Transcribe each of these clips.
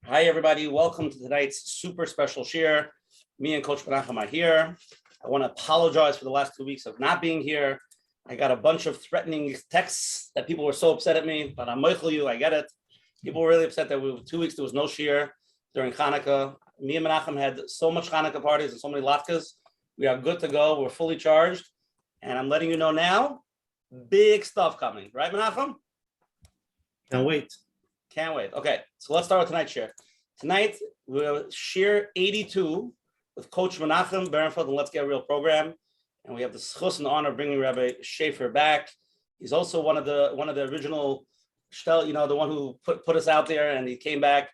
Hi, everybody. Welcome to tonight's super special share. Me and Coach Menachem are here. I want to apologize for the last 2 weeks of not being here. I got a bunch of threatening texts that people were so upset at me, but I'm Michael you. I get it. People were really upset that 2 weeks there was no share during Hanukkah. Me and Menachem had so much Hanukkah parties and so many latkes. We are good to go. We're fully charged. And I'm letting you know now, big stuff coming. Right, Menachem? Can't wait. Can't wait. Okay, so let's start with tonight's share. Tonight, we'll share 82 with Coach Menachem Berenfeld and Let's Get Real program. And we have the schus and honor of bringing Rabbi Shafier back. He's also one of the original, the one who put us out there, and he came back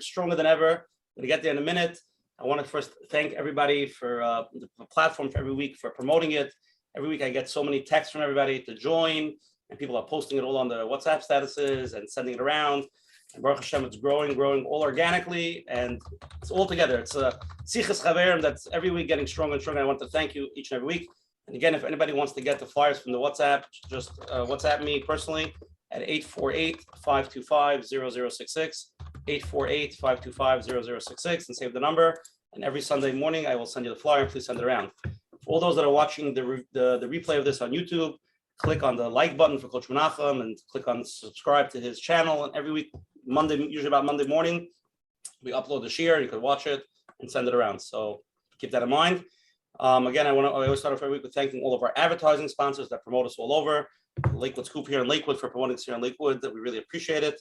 stronger than ever. I'm going to get there in a minute. I want to first thank everybody for the platform for every week for promoting it. Every week I get so many texts from everybody to join, and people are posting it all on their WhatsApp statuses and sending it around. And Baruch Hashem, it's growing all organically, and it's all together. It's a Sichas Chaverim that's every week getting stronger and stronger. I want to thank you each and every week. And again, if anybody wants to get the flyers from the WhatsApp, just WhatsApp me personally at 848-525-0066, 848-525-0066, and save the number. And every Sunday morning, I will send you the flyer. Please send it around. For all those that are watching the replay of this on YouTube, click on the like button for Coach Menachem and click on subscribe to his channel. And every week, usually about Monday morning, we upload the share. You can watch it and send it around. So keep that in mind. Again, I always start off every week with thanking all of our advertising sponsors that promote us all over. Lakewood Scoop here in Lakewood for promoting us here in Lakewood. That we really appreciate it.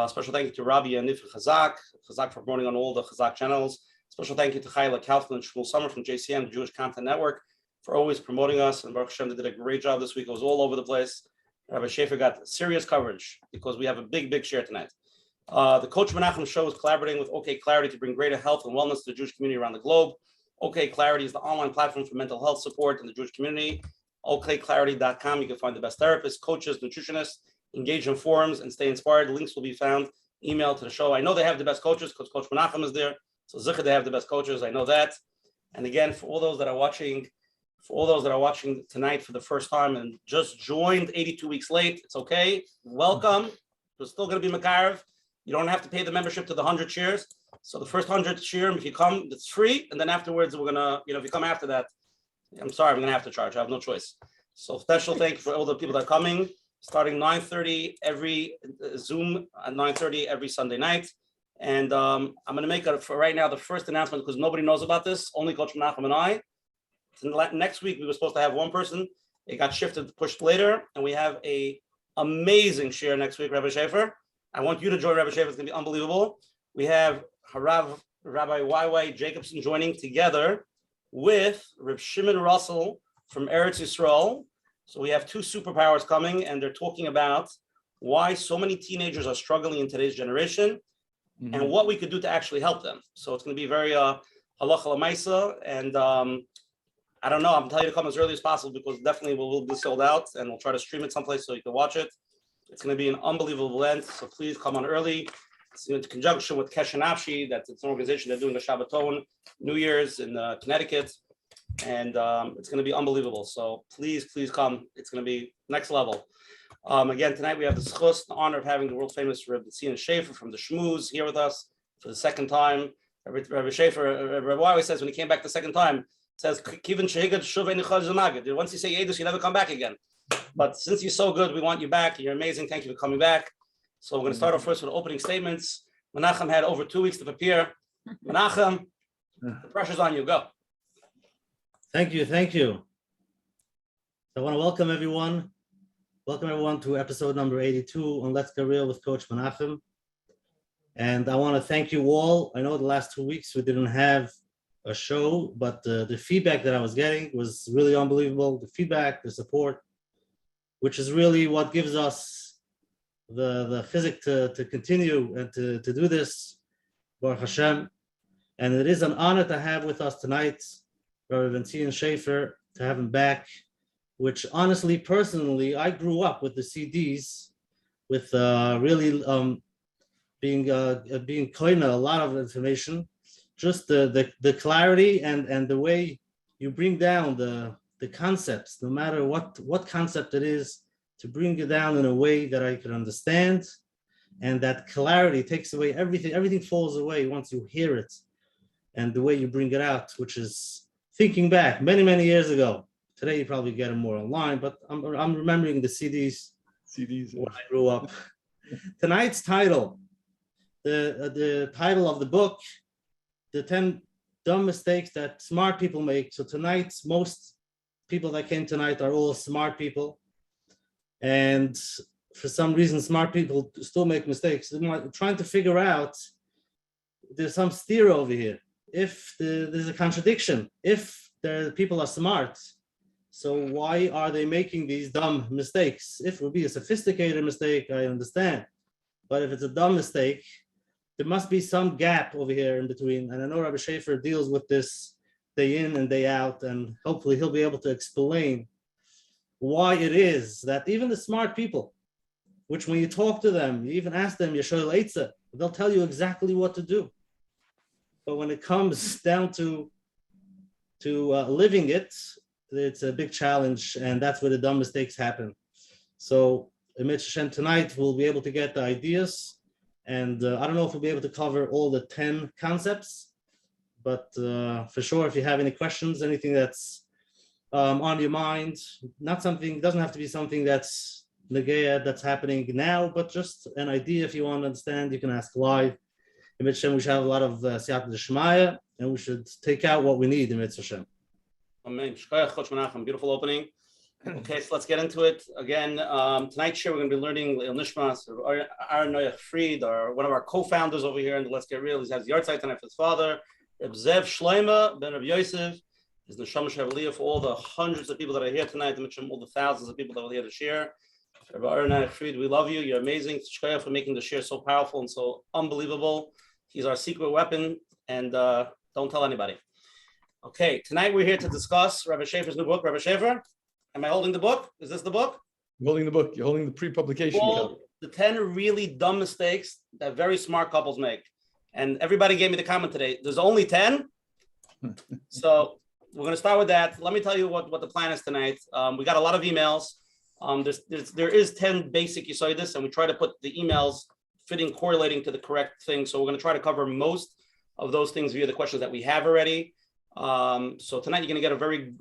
Special thank you to Rabbi and Chazak for promoting on all the Chazak channels. Special thank you to Chayla Kaufman and Shmuel Summer from JCN, the Jewish Content Network, for always promoting us. And Baruch Hashem, they did a great job this week. It was all over the place. Rabbi Shafier got serious coverage because we have a big share tonight. The Coach Menachem show is collaborating with OK Clarity to bring greater health and wellness to the Jewish community around the globe. OK Clarity is the online platform for mental health support in the Jewish community. OKClarity.com. You can find the best therapists, coaches, nutritionists, engage in forums, and stay inspired. Links will be found. Email to the show. I know they have the best coaches because Coach Menachem is there. So Zikr, they have the best coaches. I know that. And again, for all those that are watching tonight for the first time and just joined 82 weeks late, it's okay. Welcome. We're still going to be Makarev. You don't have to pay the membership to the 100 shares. So the first 100 share, if you come, it's free. And then afterwards, we're going to, if you come after that, I'm sorry, I'm going to have to charge. I have no choice. So special thank you for all the people that are coming, starting 9:30 every Zoom at 9:30 every Sunday night. And I'm going to make for right now the first announcement because nobody knows about this, only Coach Menachem and I. Next week, we were supposed to have one person. It got pushed later, and we have a amazing share next week, Rabbi Shafier. I want you to join Rabbi Shafier. It's going to be unbelievable. We have Rabbi Y.Y. Jacobson joining together with Reb Shimon Russell from Eretz Yisrael. So we have two superpowers coming, and they're talking about why so many teenagers are struggling in today's generation and what we could do to actually help them. So it's going to be very halacha l'maisa, and I don't know. I'm telling you to come as early as possible because definitely we'll be sold out, and we'll try to stream it someplace so you can watch it. It's going to be an unbelievable event, so please come on early. It's in conjunction with Keshe Nafshi. It's an organization that's doing a Shabbaton New Year's in Connecticut, and it's going to be unbelievable. So please come. It's going to be next level. Again, tonight we have the schus, the honor of having the world famous Rabbi Bentzion Shafier from the Shmooze here with us for the second time. Rabbi Shafier, Rabbi always says when he came back the second time, says, once you say Yiddish, you never come back again. But since you're so good, we want you back. You're amazing. Thank you for coming back. So we're going to start off first with opening statements. Menachem had over 2 weeks to prepare. Menachem, the pressure's on you. Go. Thank you. So I want to welcome everyone. Welcome everyone to episode number 82 on Let's Get Real with Coach Menachem. And I want to thank you all. I know the last 2 weeks we didn't have a show, but the feedback that I was getting was really unbelievable. The feedback, the support, which is really what gives us the physic to continue and to do this, Baruch Hashem. And it is an honor to have with us tonight Rabbi Bentzion Shafier, to have him back, which honestly, personally, I grew up with the CDs, with really being koina a lot of information. Just the clarity and the way you bring down the concepts, no matter what concept it is, to bring it down in a way that I could understand And that clarity takes away everything. Everything falls away once you hear it and the way you bring it out, which is thinking back many, many years ago. Today, you probably get them more online, but I'm remembering the CDs when I grew up. Tonight's title, the title of the book, the 10 dumb mistakes that smart people make. So tonight, most people that came tonight are all smart people. And for some reason, smart people still make mistakes. They're trying to figure out, there's some steer over here. If there's a contradiction, if the people are smart, so why are they making these dumb mistakes? If it would be a sophisticated mistake, I understand. But if it's a dumb mistake, there must be some gap over here in between. And I know Rabbi Shafier deals with this day in and day out, and hopefully he'll be able to explain why it is that even the smart people, which when you talk to them, you even ask them, Yeshua Eitzah, they'll tell you exactly what to do. But when it comes down to living it, it's a big challenge, and that's where the dumb mistakes happen. So, Menachem, tonight we'll be able to get the ideas, and I don't know if we'll be able to cover all the 10 concepts, but for sure, if you have any questions, anything that's on your mind, doesn't have to be something that's negaya, that's happening now, but just an idea. If you want to understand, you can ask live. In Menachem, we should have a lot of siyata d'shmaya, and we should take out what we need in Menachem. Amen. Menachem, beautiful opening. Okay, so let's get into it. Again, tonight's show, we're going to be learning Leil Nishmas, Aaron Noach Fried, or one of our co-founders over here in the Let's Get Real. He has the Yartzeit tonight for his father, Reb Zev Shloima ben Reb Yosef. His Neshama Shavliya for all the hundreds of people that are here tonight, all the thousands of people that were here to share. Rabbi Aaron Noach Fried, we love you. You're amazing. Shkoyach for making the share so powerful and so unbelievable. He's our secret weapon, and don't tell anybody. Okay, tonight we're here to discuss Rabbi Shafer's new book. Rabbi Shafer, am I holding the book? Is this the book? You're holding the book. You're holding the pre-publication. Well, the 10 really dumb mistakes that very smart couples make. And everybody gave me the comment today. There's only 10? So we're going to start with that. Let me tell you what the plan is tonight. We got a lot of emails. There is 10 basic Yisoidis, and we try to put the emails correlating to the correct thing. So we're going to try to cover most of those things via the questions that we have already. So tonight you're going to get a very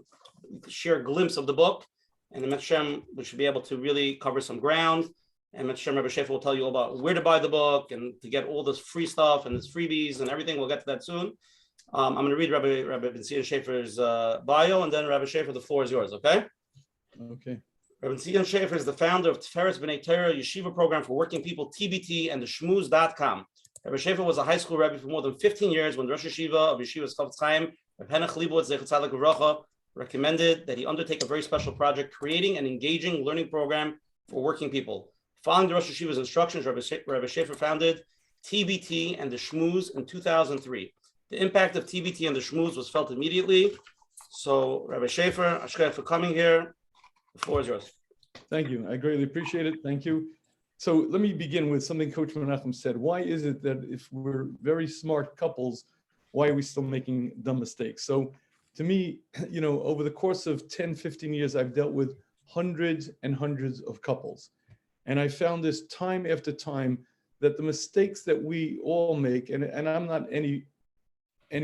sheer glimpse of the book, and the Menachem, we should be able to really cover some ground. And Menachem Rabbi Shafer will tell you about where to buy the book and to get all this free stuff and this freebies and everything. We'll get to that soon. I'm going to read Rabbi Bentzion Shafer's bio, and then Rabbi Shafer, the floor is yours. Okay. Okay. Rabbi Bentzion Shafer is the founder of Tiferes B'nai Torah Yeshiva program for working people, TBT, and the Shmooze.com. Rabbi Shafer was a high school rabbi for more than 15 years when the Rosh Yeshiva of Yeshiva's Chofetz Chaim, Rabbi Henach Leibowitz Zecher Tzaddik Uvracha, recommended that he undertake a very special project, creating an engaging learning program for working people. Following the Rosh Yeshiva's instructions, Rabbi Shafer founded TBT and the Shmooze in 2003. The impact of TBT and the Shmooze was felt immediately. So, Rabbi Shafer, Ashkei for coming here. The floor is yours. Thank you. I greatly appreciate it. Thank you. So let me begin with something Coach Menachem said. Why is it that if we're very smart couples, why are we still making dumb mistakes? So to me, over the course of 10, 15 years, I've dealt with hundreds and hundreds of couples. And I found this time after time that the mistakes that we all make, and I'm not any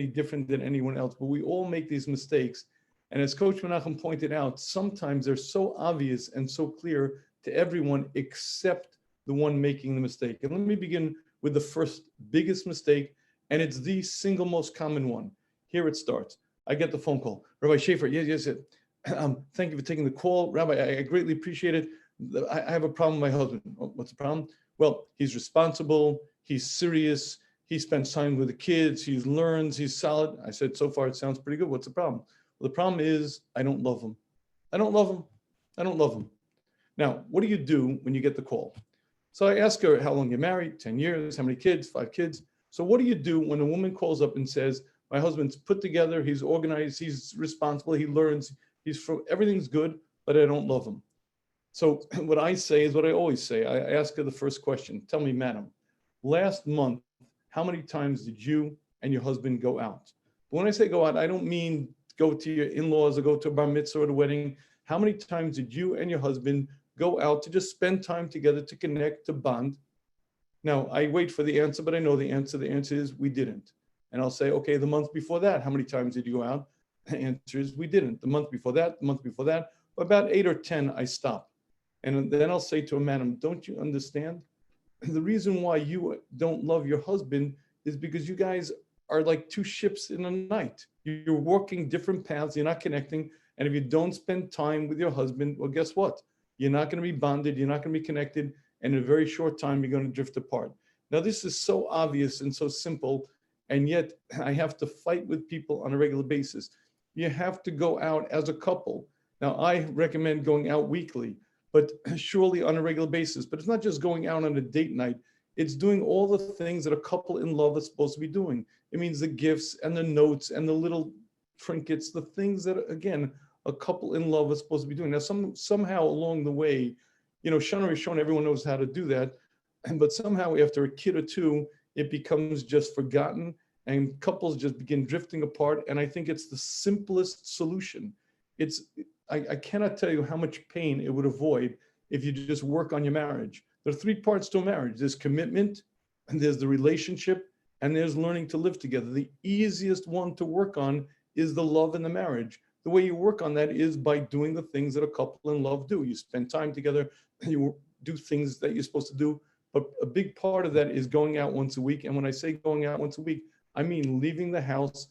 different than anyone else, but we all make these mistakes. And as Coach Menachem pointed out, sometimes they're so obvious and so clear to everyone except the one making the mistake. And let me begin with the first biggest mistake, and it's the single most common one. Here it starts. I get the phone call. Rabbi Shafer, yes. Thank you for taking the call. Rabbi, I greatly appreciate it. I have a problem with my husband. Oh, what's the problem? Well, he's responsible. He's serious. He spends time with the kids. He learns. He's solid. I said, so far, it sounds pretty good. What's the problem? Well, the problem is I don't love him. I don't love him. Now, what do you do when you get the call? So I ask her, how long you're married? 10 years. How many kids? 5 kids. So what do you do when a woman calls up and says, my husband's put together, he's organized, he's responsible, he learns, everything's good, but I don't love him. So what I say is what I always say. I ask her the first question. Tell me, madam, last month, how many times did you and your husband go out? But when I say go out, I don't mean go to your in-laws or go to a bar mitzvah or the wedding. How many times did you and your husband go out to just spend time together, to connect, to bond? Now, I wait for the answer, but I know the answer. The answer is we didn't. And I'll say, okay, the month before that, how many times did you go out? The answer is we didn't. The month before that, about 8 or 10, I stopped. And then I'll say to a madam, don't you understand? The reason why you don't love your husband is because you guys are like two ships in a night. You're walking different paths, you're not connecting. And if you don't spend time with your husband, well, guess what? You're not going to be bonded, you're not going to be connected. And in a very short time, you're going to drift apart. Now, this is so obvious and so simple. And yet I have to fight with people on a regular basis. You have to go out as a couple. Now, I recommend going out weekly, but surely on a regular basis. But it's not just going out on a date night. It's doing all the things that a couple in love is supposed to be doing. It means the gifts and the notes and the little trinkets, the things that, again, a couple in love is supposed to be doing. Now, somehow along the way, Shana Rishon, everyone knows how to do that. But somehow after a kid or two, it becomes just forgotten and couples just begin drifting apart. And I think it's the simplest solution. I cannot tell you how much pain it would avoid if you just work on your marriage. There are 3 parts to a marriage. There's commitment, and there's the relationship, and there's learning to live together. The easiest one to work on is the love in the marriage. The way you work on that is by doing the things that a couple in love do. You spend time together, you do things that you're supposed to do. But a big part of that is going out once a week. And when I say going out once a week, I mean leaving the house,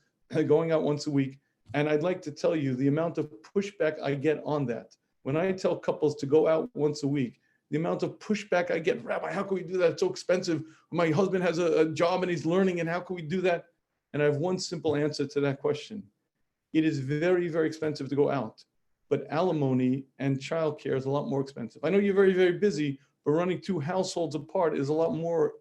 going out once a week. And I'd like to tell you the amount of pushback I get on that. When I tell couples to go out once a week, the amount of pushback I get, Rabbi, how can we do that? It's so expensive. My husband has a job and he's learning, and how can we do that? And I have one simple answer to that question. It is very, very expensive to go out, but alimony and childcare is a lot more expensive. I know you're very, very busy, but running 2 households apart is a lot more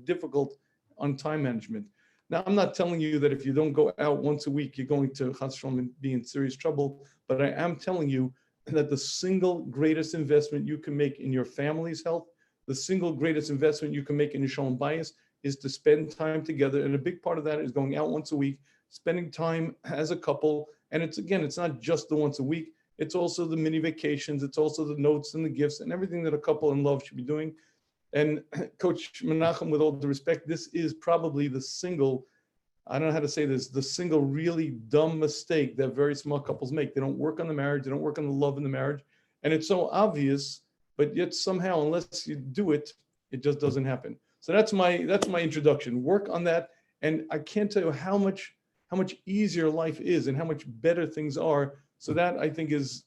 difficult on time management. Now, I'm not telling you that if you don't go out once a week, you're going to be in serious trouble, but I am telling you that the single greatest investment you can make in your family's health, the single greatest investment you can make in your shalom bayis is to spend time together. And a big part of that is going out once a week, spending time as a couple. And it's not just the once a week. It's also the mini vacations. It's also the notes and the gifts and everything that a couple in love should be doing. And Coach Menachem, with all due respect, this is probably the single, I don't know how to say this, the single really dumb mistake that very smart couples make. They don't work on the marriage. They don't work on the love in the marriage. And it's so obvious, but yet somehow, unless you do it, it just doesn't happen. So that's my introduction. Work on that. And I can't tell you how much easier life is and how much better things are. So that, I think, is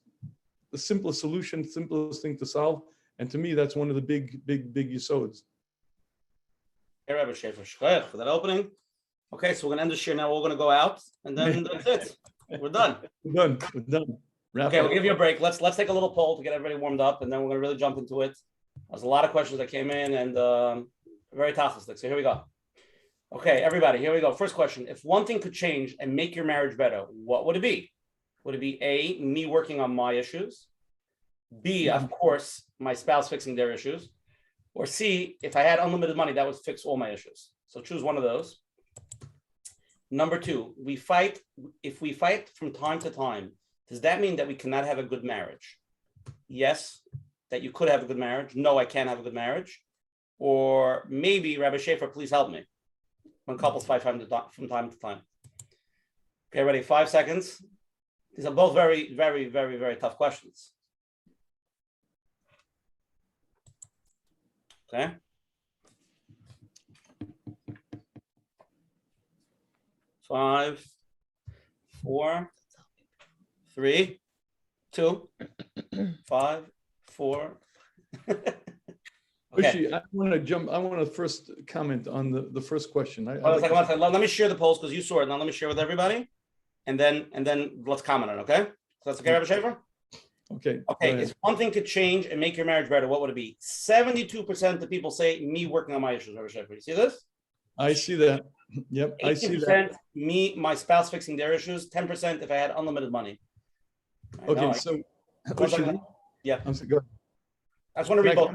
the simplest solution, simplest thing to solve. And to me, that's one of the big yisods. Hey, Rabbi Shafier, shkoyach for that opening. Okay, so we're going to end the share now. We're going to go out, and then that's it. We're done. We're done. Okay, we'll give you a break. Let's take a little poll to get everybody warmed up, and then we're going to really jump into it. There's a lot of questions that came in, and very tachlistic. So here we go. Okay, everybody, here we go. First question. If one thing could change and make your marriage better, what would it be? Would it be A, me working on my issues? B, of course, my spouse fixing their issues? Or C, if I had unlimited money, that would fix all my issues. So choose one of those. Number 2, if we fight from time to time, does that mean that we cannot have a good marriage? Yes, that you could have a good marriage. No, I can't have a good marriage. Or maybe, Rabbi Shafier, please help me. When couples fight from time to time. Okay, ready? 5 seconds. These are both very, very, very, very tough questions. Okay. Five, 4, 3, 2, 5, 4. Okay. I want to first comment on the first question. Let me share the polls because you saw it. Now let me share with everybody, and then let's comment on it. Okay. So that's okay, Rabbi Shafier? Okay. Okay. If one thing could change and make your marriage better, what would it be? 72% of people say me working on my issues, Rabbi Shafier. You see this? I see that. Yep. I see that. Me, my spouse fixing their issues. 10% if I had unlimited money. Okay. So, yeah. I'm sorry, go ahead. I just want to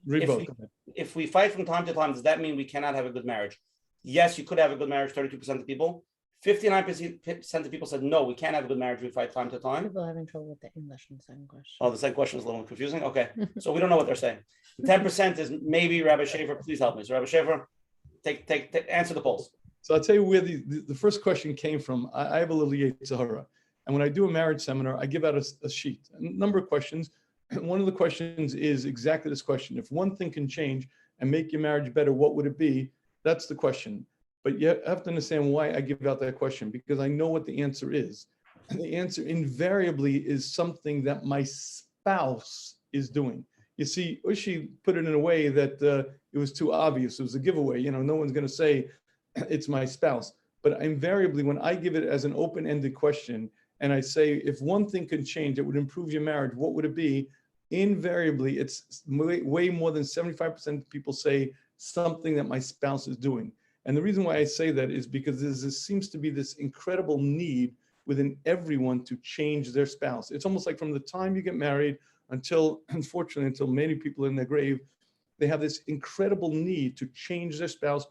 read both. If we fight from time to time, does that mean we cannot have a good marriage? Yes, you could have a good marriage, 32% of people. 59% of people said no, we can't have a good marriage. We fight time to time. People having trouble with the English and second question. Oh, the second question is a little confusing. Okay, so we don't know what they're saying. 10% is maybe. Rabbi Shafier, please help me. So Rabbi Shafier, take answer the polls. So I'll tell you where the first question came from. I have a little Yetzirah. And when I do a marriage seminar, I give out a sheet, a number of questions. One of the questions is exactly this question. If one thing can change and make your marriage better, what would it be? That's the question. But you have to understand why I give out that question, because I know what the answer is. And the answer invariably is something that my spouse is doing. You see, Ushi put it in a way that it was too obvious. It was a giveaway. You know, no one's going to say it's my spouse. But invariably, when I give it as an open-ended question, and I say, if one thing could change, it would improve your marriage, what would it be? Invariably, it's way more than 75% of people say something that my spouse is doing. And the reason why I say that is because there seems to be this incredible need within everyone to change their spouse. It's almost like from the time you get married until, unfortunately, until many people are in their grave, they have this incredible need to change their spouse.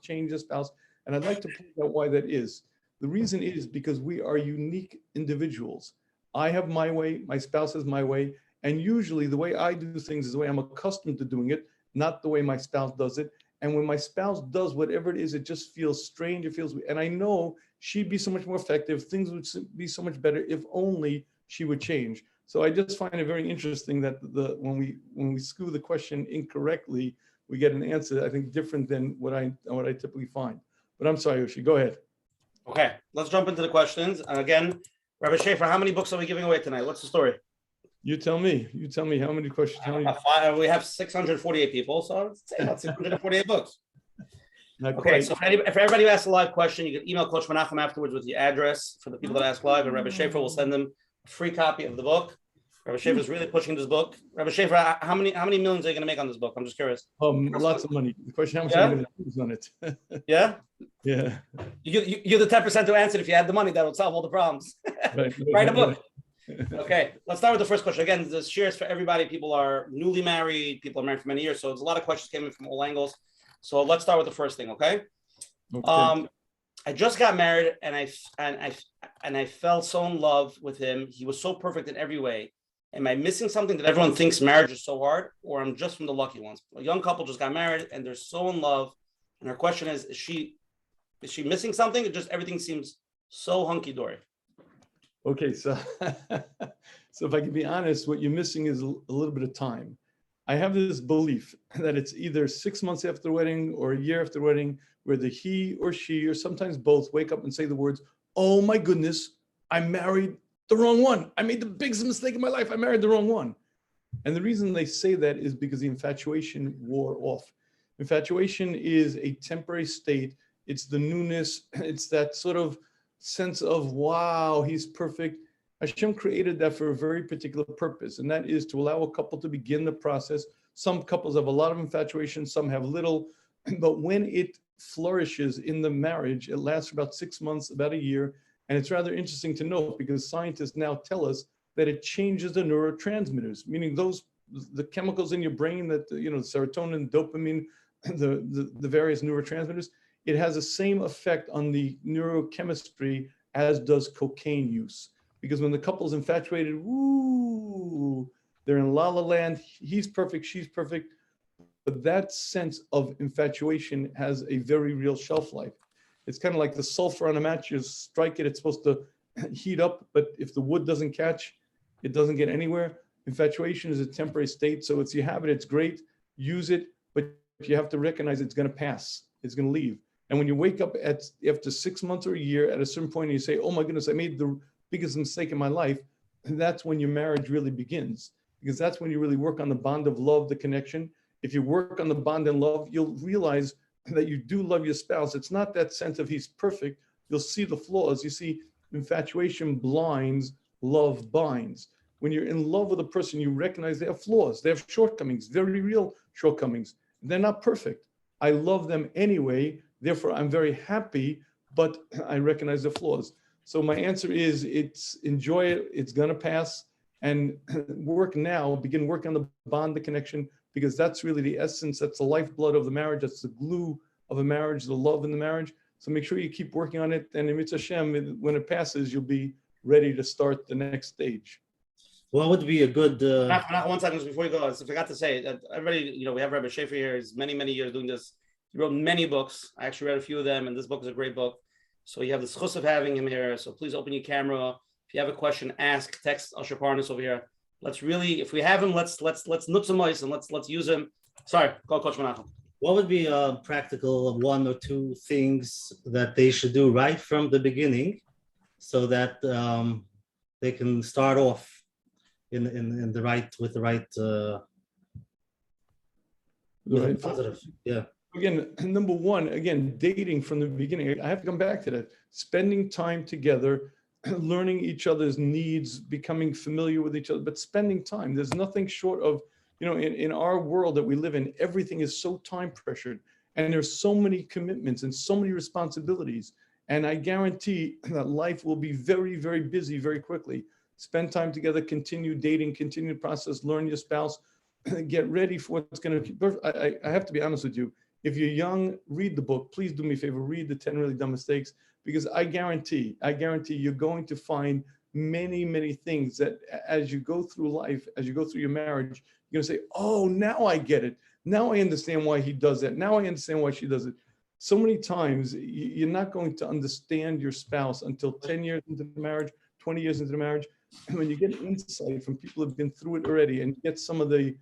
And I'd like to point out why that is. The reason is because we are unique individuals. I have my way, my spouse has my way, and usually the way I do things is the way I'm accustomed to doing it, not the way my spouse does it. And when my spouse does whatever it is, it just feels strange, it feels weird. And I know she'd be so much more effective, things would be so much better if only she would change. So I just find it very interesting that when we skew the question incorrectly, we get an answer, I think, different than what I typically find. But I'm sorry, Yoshi, go ahead. Okay, let's jump into the questions. And again, Rabbi Shafier, how many books are we giving away tonight? What's the story? You tell me. You tell me how many questions. We have 648 people, so let's say about 648 books. Not Okay, quite. so for everybody who asks a live question, you can email Coach Menachem afterwards with your address for the people that ask live, and Rabbi Shafier will send them a free copy of the book. Rabbi Shafier is really pushing this book. Rabbi Shafier, how many millions are you going to make on this book? I'm just curious. Lots of money. The question, how much am I going to lose on it? Yeah? Yeah. You're the 10% who answered. If you had the money, that would solve all the problems. Right. Write a book. Okay, let's start with the first question. Again, the shares for everybody. People are newly married. People are married for many years. So there's a lot of questions came in from all angles. So let's start with the first thing, okay? I just got married and I fell so in love with him. He was so perfect in every way. Am I missing something that everyone thinks marriage is so hard, or I'm just from the lucky ones? A young couple just got married and they're so in love. And her question is she missing something? Or just everything seems so hunky-dory? Okay, so if I can be honest, what you're missing is a little bit of time. I have this belief that it's either 6 months after the wedding or a year after the wedding where the he or she, or sometimes both, wake up and say the words, "Oh my goodness, I married the wrong one. I made the biggest mistake of my life. I married the wrong one." And the reason they say that is because the infatuation wore off. Infatuation is a temporary state. It's the newness. It's that sort of sense of, wow, he's perfect. Hashem created that for a very particular purpose, and that is to allow a couple to begin the process. Some couples have a lot of infatuation, some have little, but when it flourishes in the marriage, it lasts for about 6 months, about a year. And it's rather interesting to note because scientists now tell us that it changes the neurotransmitters, meaning the chemicals in your brain that, serotonin, dopamine, the various neurotransmitters, it has the same effect on the neurochemistry as does cocaine use. Because when the couple's infatuated, woo, they're in la la land, he's perfect, she's perfect. But that sense of infatuation has a very real shelf life. It's kind of like the sulfur on a match. You strike it, it's supposed to heat up, but if the wood doesn't catch, it doesn't get anywhere. Infatuation is a temporary state. So you have it, it's great, use it, but you have to recognize it's going to pass, it's going to leave. And when you wake up after 6 months or a year, at a certain point, and you say, "Oh my goodness, I made the biggest mistake in my life," that's when your marriage really begins, because that's when you really work on the bond of love, the connection. If you work on the bond and love, you'll realize that you do love your spouse. It's not that sense of he's perfect. You'll see the flaws. You see, infatuation blinds, love binds. When you're in love with a person, you recognize they have flaws. They have shortcomings, very real shortcomings. They're not perfect. I love them anyway. Therefore, I'm very happy, but I recognize the flaws. So my answer is, enjoy it. It's going to pass. And work now, begin working on the bond, the connection, because that's really the essence. That's the lifeblood of the marriage. That's the glue of a marriage, the love in the marriage. So make sure you keep working on it. And if it's Hashem, when it passes, you'll be ready to start the next stage. What would be a good? Not 1 second before you go. I forgot to say that everybody, we have Rabbi Shafier here. He's many years doing this. He wrote many books. I actually read a few of them, and this book is a great book. So you have the schus of having him here. So please open your camera. If you have a question, ask, text Asher Parnas over here. Let's really, if we have him, let's nutz him and let's use him. Sorry, go Coach Menachem. What would be a practical 1 or 2 things that they should do right from the beginning, so that they can start off in the right with the right positive? Yeah. Again, number 1, again, dating from the beginning. I have to come back to that. Spending time together, learning each other's needs, becoming familiar with each other, but spending time. There's nothing short of, in our world that we live in, everything is so time pressured, and there's so many commitments and so many responsibilities. And I guarantee that life will be very, very busy very quickly. Spend time together, continue dating, continue the process, learn your spouse, get ready for what's going to, I have to be honest with you. If you're young, read the book. Please do me a favor, read the 10 Really Dumb Mistakes, because I guarantee you're going to find many things that as you go through life, as you go through your marriage, you're going to say, oh, now I get it. Now I understand why he does that. Now I understand why she does it. So many times you're not going to understand your spouse until 10 years into the marriage, 20 years into the marriage. And when you get insight from people who've been through it already and get some of the,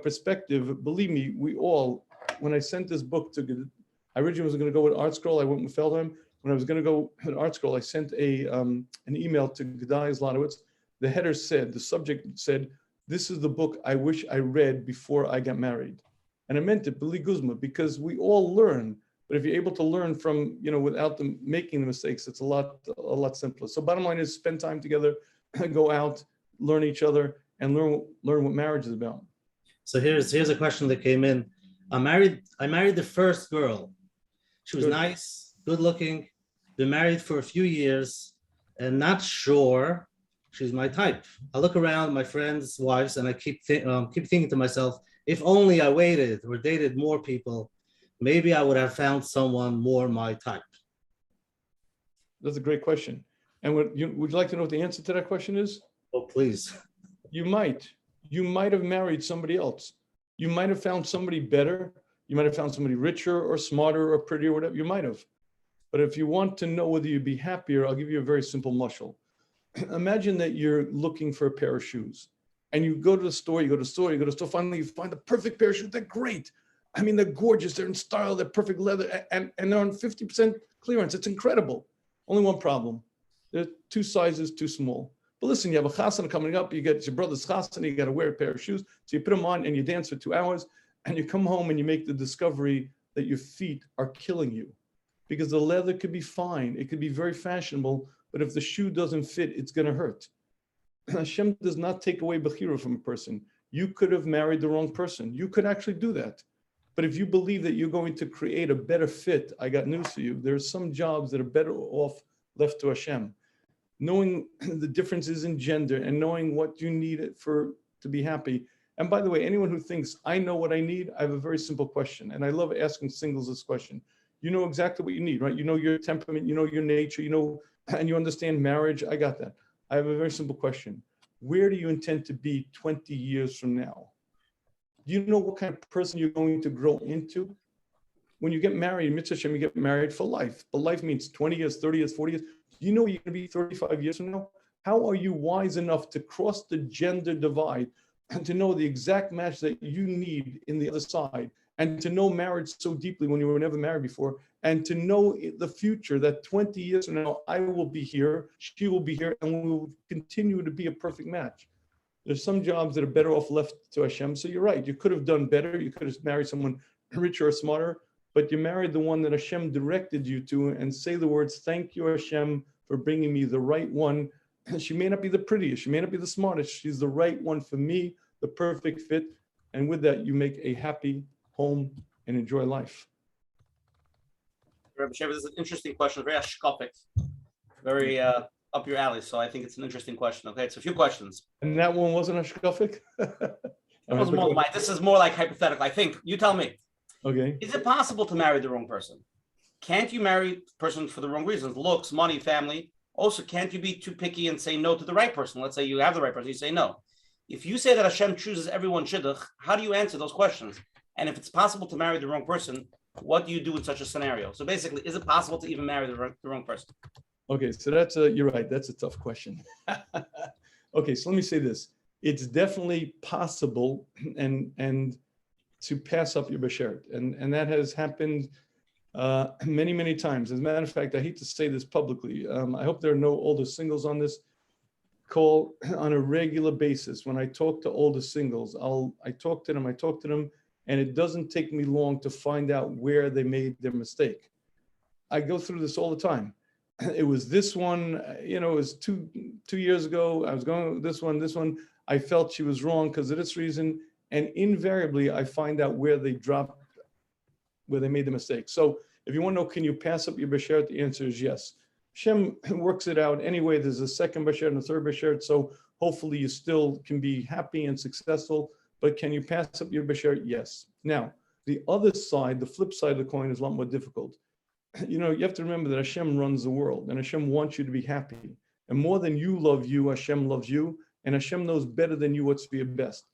perspective, believe me, we all, when I sent this book to, I originally was going to go with Art Scroll. I went with Feldheim. When I was going to go with Art Scroll, I sent an email to Gedalia Zlotowitz. The header said, the subject said, this is the book I wish I read before I got married. And I meant it, B'li Guzma, because we all learn. But if you're able to learn from, without them making the mistakes, it's a lot simpler. So bottom line is spend time together, go out, learn each other, and learn what marriage is about. So here's a question that came in. I married the first girl. She was nice, good looking, been married for a few years, and not sure she's my type. I look around my friends' wives and I keep thinking to myself, if only I waited or dated more people, maybe I would have found someone more my type. That's a great question. And would you like to know what the answer to that question is? Oh, please. You might have married somebody else. You might have found somebody better. You might have found somebody richer or smarter or prettier, or whatever. You might have. But if you want to know whether you'd be happier, I'll give you a very simple mushal. Imagine that you're looking for a pair of shoes and you go to the store, finally you find the perfect pair of shoes. They're great. I mean, they're gorgeous. They're in style. They're perfect leather and they're on 50% clearance. It's incredible. Only one problem. They're 2 sizes too small. But listen, you have a chasana coming up. You get your brother's chasana. You got to wear a pair of shoes. So you put them on and you dance for 2 hours and you come home and you make the discovery that your feet are killing you because the leather could be fine. It could be very fashionable, but if the shoe doesn't fit, it's going to hurt. Hashem does not take away bechira from a person. You could have married the wrong person. You could actually do that. But if you believe that you're going to create a better fit, I got news for you. There are some jobs that are better off left to Hashem. Knowing the differences in gender and knowing what you need to be happy. And by the way, anyone who thinks, I know what I need, I have a very simple question. And I love asking singles this question. You know exactly what you need, right? You know your temperament, you know your nature, and you understand marriage. I got that. I have a very simple question. Where do you intend to be 20 years from now? Do you know what kind of person you're going to grow into? When you get married, Mitzvah Hashem, you get married for life. But life means 20 years, 30 years, 40 years. Do you know you're going to be 35 years from now? How are you wise enough to cross the gender divide and to know the exact match that you need in the other side and to know marriage so deeply when you were never married before and to know the future that 20 years from now, I will be here, she will be here, and we will continue to be a perfect match. There's some jobs that are better off left to Hashem. So you're right. You could have done better. You could have married someone richer or smarter, but you married the one that Hashem directed you to and say the words, thank you, Hashem, for bringing me the right one. She may not be the prettiest. She may not be the smartest. She's the right one for me, the perfect fit. And with that, you make a happy home and enjoy life. Rabbi Shafier, this is an interesting question, very ashkafic, very up your alley. So I think it's an interesting question. Okay, it's a few questions. And that one wasn't ashkafic? This is more like hypothetical. I think. You tell me. Okay. Is it possible to marry the wrong person? can't you marry a person for the wrong reasons? Looks, money, family. Also, can't you be too picky and say no to the right person? Let's say you have the right person, you say no. If you say that Hashem chooses everyone shidduch, how do you answer those questions? And if it's possible to marry the wrong person, what do you do in such a scenario? So basically, is it possible to even marry the wrong person? Okay, so you're right. That's a tough question. Okay, so let me say this. It's definitely possible and to pass up your beshert. And that has happened many, many times. As a matter of fact, I hate to say this publicly. I hope there are no older singles on this call on a regular basis. When I talk to older singles, I talk to them, and it doesn't take me long to find out where they made their mistake. I go through this all the time. It was this one, it was two years ago. I was going with this one. I felt she was wrong because of this reason. And invariably, I find out where they made the mistake. So if you want to know, can you pass up your beshert? The answer is yes. Shem works it out anyway. There's a second beshert and a third beshert. So hopefully you still can be happy and successful. But can you pass up your beshert? Yes. Now, the other side, the flip side of the coin is a lot more difficult. You have to remember that Hashem runs the world and Hashem wants you to be happy. And more than you love you, Hashem loves you. And Hashem knows better than you what's for your best.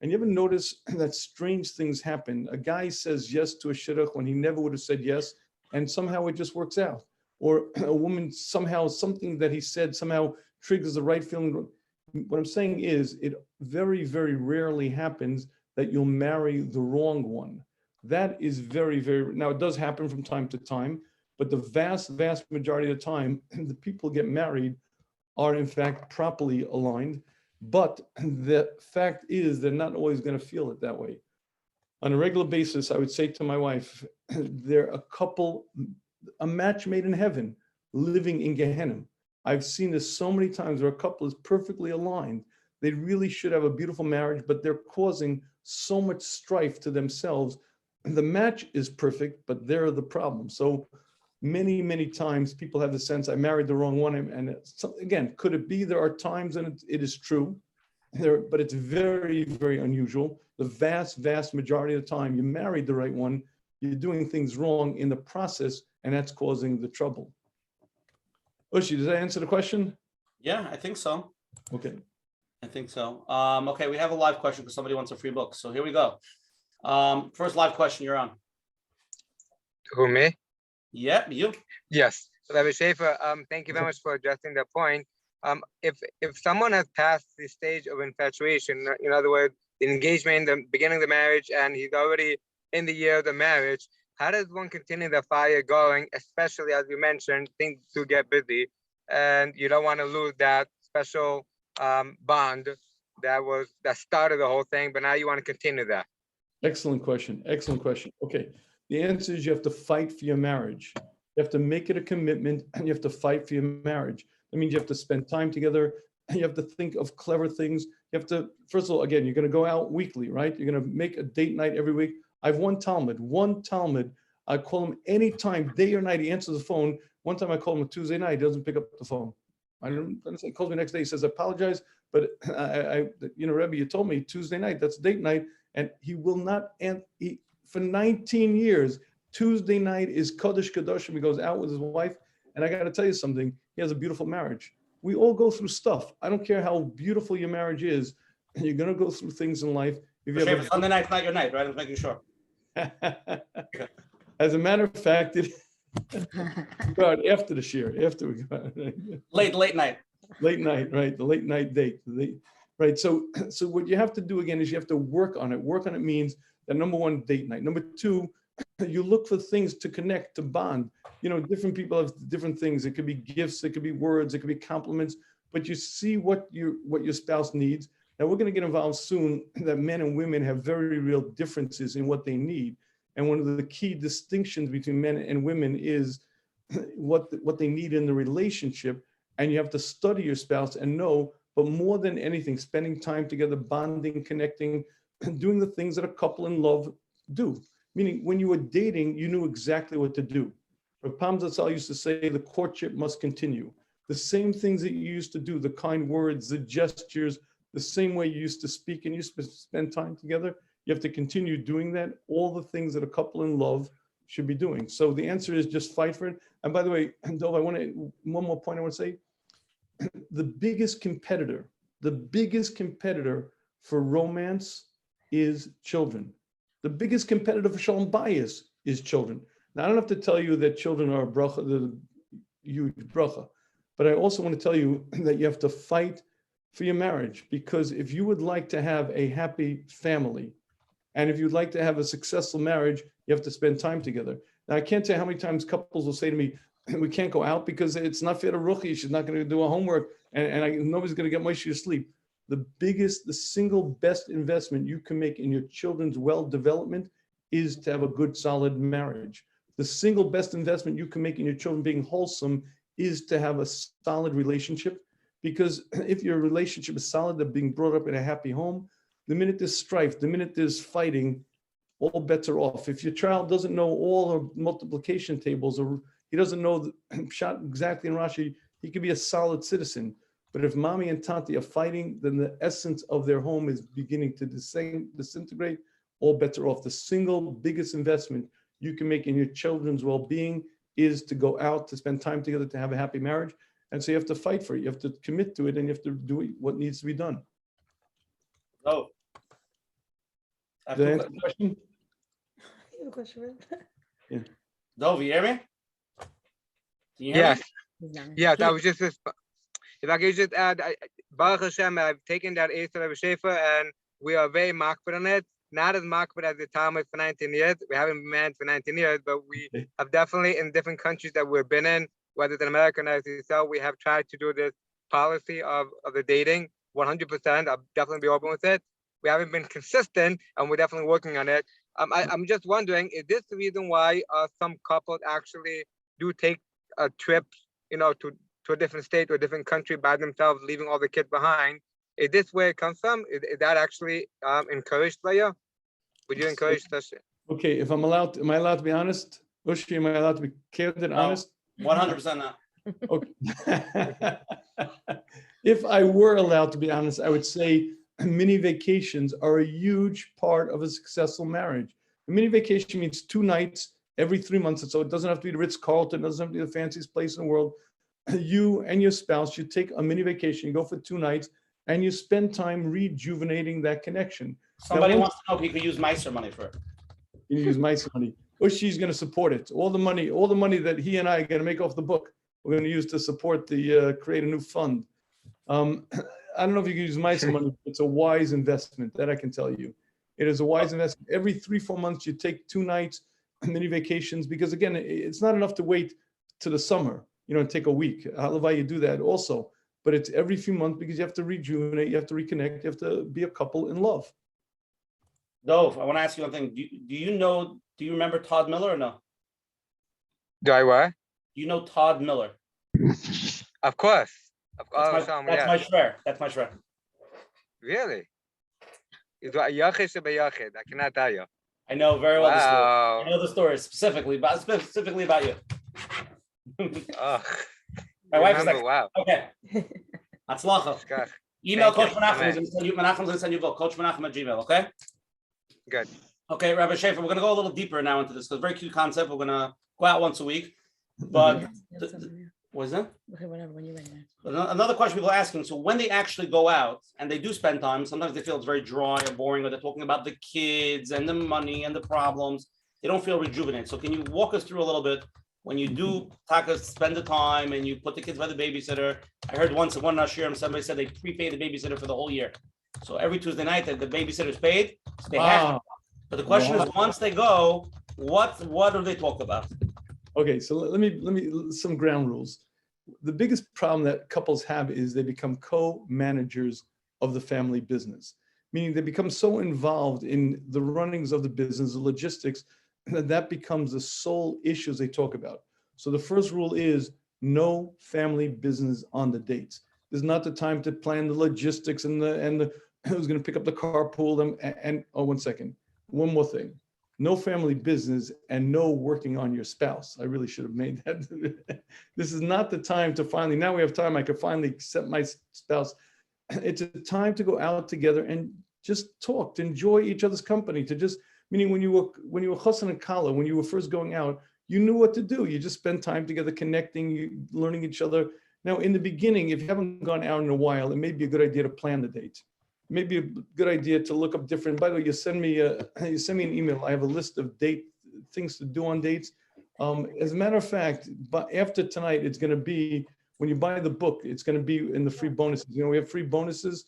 And you ever notice that strange things happen? A guy says yes to a shidduch when he never would have said yes, and somehow it just works out. Or a woman, somehow something that he said somehow triggers the right feeling. What I'm saying is it very, very rarely happens that you'll marry the wrong one. That is very, very, now it does happen from time to time, but the vast, vast majority of the time, the people get married are in fact properly aligned. But the fact is they're not always going to feel it that way. On a regular basis, I would say to my wife, they're a match made in heaven, living in Gehenna. I've seen this so many times where a couple is perfectly aligned. They really should have a beautiful marriage, but they're causing so much strife to themselves. The match is perfect, but they're the problem. So many, many times people have the sense I married the wrong one. And again, could it be there are times, and it is true, but it's very, very unusual. The vast, vast majority of the time you married the right one, you're doing things wrong in the process, and that's causing the trouble. Ushi, does that answer the question? Yeah, I think so. Okay. I think so. Okay, we have a live question because somebody wants a free book. So here we go. First live question, you're on. Who, me? Yep, you. Yes. Rabbi Shafier, thank you very much for addressing that point. If someone has passed the stage of infatuation, in other words, the engagement, the beginning of the marriage, and he's already in the year of the marriage, how does one continue the fire going, especially as you mentioned, things do get busy, and you don't want to lose that special bond that started the whole thing, but now you want to continue that? Excellent question. Excellent question. Okay. The answer is you have to fight for your marriage. You have to make it a commitment, and you have to fight for your marriage. That means you have to spend time together. You have to think of clever things. You have to, first of all, again, you're going to go out weekly, right? You're going to make a date night every week. I have one Talmud. I call him anytime, day or night. He answers the phone. One time I call him on Tuesday night. He doesn't pick up the phone. I don't understand. He calls me the next day. He says, I apologize, but Rabbi, you told me Tuesday night, that's date night. And he will not, for 19 years, Tuesday night is Kodesh Kadoshim. He goes out with his wife. And I got to tell you something, he has a beautiful marriage. We all go through stuff. I don't care how beautiful your marriage is. You're going to go through things in life. If you have Sunday night's not your night, right? I'm making sure. As a matter of fact, go out after the shir, after we go out. Late night. Late night, right? The late night date. Right. So what you have to do again is you have to work on it. Work on it means that number one, date night. Number two, you look for things to connect, to bond. Different people have different things. It could be gifts, it could be words, it could be compliments, but you see what your spouse needs. Now we're going to get involved soon that men and women have very real differences in what they need. And one of the key distinctions between men and women is what they need in the relationship. And you have to study your spouse and know, but more than anything, spending time together, bonding, connecting, doing the things that a couple in love do. Meaning when you were dating, you knew exactly what to do. But Pam Zatzal used to say, the courtship must continue. The same things that you used to do, the kind words, the gestures, the same way you used to speak and you used to spend time together, you have to continue doing that. All the things that a couple in love should be doing. So the answer is just fight for it. And by the way, Dov, one more point I want to say. The biggest competitor for romance is children. The biggest competitor for shalom bayis is children. Now, I don't have to tell you that children are a bracha, the huge bracha, but I also want to tell you that you have to fight for your marriage, because if you would like to have a happy family, and if you'd like to have a successful marriage, you have to spend time together. Now, I can't tell you how many times couples will say to me, we can't go out because it's not fair to Ruchi. She's not going to do her homework, and nobody's going to get Moshe to sleep. The single best investment you can make in your children's well-development is to have a good, solid marriage. The single best investment you can make in your children being wholesome is to have a solid relationship, because if your relationship is solid, they're being brought up in a happy home, the minute there's strife, the minute there's fighting, all bets are off. If your child doesn't know all the multiplication tables, or he doesn't know the shot exactly in Rashi, he could be a solid citizen. But if mommy and tanti are fighting, then the essence of their home is beginning to disintegrate, all bets are off. The single biggest investment you can make in your children's well-being is to go out, to spend time together, to have a happy marriage. And so you have to fight for it. You have to commit to it, and you have to do what needs to be done. Oh. Did I answer the question? You have a question? Dov, you hear me? Can you hear Yes, me? yes, I was just, if I could just add, Baruch Hashem, I've taken that Eis of Rabbi Shafier, and we are very makbid on it. Not as makbid as the Talmud for 19 years. We haven't been married for 19 years, but we have definitely, in different countries that we've been in, whether it's in America or Israel, we have tried to do this policy of the dating 100%. I'll definitely be open with it. We haven't been consistent, and we're definitely working on it. I'm just wondering, is this the reason why some couples actually do take a trip, to a different state or a different country by themselves, leaving all the kids behind? Is this where it comes from? Is that actually encouraged by you? Would you encourage such? Okay, if am I allowed to be honest? Ushki, am I allowed to be candid, honest? 100% not. Okay. If I were allowed to be honest, I would say mini vacations are a huge part of a successful marriage. A mini vacation means 2 nights every 3 months. So it doesn't have to be the Ritz-Carlton, it doesn't have to be the fanciest place in the world. You and your spouse, you take a mini vacation, you go for 2 nights, and you spend time rejuvenating that connection. Somebody wants to know if he could use Meiser money for it. You use Meiser money. Ushi's going to support it. All the money that he and I are going to make off the book, we're going to use to support the create a new fund. I don't know if you can use Meiser money. It's a wise investment, that I can tell you. It is a wise investment. Every 3-4 months, you take 2 nights, mini vacations, because again, it's not enough to wait to the summer, take a week. Halavai, you do that also. But it's every few months, because you have to rejuvenate, you have to reconnect, you have to be a couple in love. Dov, I want to ask you one thing. Do you remember Todd Miller or no? Do I what? Do you know Todd Miller? Of course. That's my shver. That's my shver. Really? It's a Yachid or Beyachid. I cannot tell you. I know very well the story. Wow. I know the story specifically about you. Oh, My wife is like, wow. okay. Atzlacha. Gosh, Email Thank Coach you. Menachem. Amen. Menachem's going to send you a book. Coach Menachem at Gmail, okay? Good. Okay, Rabbi Shafier, we're going to go a little deeper now into this, because very cute concept. We're going to go out once a week. But what is that? Okay, whatever, when you're ready. Another question people are asking, so when they actually go out and they do spend time, sometimes they feel it's very dry or boring, or they're talking about the kids and the money and the problems. They don't feel rejuvenated. So can you walk us through a little bit when you do spend the time and you put the kids by the babysitter? I heard once in one Nashir, somebody said they prepay the babysitter for the whole year. So every Tuesday night that the babysitter's paid, they have to. But the question is, once they go, what do they talk about? Okay, so let me some ground rules. The biggest problem that couples have is they become co-managers of the family business, meaning they become so involved in the runnings of the business, the logistics, that becomes the sole issues they talk about. So the first rule is no family business on the dates. There's not the time to plan the logistics and the who's going to pick up the carpool and oh, 1 second. One more thing. No family business and no working on your spouse. I really should have made that. This is not the time to finally, now we have time, I could finally accept my spouse. It's a time to go out together and just talk, to enjoy each other's company, to just Meaning when you were chassan and kala, when you were first going out, you knew what to do. You just spent time together, connecting, learning each other. Now, in the beginning, if you haven't gone out in a while, it may be a good idea to plan the date. It may be a good idea to look up different. By the way, you send me an email. I have a list of things to do on dates. As a matter of fact, but after tonight, it's going to be, when you buy the book, it's going to be in the free bonuses. We have free bonuses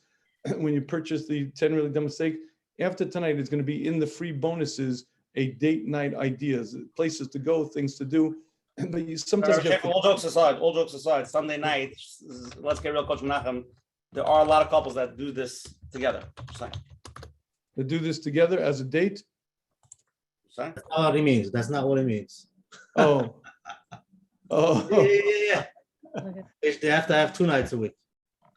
when you purchase the 10 Really Dumb Mistakes. After tonight, it's going to be in the free bonuses, a date night ideas, places to go, things to do. But you sometimes all jokes aside, Sunday night, let's get real, Coach Menachem. There are a lot of couples that do this together. to do this together as a date. Saying? That's not what it means. That's not what it means. Oh, Yeah. They have to have 2 nights a week.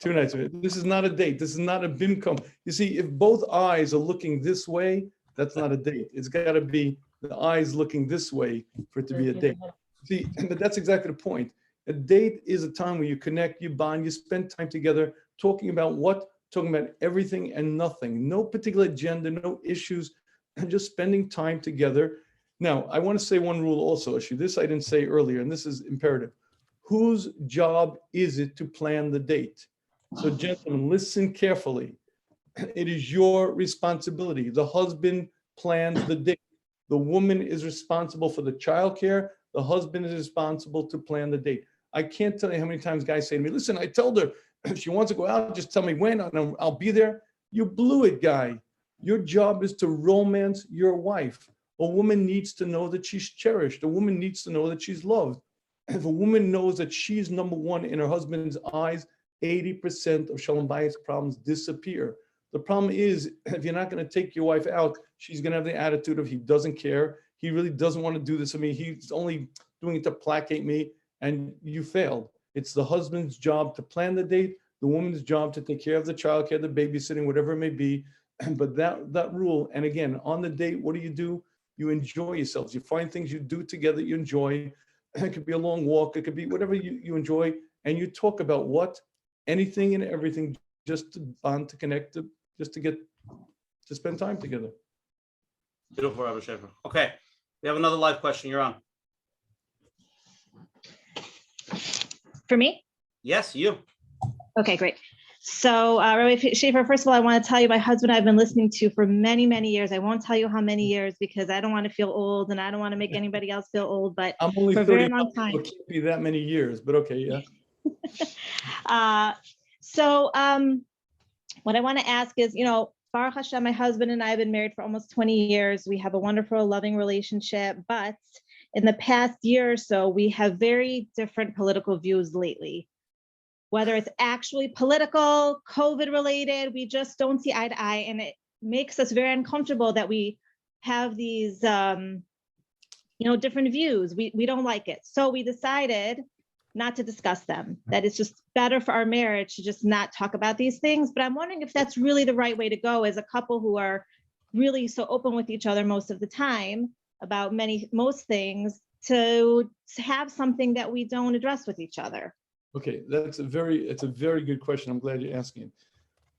2 nights. This is not a date. This is not a bimcom. You see, if both eyes are looking this way, that's not a date. It's got to be the eyes looking this way for it to be a date. See, but that's exactly the point. A date is a time where you connect, you bond, you spend time together, talking about what? Talking about everything and nothing. No particular agenda, no issues, and just spending time together. Now, I want to say one rule also, Ashu. This I didn't say earlier, and this is imperative. Whose job is it to plan the date? So, gentlemen, listen carefully. It is your responsibility. The husband plans the date. The woman is responsible for the childcare. The husband is responsible to plan the date. I can't tell you how many times guys say to me, listen, I told her if she wants to go out, just tell me when and I'll be there. You blew it, guy. Your job is to romance your wife. A woman needs to know that she's cherished. A woman needs to know that she's loved. If a woman knows that she's number one in her husband's eyes, 80% of Shalom Bayit's problems disappear. The problem is, if you're not going to take your wife out, she's going to have the attitude of he doesn't care. He really doesn't want to do this to me. He's only doing it to placate me, and you failed. It's the husband's job to plan the date, the woman's job to take care of the childcare, the babysitting, whatever it may be. But that rule, and again, on the date, what do? You enjoy yourselves. You find things you do together you enjoy. It could be a long walk. It could be whatever you enjoy. And you talk about what? Anything and everything, just to bond, to connect, just to spend time together. Beautiful, Rabbi Shafier. Okay, we have another live question. You're on. For me? Yes, you. Okay, great. So, Rabbi Shafier, first of all, I want to tell you my husband I've been listening to for many, many years. I won't tell you how many years because I don't want to feel old and I don't want to make anybody else feel old, but I'm only for a 30. very long time. It can't be that many years, but okay, yeah. What I want to ask is, Baruch Hashem, my husband and I have been married for almost 20 years. We have a wonderful, loving relationship, but in the past year or so, we have very different political views lately. Whether it's actually political, COVID related, we just don't see eye to eye. And it makes us very uncomfortable that we have these, different views. We don't like it. So we decided not to discuss them, that it's just better for our marriage to just not talk about these things. But I'm wondering if that's really the right way to go as a couple who are really so open with each other most of the time about most things, to have something that we don't address with each other. Okay, it's a very good question. I'm glad you're asking it.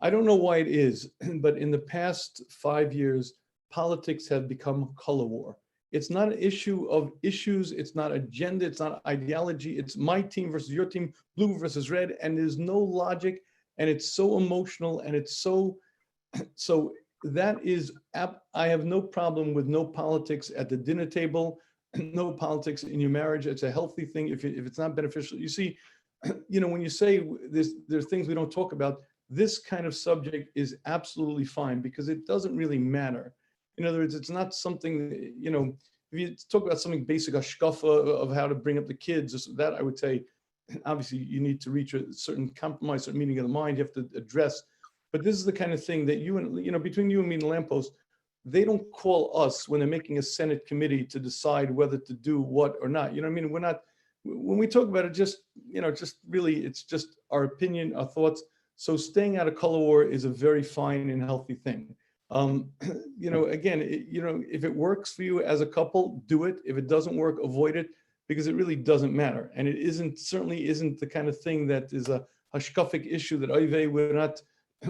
I don't know why it is, but in the past 5 years, politics have become color war. It's not an issue of issues. It's not agenda. It's not ideology. It's my team versus your team, blue versus red, and there's no logic, and it's so emotional, and it's so that is, I have no problem with no politics at the dinner table, no politics in your marriage. It's a healthy thing if it's not beneficial. You see, when you say there's things we don't talk about, this kind of subject is absolutely fine because it doesn't really matter. In other words, it's not something, if you talk about something basic, a hashkafa of how to bring up the kids, that I would say, obviously you need to reach a certain compromise, certain meaning of the mind you have to address. But this is the kind of thing that between you and me and the lamppost, they don't call us when they're making a Senate committee to decide whether to do what or not. You know what I mean? We're not, when we talk about it, just really, it's just our opinion, our thoughts. So staying out of color war is a very fine and healthy thing. Again, if it works for you as a couple, do it. If it doesn't work, avoid it, because it really doesn't matter. And it certainly isn't the kind of thing that is a hashkafic issue that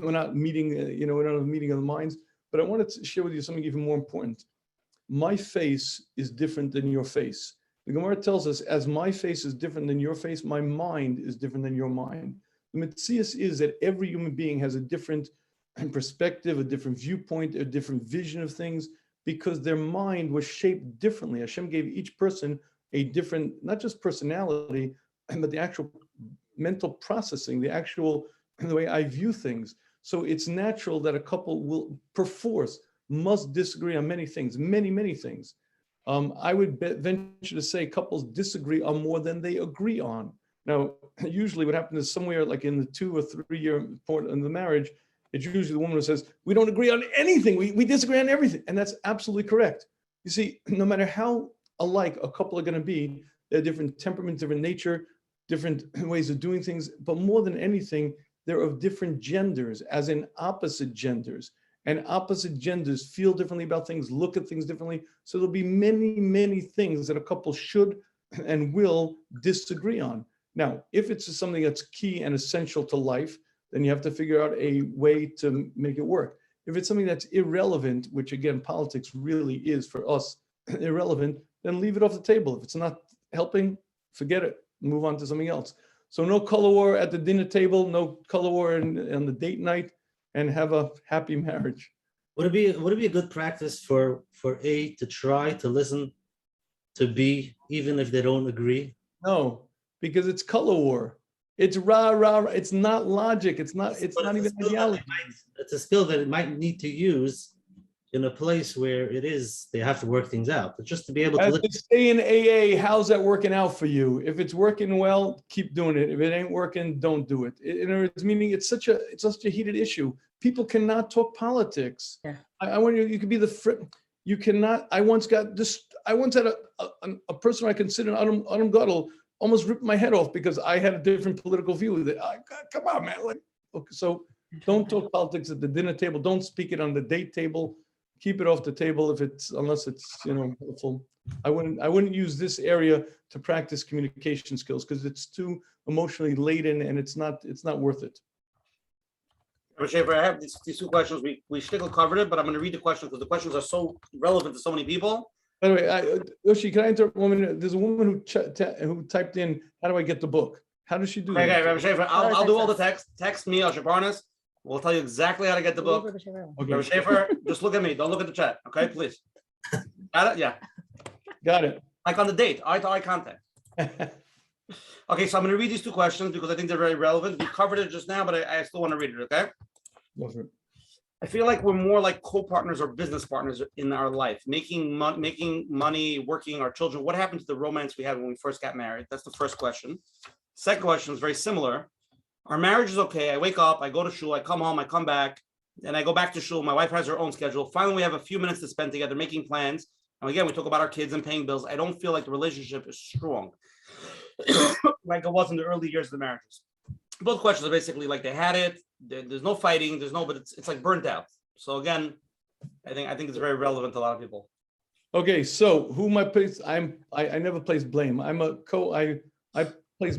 we're not meeting, we're not a meeting of the minds. But I wanted to share with you something even more important. my face is different than your face. The Gemara tells us, as my face is different than your face, my mind is different than your mind. The Metzius is that every human being has a different perspective, a different viewpoint, a different vision of things, because their mind was shaped differently. Hashem gave each person a different, not just personality, but the actual mental processing, the way I view things. So it's natural that a couple will, perforce, must disagree on many things, many things. I would venture to say couples disagree on more than they agree on. Now, usually what happens is somewhere like in the 2 or 3 year point in the marriage, it's usually the woman who says, we don't agree on anything. We disagree on everything. And that's absolutely correct. You see, no matter how alike a couple are going to be, they're different temperaments, different nature, different ways of doing things. But more than anything, they're of different genders, as in opposite genders. And opposite genders feel differently about things, look at things differently. So there'll be many things that a couple should and will disagree on. Now, if it's something that's key and essential to life, then you have to figure out a way to make it work. If it's something that's irrelevant, which again, politics really is for us irrelevant, then leave it off the table. If it's not helping, forget it, move on to something else. So no color war at the dinner table, no color war on the date night, and have a happy marriage. Would it be a good practice for A to try to listen to B, even if they don't agree? No, because it's color war. It's rah. It's not logic. It's not even ideology. It's a skill that it might need to use in a place where they have to work things out. But just to be able to As they say in AA, how's that working out for you? If it's working well, keep doing it. If it ain't working, don't do it. In other words, meaning it's such a heated issue. People cannot talk politics. Yeah. I want you could be you cannot. I once had a person I considered Adam Gadol almost ripped my head off because I had a different political view. Come on, man. Okay, so don't talk politics at the dinner table. Don't speak it on the date table. Keep it off the table unless it's helpful. I wouldn't use this area to practice communication skills because it's too emotionally laden and it's not worth it. Shafier, I have these 2 questions. We still covered it, but I'm going to read the questions because the questions are so relevant to so many people. By the way, Yoshi, can I interrupt 1 minute? There's a woman who typed in, "How do I get the book?" How does she do that? Okay, Rabbi Shafier, I'll do all the text. Text me, Shabarnas. We'll tell you exactly how to get the book. Okay. Rabbi Shafier, just look at me. Don't look at the chat. Okay, please. Got it? Yeah. Got it. Like on the date, eye-to-eye contact. Okay, so I'm going to read these 2 questions because I think they're very relevant. We covered it just now, but I still want to read it, okay? Go for it. I feel like we're more like co-partners or business partners in our life, making money, working, our children. What happened to the romance we had when we first got married? That's the first question. Second question is very similar. Our marriage is okay. I wake up, I go to shul, I come home, I come back, and I go back to shul. My wife has her own schedule. Finally, we have a few minutes to spend together making plans. And again, we talk about our kids and paying bills. I don't feel like the relationship is strong like it was in the early years of the marriages. Both questions are basically like they had it. There's no fighting. But it's like burnt out. So again, I think it's very relevant to a lot of people. Okay, so who am I place? I never place blame. I place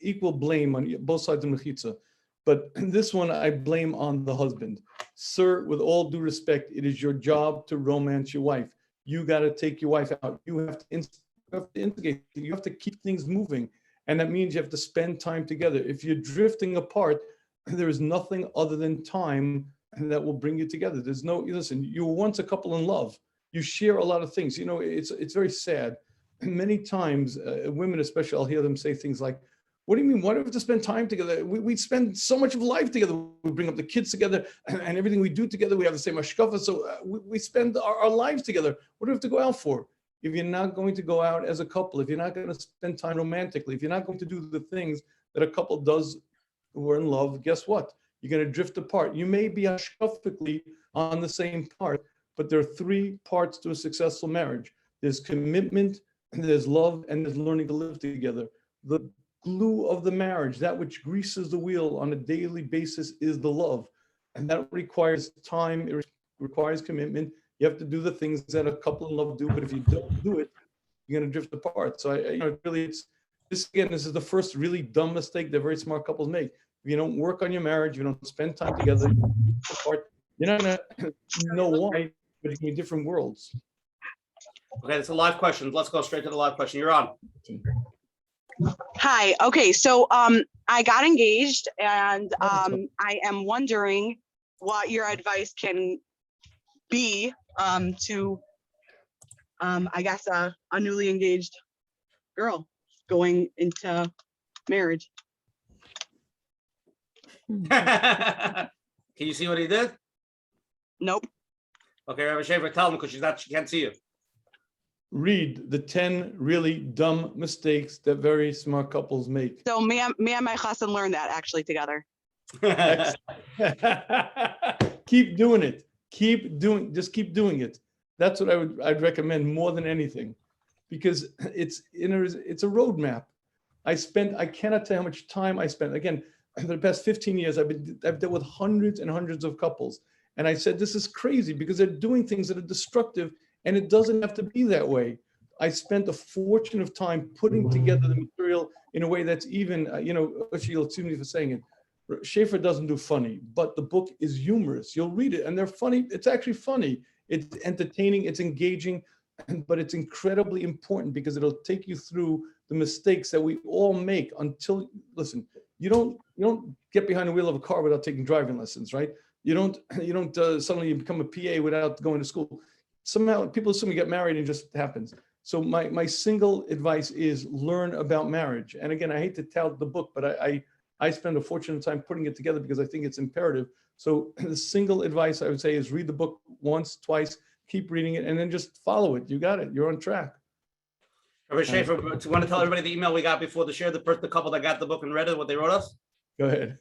equal blame on both sides of mechitza. But this one I blame on the husband. Sir, with all due respect, it is your job to romance your wife. You got to take your wife out. You have to instigate. You have to keep things moving. And that means you have to spend time together. If you're drifting apart, there is nothing other than time that will bring you together. Listen, you were once a couple in love. You share a lot of things. It's very sad. Many times, women especially, I'll hear them say things like, what do you mean? Why do we have to spend time together? We spend so much of life together. We bring up the kids together and everything we do together. We have the same hashkafa. So we spend our lives together. What do we have to go out for? If you're not going to go out as a couple, if you're not going to spend time romantically, if you're not going to do the things that a couple does who are in love, guess what? You're going to drift apart. You may be hashkafically on the same part, but there are 3 parts to a successful marriage. There's commitment, there's love, and there's learning to live together. The glue of the marriage, that which greases the wheel on a daily basis, is the love. And that requires time, it requires commitment. You have to do the things that a couple in love do, but if you don't do it, you're going to drift apart. So this is the first really dumb mistake that very smart couples make. If you don't work on your marriage, you don't spend time together, you're not going to know why, but it's in different worlds. Okay, it's a live question. Let's go straight to the live question. You're on. Hi. Okay. So I got engaged and I am wondering what your advice can be to I guess a newly engaged girl going into marriage. Can you see what he did? Nope. Okay, Rabbi Shafier, tell him because she can't see you. Read the 10 really dumb mistakes that very smart couples make. So me and my husband learned that actually together. Keep doing it. Just keep doing it. That's what I'd recommend more than anything, because it's a roadmap. I cannot tell how much time I spent. Again, for the past 15 years, I've dealt with hundreds and hundreds of couples. And I said, this is crazy because they're doing things that are destructive, and it doesn't have to be that way. I spent a fortune of time putting together the material in a way that's even, you'll excuse me for saying it, Shafier doesn't do funny, but the book is humorous. You'll read it and they're funny. It's actually funny. It's entertaining, it's engaging, but it's incredibly important because it'll take you through the mistakes that we all make until, listen, you don't get behind the wheel of a car without taking driving lessons, right? You don't suddenly become a PA without going to school. Somehow people assume you get married and it just happens. So my single advice is learn about marriage. And again, I hate to tout the book, but I spend a fortune of time putting it together because I think it's imperative. So the single advice I would say is read the book once, twice, keep reading it, and then just follow it. You got it. You're on track. Rabbi Shafier, do you want to tell everybody the email we got before the share, the couple that got the book and read it, what they wrote us? Go ahead.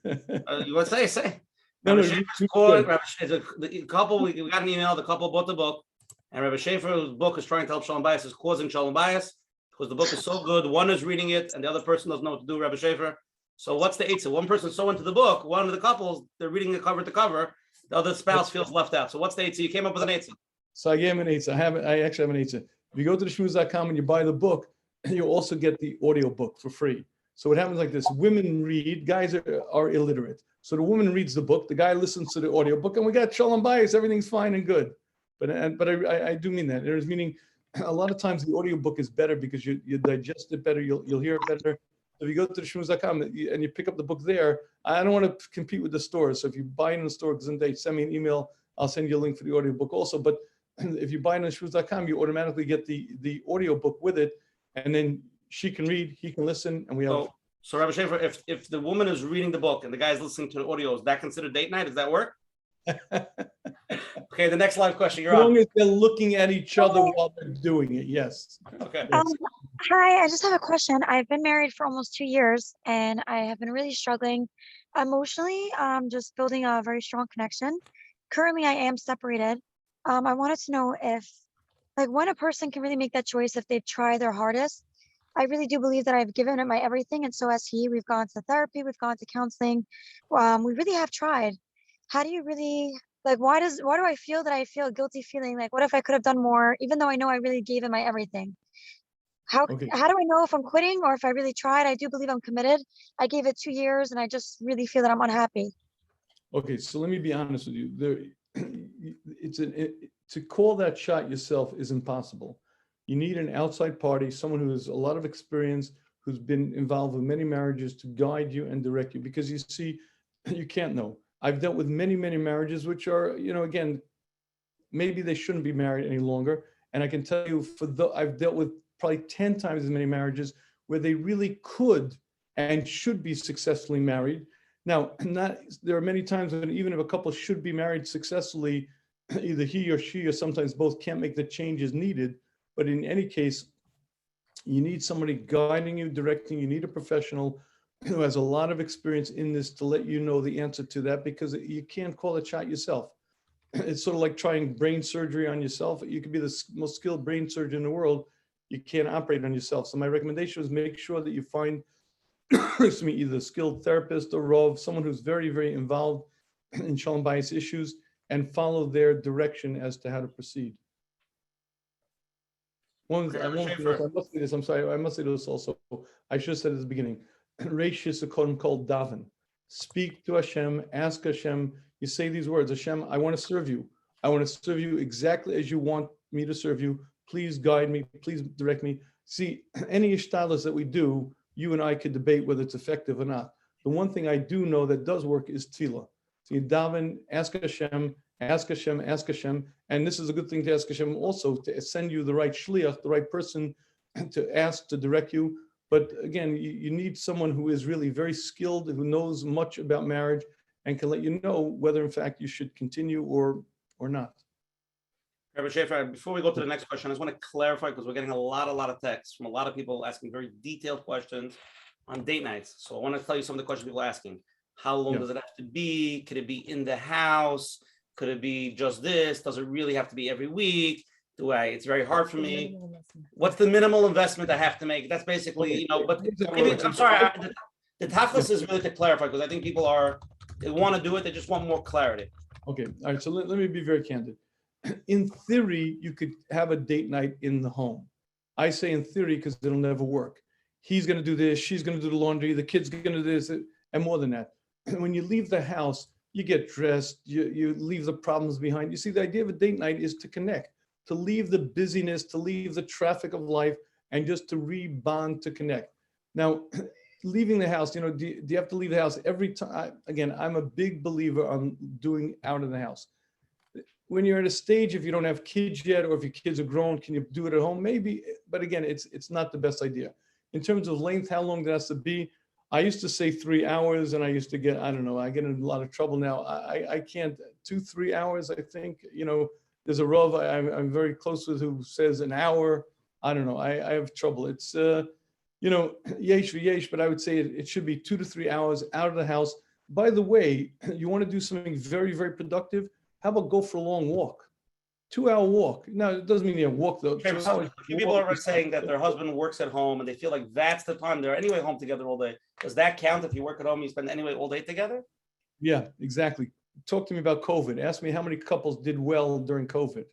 You want to say? No, Rabbi no, Shafer's you called, good. the couple, we got an email, the couple bought the book, and Rabbi Shafer's book is trying to help Shalom Bias, is causing Shalom Bias, because the book is so good, one is reading it, and the other person doesn't know what to do, Rabbi Shafer. So what's the eitzah? One person's so into the book, one of the couples, they're reading it cover to cover, the other spouse feels left out. So what's the eitzah? You came up with an eitzah. So I gave him an eitzah. I actually have an eitzah. If you go to theshmooze.com and you buy the book, you also get the audio book for free. So what happens like this, women read, guys are illiterate. So the woman reads the book, the guy listens to the audio book, and we got Shalom Bias, everything's fine and good. But I do mean that. There's meaning a lot of times the audio book is better because you digest it better, you'll hear it better. If you go to theshmooze.com and you pick up the book there, I don't want to compete with the stores. So if you buy it in the store, they send me an email, I'll send you a link for the audio book also. But if you buy it on theshmooze.com, you automatically get the audio book with it, and then she can read, he can listen, and we have. So Rabbi Shafer, if the woman is reading the book and the guy is listening to the audio, is that considered date night? Does that work? Okay, the next live question. You're As long on. as they're looking at each other while they're doing it, yes. Okay. Hi, I just have a question. I've been married for almost 2 years and I have been really struggling emotionally, just building a very strong connection. Currently, I am separated. I wanted to know if, like, when a person can really make that choice if they've tried their hardest. I really do believe that I've given it my everything, and so has he. We've gone to therapy, we've gone to counseling. We really have tried. How do you really, like, why do I feel that I feel a guilty feeling? Like, what if I could have done more, even though I know I really gave it my everything? How do I know if I'm quitting or if I really tried? I do believe I'm committed. I gave it 2 years and I just really feel that I'm unhappy. Okay, so let me be honest with you. To call that shot yourself is impossible. You need an outside party, someone who has a lot of experience, who's been involved with many marriages to guide you and direct you, because you see, you can't know. I've dealt with many, many marriages, which are, again, maybe they shouldn't be married any longer. And I can tell you, I've dealt with probably 10 times as many marriages where they really could and should be successfully married. Now, there are many times when even if a couple should be married successfully, either he or she or sometimes both can't make the changes needed. But in any case, you need somebody guiding you, directing. You need a professional who has a lot of experience in this to let you know the answer to that, because you can't call a shot yourself. It's sort of like trying brain surgery on yourself. You could be the most skilled brain surgeon in the world. You can't operate on yourself. So my recommendation is make sure that you find either a skilled therapist or Rov, someone who's very, very involved in Shalom Bias issues, and follow their direction as to how to proceed. I must say this, I'm sorry, I must say this also. I should have said at the beginning, Reish is a kodem called daven. Speak to Hashem, ask Hashem, you say these words, Hashem, I want to serve you. I want to serve you exactly as you want me to serve you. please guide me, please direct me. See, any ishtalos that we do, you and I could debate whether it's effective or not. The one thing I do know that does work is tefillah. So you daven, ask Hashem, ask Hashem, ask Hashem. And this is a good thing to ask Hashem also, to send you the right shliach, the right person to ask, to direct you. But again, you need someone who is really very skilled, who knows much about marriage and can let you know whether in fact you should continue or not. Rabbi Shafier, before we go to the next question, I just want to clarify because we're getting a lot of texts from a lot of people asking very detailed questions on date nights. So I want to tell you some of the questions people are asking. How long does it have to be? Could it be in the house? Could it be just this? Does it really have to be every week? It's very hard for me. What's the minimal investment I have to make? That's basically, but maybe, I'm sorry, the tachlis is really to clarify because I think people they want to do it, they just want more clarity. Okay, all right, so let me be very candid. In theory, you could have a date night in the home. I say in theory because it'll never work. He's going to do this, she's going to do the laundry, the kid's going to do this, and more than that. When you leave the house, you get dressed, you leave the problems behind. You see, the idea of a date night is to connect, to leave the busyness, to leave the traffic of life, and just to rebond, to connect. Now, leaving the house, do you have to leave the house every time? Again, I'm a big believer on doing out of the house. When you're at a stage, if you don't have kids yet, or if your kids are grown, can you do it at home? Maybe, but again, it's not the best idea. In terms of length, how long that has to be, I used to say 3 hours, and I used to get, I don't know, I get in a lot of trouble now. I can't, 2-3 hours, I think, there's a Rav I'm very close with who says an hour. I don't know, I have trouble. It's, yesh v'yesh, but I would say it should be 2 to 3 hours out of the house. By the way, you want to do something very, very productive, how about go for a long walk? 2-hour walk. Now, it doesn't mean you walk though. Okay, so a few people are saying that their husband works at home and they feel like that's the time they're anyway home together all day. Does that count if you work at home, you spend anyway all day together? Yeah, exactly. Talk to me about COVID. Ask me how many couples did well during COVID.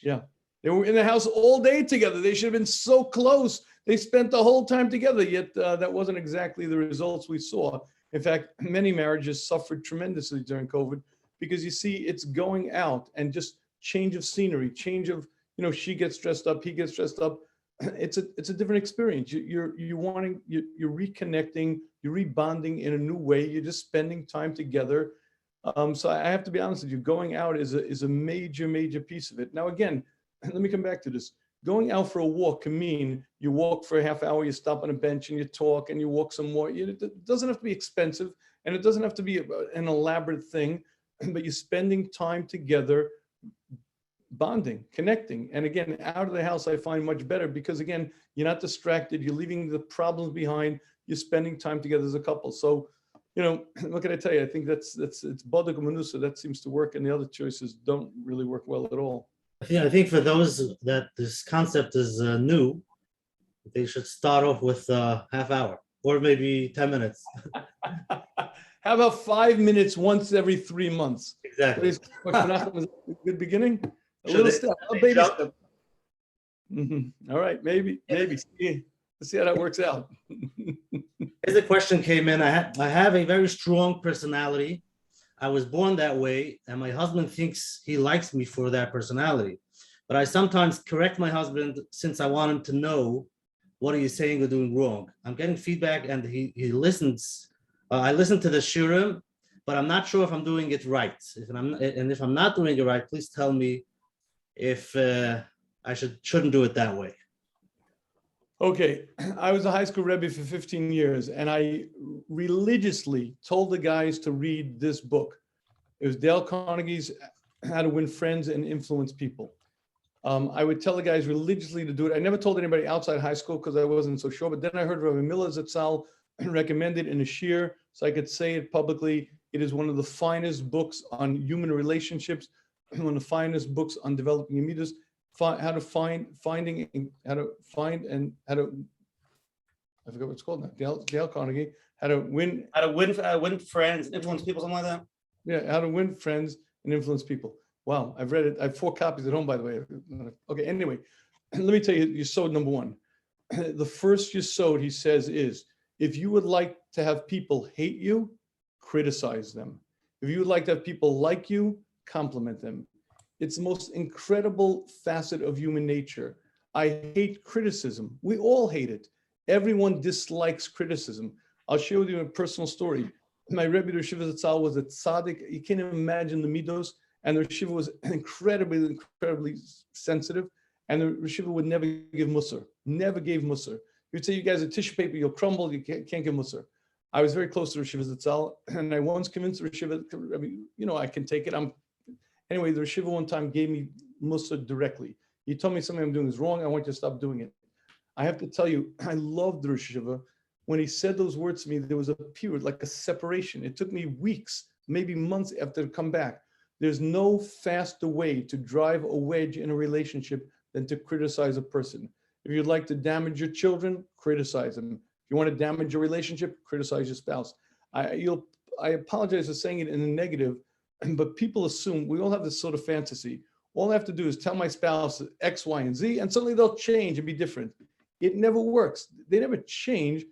Yeah, they were in the house all day together. They should have been so close. They spent the whole time together, yet that wasn't exactly the results we saw. In fact, many marriages suffered tremendously during COVID because you see, it's going out and just change of scenery, change of, she gets dressed up, he gets dressed up. It's a different experience. You're reconnecting, you're rebonding in a new way. You're just spending time together. So I have to be honest with you, going out is a major, major piece of it. Now, again, let me come back to this. Going out for a walk can mean you walk for a half hour, you stop on a bench and you talk and you walk some more. It doesn't have to be expensive and it doesn't have to be an elaborate thing, but you're spending time together, bonding, connecting. And again, out of the house, I find much better because again, you're not distracted. You're leaving the problems behind. You're spending time together as a couple. So, what can I tell you? I think it's Bodek Manusa. That seems to work. And the other choices don't really work well at all. I think for those that this concept is new, they should start off with half hour or maybe 10 minutes. How about 5 minutes once every 3 months? Exactly. A good beginning. A little step, a baby step. All right, maybe. Let's see how that works out. As the question came in, I have a very strong personality. I was born that way, and my husband thinks he likes me for that personality. But I sometimes correct my husband since I want him to know what are you saying or doing wrong. I'm getting feedback, and he listens. I listen to the shiurim, but I'm not sure if I'm doing it right. If I'm not doing it right, please tell me if I shouldn't do it that way. Okay, I was a high school Rabbi for 15 years, and I religiously told the guys to read this book. It was Dale Carnegie's How to Win Friends and Influence People. I would tell the guys religiously to do it. I never told anybody outside high school because I wasn't so sure, but then I heard Rabbi Miller Zatzal recommended in a shiur, so I could say it publicly. It is one of the finest books on human relationships, one of the finest books on developing amidas. How to find I forgot what it's called now. Dale Carnegie. How to win friends, influence people, something like that. Yeah, how to win friends and influence people. Wow, I've read it. I have 4 copies at home, by the way. Okay, anyway, let me tell you Yesod number 1. The first Yesod, he says, is if you would like to have people hate you, criticize them. If you would like to have people like you, compliment them. It's the most incredible facet of human nature. I hate criticism. We all hate it. Everyone dislikes criticism. I'll share with you a personal story. My Rebbe, the Shiva Zatzal, was a tzaddik. You can't imagine the midos. And the Shiva was incredibly sensitive. And the Shiva would never give musar, never gave musar. He would say, you guys are tissue paper, you'll crumble, you can't give musar. I was very close to Shiva Zatzal, and I once convinced Shiva, I mean, I can take it. Anyway, the Shiva one time gave me musar directly. He told me something I'm doing is wrong, I want you to stop doing it. I have to tell you, I loved the Shiva. When he said those words to me, there was a period, like a separation. It took me weeks, maybe months after to come back. There's no faster way to drive a wedge in a relationship than to criticize a person. If you'd like to damage your children, criticize them. If you want to damage your relationship, criticize your spouse. I apologize for saying it in a negative, but people assume we all have this sort of fantasy. All I have to do is tell my spouse X, Y, and Z, and suddenly they'll change and be different. It never works. They never change.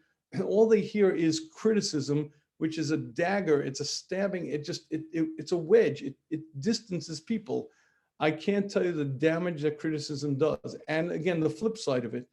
All they hear is criticism, which is a dagger. It's a stabbing. It's a wedge. It distances people. I can't tell you the damage that criticism does. And again, the flip side of it,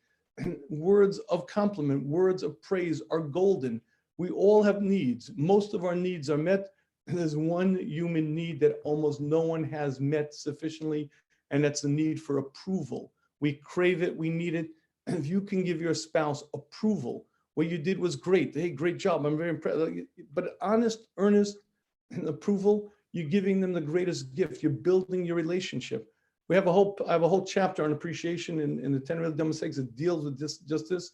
words of compliment, words of praise are golden. We all have needs. Most of our needs are met. There's one human need that almost no one has met sufficiently, and that's the need for approval. We crave it, we need it. If you can give your spouse approval, what you did was great. Hey, great job. I'm very impressed. But honest, earnest approval, you're giving them the greatest gift. You're building your relationship. I have a whole chapter on appreciation in the 10 Really Dumb Mistakes that deals with this, just this.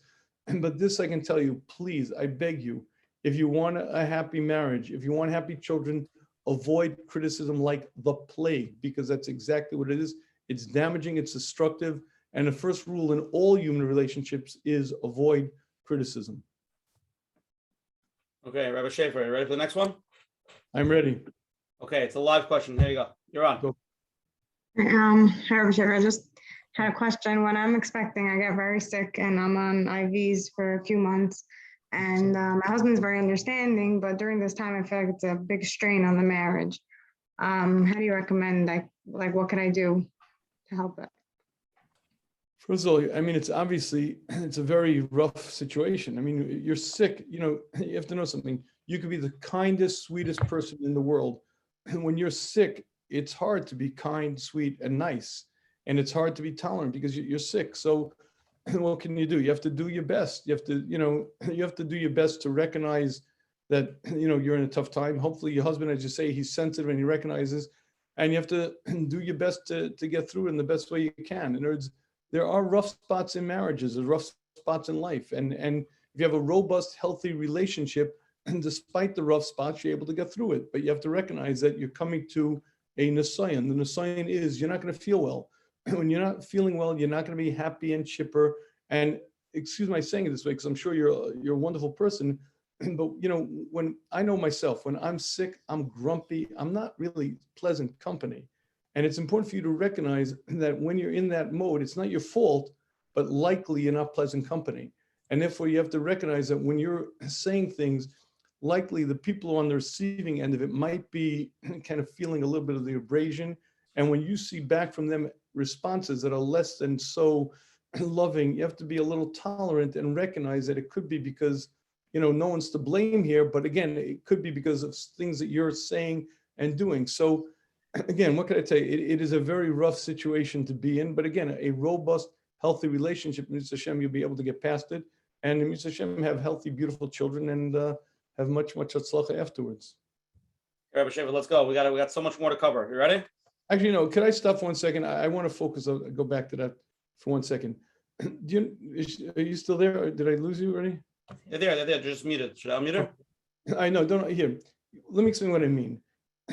But this I can tell you, please, I beg you, if you want a happy marriage, if you want happy children, avoid criticism like the plague, because that's exactly what it is. It's damaging, it's destructive. And the first rule in all human relationships is avoid criticism. Okay, Rabbi Shafier, you ready for the next one? I'm ready. Okay, it's a live question. Here you go. You're on. Go. Rabbi Shafier, I just had a question. When I'm expecting, I get very sick and I'm on IVs for a few months. And my husband's very understanding, but during this time, I feel like it's a big strain on the marriage. How do you recommend, like what can I do to help it? First of all, I mean, it's a very rough situation. I mean, you're sick, you have to know something. You could be the kindest, sweetest person in the world. And when you're sick, it's hard to be kind, sweet, and nice. And it's hard to be tolerant because you're sick. So what can you do? You have to do your best. You have to do your best to recognize that, you're in a tough time. Hopefully your husband, as you say, he's sensitive and he recognizes, and you have to do your best to get through it in the best way you can. In other words, there are rough spots in marriages, there's rough spots in life. And if you have a robust, healthy relationship, and despite the rough spots, you're able to get through it. But you have to recognize that you're coming to a nisayon. The nisayon is you're not going to feel well. When you're not feeling well, you're not going to be happy and chipper. And excuse my saying it this way, because I'm sure you're a wonderful person. But when I know myself, when I'm sick, I'm grumpy. I'm not really pleasant company. And it's important for you to recognize that when you're in that mode, it's not your fault, but likely you're not pleasant company. And therefore you have to recognize that when you're saying things, likely the people on the receiving end of it might be kind of feeling a little bit of the abrasion. And when you see back from them responses that are less than so loving, you have to be a little tolerant and recognize that it could be because, no one's to blame here. But again, it could be because of things that you're saying and doing. So again, what can I tell you? It is a very rough situation to be in. But again, a robust, healthy relationship, Mitzvah Hashem, you'll be able to get past it. And Mitzvah Hashem, have healthy, beautiful children and have much, much atzlacha afterwards. Rabbi Shafier, let's go. We got so much more to cover. You ready? Actually, no, could I stop for 1 second? I want to focus, go back to that for 1 second. Are you still there? Or did I lose you already? They're there. Just muted. Should I unmute her? I know, here. Let me explain what I mean.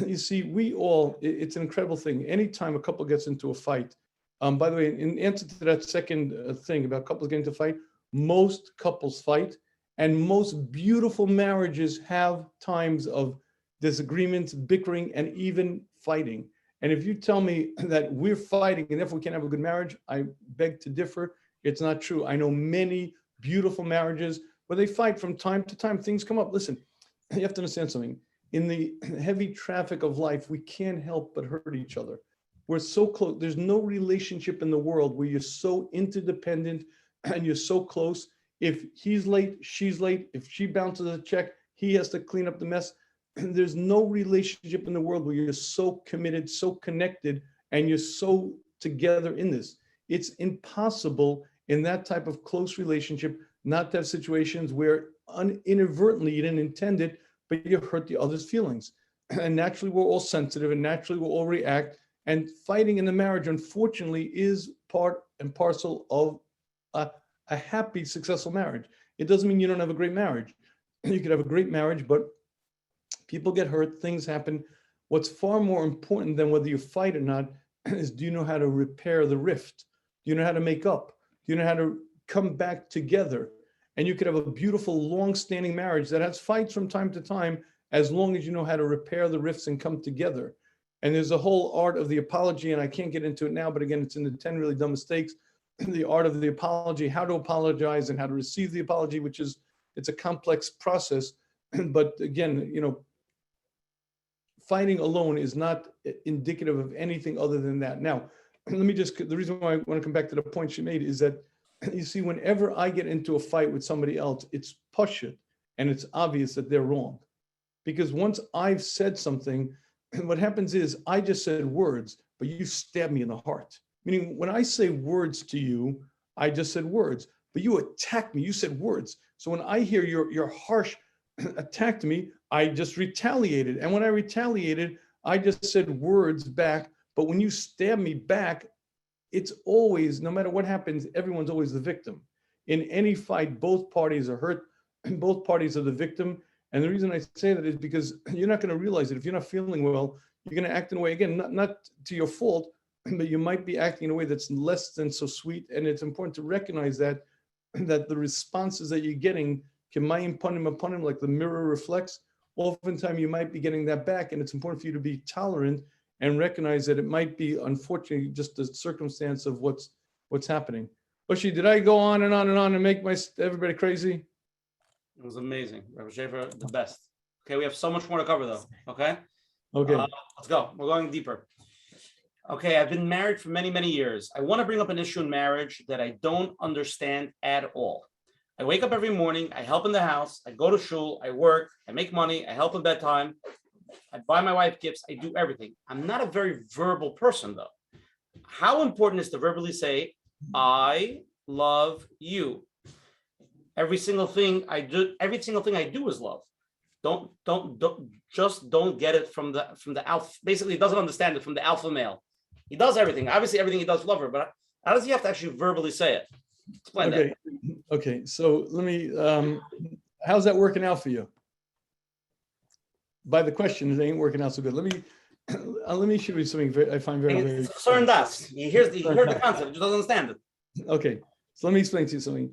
You see, it's an incredible thing. Anytime a couple gets into a fight, by the way, in answer to that second thing about couples getting into a fight, most couples fight, and most beautiful marriages have times of disagreements, bickering, and even fighting. And if you tell me that we're fighting and therefore we can't have a good marriage, I beg to differ. It's not true. I know many beautiful marriages where they fight from time to time. Things come up. Listen, you have to understand something. In the heavy traffic of life, we can't help but hurt each other. we're so close. There's no relationship in the world where you're so interdependent and you're so close. If he's late, she's late. If she bounces a check, he has to clean up the mess. There's no relationship in the world where you're so committed, so connected, and you're so together in this. It's impossible in that type of close relationship not to have situations where inadvertently you didn't intend it, but you hurt the other's feelings. And naturally, we're all sensitive, and naturally, we'll all react. And fighting in the marriage, unfortunately, is part and parcel of a happy, successful marriage. It doesn't mean you don't have a great marriage. You could have a great marriage, but people get hurt, things happen. What's far more important than whether you fight or not is, do you know how to repair the rift? Do you know how to make up? Do you know how to come back together? And you could have a beautiful, long-standing marriage that has fights from time to time, as long as you know how to repair the rifts and come together. And there's a whole art of the apology, and I can't get into it now, but again, it's in the 10 really dumb mistakes, the art of the apology, how to apologize and how to receive the apology, which is, it's a complex process. But again, you know, fighting alone is not indicative of anything other than that. Now, let me just, the reason why I want to come back to the point she made is that, you see, whenever I get into a fight with somebody else, it's pashut, and it's obvious that they're wrong. Because once I've said something, what happens is I just said words, but you stab me in the heart. Meaning when I say words to you, I just said words, but you attacked me, you said words. So when I hear your harsh attack to me, I just retaliated. And when I retaliated, I just said words back. But when you stab me back, it's always, no matter what happens, everyone's always the victim. In any fight, both parties are hurt, and both parties are the victim. And the reason I say that is because you're not going to realize it. If you're not feeling well, you're going to act in a way, again, not to your fault, but you might be acting in a way that's less than so sweet. And it's important to recognize that the responses that you're getting, Kimayim panim, like the mirror reflects, oftentimes you might be getting that back. And it's important for you to be tolerant and recognize that it might be, unfortunately, just the circumstance of what's happening. Oshi, did I go on and on and on and make everybody crazy? It was amazing. Rabbi Shafier, the best. Okay, we have so much more to cover though. Okay. Okay. Let's go. We're going deeper. Okay, I've been married for many, many years. I want to bring up an issue in marriage that I don't understand at all. I wake up every morning, I help in the house, I go to shul, I work, I make money, I help at bedtime, I buy my wife gifts, I do everything. I'm not a very verbal person though. How important is to verbally say, I love you? Every single thing I do is love. Don't get it from the alpha. Basically, he doesn't understand it from the alpha male. He does everything. Obviously, everything he does love her, but how does he have to actually verbally say it? Explain that. Okay. So let me. How's that working out for you? By the question, it ain't working out so good. Let me show you something I find very, very. Certain das. He heard the concept. He just doesn't understand it. Okay. So let me explain to you something.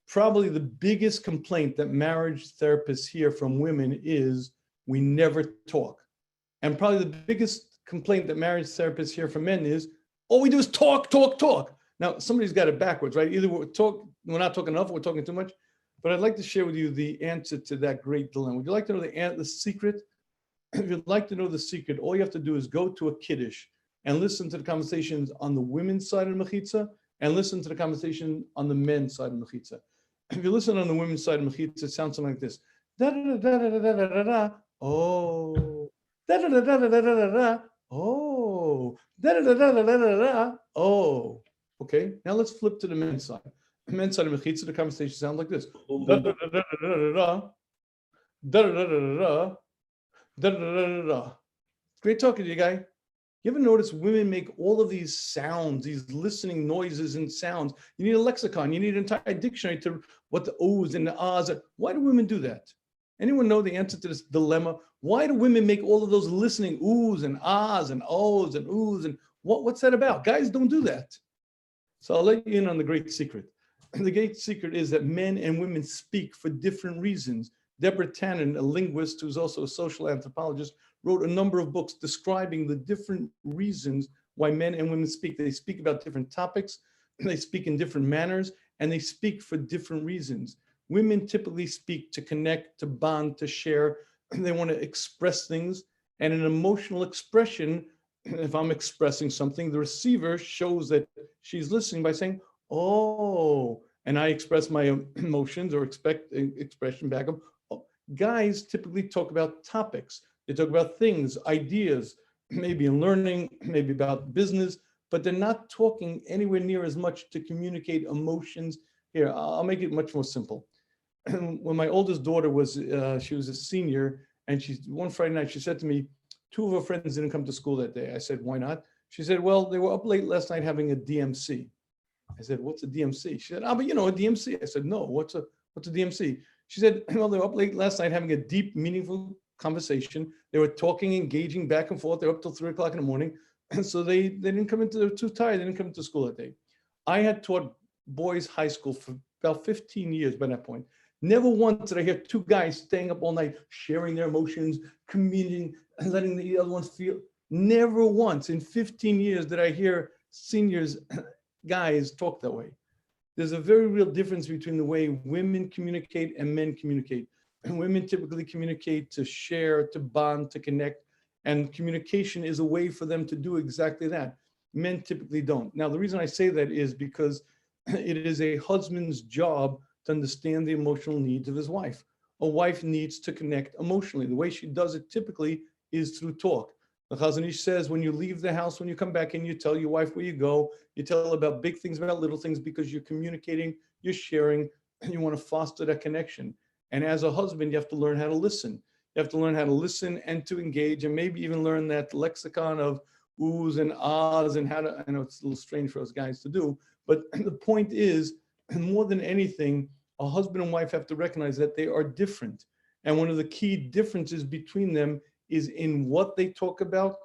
Probably the biggest complaint that marriage therapists hear from women is we never talk. And probably the biggest complaint that marriage therapists hear from men is all we do is talk. Now, somebody's got it backwards, right? Either we're not talking enough, or we're talking too much. But I'd like to share with you the answer to that great dilemma. Would you like to know the secret? If you'd like to know the secret, all you have to do is go to a kiddush and listen to the conversations on the women's side of Mechitza and listen to the conversation on the men's side of Mechitza. If you listen on the women's side of Mechitza, it sounds something like this. Da da da da da da da da. Oh. Da da da da da da da da. Oh. Da da da da da da da. Oh. Okay. Now let's flip to the men's side. The men's side of Mechitza, the conversation sounds like this. Da da da da da da da. Da da da da da da. Da da da da da. Great talking to you, guy. You ever notice women make all of these sounds, these listening noises and sounds? You need a lexicon. You need an entire dictionary to what the O's and the A's are. Why do women do that? Anyone know the answer to this dilemma? Why do women make all of those listening O's and A's and O's and Oo's? And what's that about? Guys don't do that. So I'll let you in on the great secret. The great secret is that men and women speak for different reasons. Deborah Tannen, a linguist who's also a social anthropologist, wrote a number of books describing the different reasons why men and women speak. They speak about different topics, they speak in different manners, and they speak for different reasons. Women typically speak to connect, to bond, to share. They want to express things, and an emotional expression if I'm expressing something, the receiver shows that she's listening by saying, oh, and I express my emotions or expect expression back of, oh. Guys typically talk about topics. They talk about things, ideas, maybe in learning, maybe about business, but they're not talking anywhere near as much to communicate emotions. Here, I'll make it much more simple. When my oldest daughter was, she was a senior, and one Friday night, she said to me, two of her friends didn't come to school that day. I said, why not? She said, well, they were up late last night having a DMC. I said, what's a DMC? She said, but you know, a DMC. I said, no, what's a DMC? She said, well, they were up late last night having a deep, meaningful conversation. They were talking, engaging back and forth. They were up till 3 o'clock in the morning. And so they didn't come into, they were too tired. They didn't come into school that day. I had taught boys high school for about 15 years by that point. Never once did I hear two guys staying up all night, sharing their emotions, communicating, and letting the other ones feel. Never once in 15 years did I hear seniors, guys talk that way. There's a very real difference between the way women communicate and men communicate. And women typically communicate to share, to bond, to connect. And communication is a way for them to do exactly that. Men typically don't. Now, the reason I say that is because it is a husband's job to understand the emotional needs of his wife. A wife needs to connect emotionally. The way she does it typically is through talk. The Chazon Ish says, when you leave the house, when you come back in, you tell your wife where you go, you tell her about big things, about little things, because you're communicating, you're sharing, and you want to foster that connection. And as a husband, you have to learn how to listen. You have to learn how to listen and to engage, and maybe even learn that lexicon of oohs and ahs and how to, I know it's a little strange for us guys to do, but the point is, more than anything, a husband and wife have to recognize that they are different. And one of the key differences between them is in what they talk about,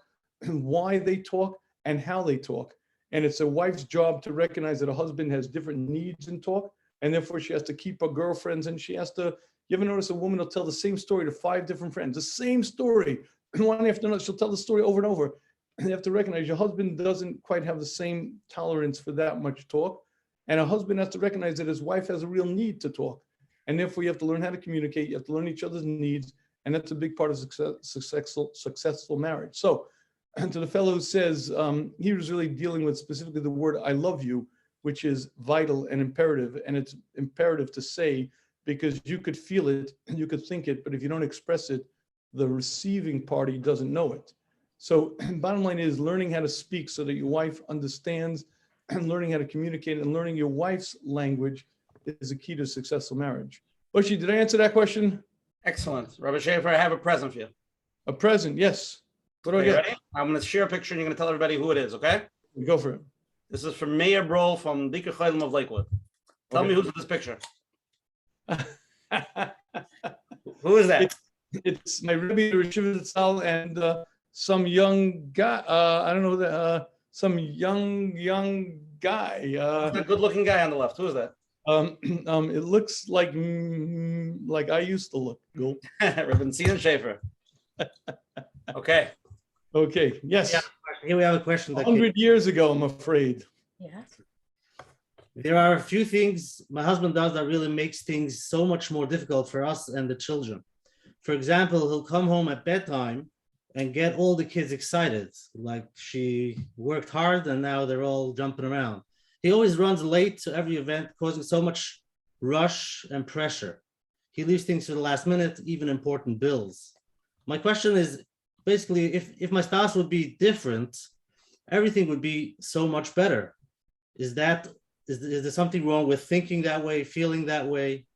why they talk, and how they talk. And it's a wife's job to recognize that a husband has different needs in talk, and therefore she has to keep her girlfriends, and she has to, you ever notice a woman will tell the same story to 5 different friends, the same story, one after another, she'll tell the story over and over. And you have to recognize your husband doesn't quite have the same tolerance for that much talk. And a husband has to recognize that his wife has a real need to talk. And therefore you have to learn how to communicate, you have to learn each other's needs, and that's a big part of successful marriage. So, and to the fellow who says, he was really dealing with specifically the word I love you, which is vital and imperative. And it's imperative to say, because you could feel it, you could think it, but if you don't express it, the receiving party doesn't know it. So bottom line is learning how to speak so that your wife understands, and learning how to communicate, and learning your wife's language is a key to a successful marriage. Bushi, did I answer that question? Excellent. Rabbi Shafier, I have a present for you. A present, yes. What do I Are you get? ready? I'm going to share a picture and you're going to tell everybody who it is, okay? Go for it. This is from Meir Bro from Diker Cholim of Lakewood. Tell me who's in this picture. Who is that? It's my Rabbi, Rishiv Tzal, and some young guy. I don't know, some young guy. A good-looking guy on the left. Who is that? It looks like I used to look. Bentzion Shafier. Okay. Okay. Yes. Yeah. Here we have a question. 100 years ago, I'm afraid. Yeah. There are a few things my husband does that really makes things so much more difficult for us and the children. For example, he'll come home at bedtime and get all the kids excited, like she worked hard and now they're all jumping around. He always runs late to every event, causing so much rush and pressure. He leaves things to the last minute, even important bills. My question is, basically, if my spouse would be different, everything would be so much better. Is there something wrong with thinking that way, feeling that way?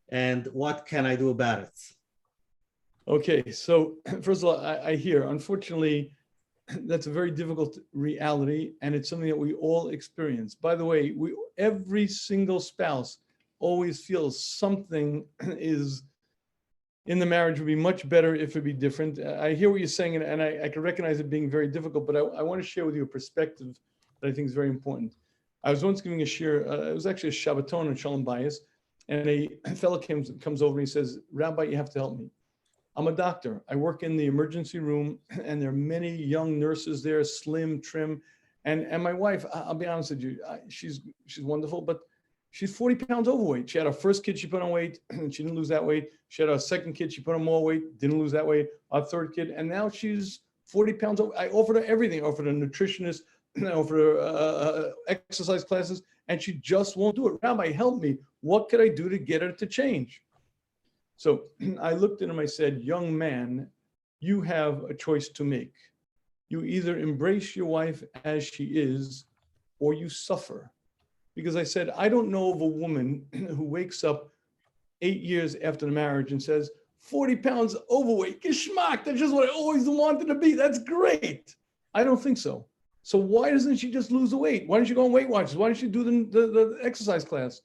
And what can I do about it? Okay, so first of all, I hear, unfortunately, that's a very difficult reality, and it's something that we all experience. By the way, every single spouse always feels something is in the marriage would be much better if it'd be different. I hear what you're saying, and I can recognize it being very difficult, but I want to share with you a perspective that I think is very important. I was once giving a shir, it was actually a Shabbaton in Shalom Bayis, and a fellow comes over and he says, Rabbi, you have to help me. I'm a doctor. I work in the emergency room, and there are many young nurses there, slim, trim. And my wife, I'll be honest with you, she's wonderful, but she's 40 pounds overweight. She had her first kid, she put on weight, and she didn't lose that weight. She had her second kid, she put on more weight, didn't lose that weight. Our third kid, and now she's 40 pounds over. I offered her everything. I offered her a nutritionist, I offered her exercise classes, and she just won't do it. Rabbi, help me. What could I do to get her to change? So I looked at him, I said, young man, you have a choice to make. You either embrace your wife as she is, or you suffer. Because I said, I don't know of a woman who wakes up 8 years after the marriage and says, 40 pounds overweight, geschmack, that's just what I always wanted to be. That's great. I don't think so. So why doesn't she just lose the weight? Why don't you go on Weight Watchers? Why don't you do the exercise class?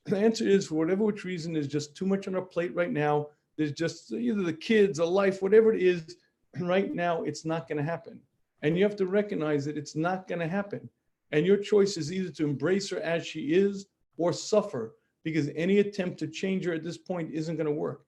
The answer is, for whatever which reason, there's just too much on our plate right now. There's just either the kids, a life, whatever it is, right now, it's not going to happen. And you have to recognize that it's not going to happen. And your choice is either to embrace her as she is or suffer, because any attempt to change her at this point isn't going to work.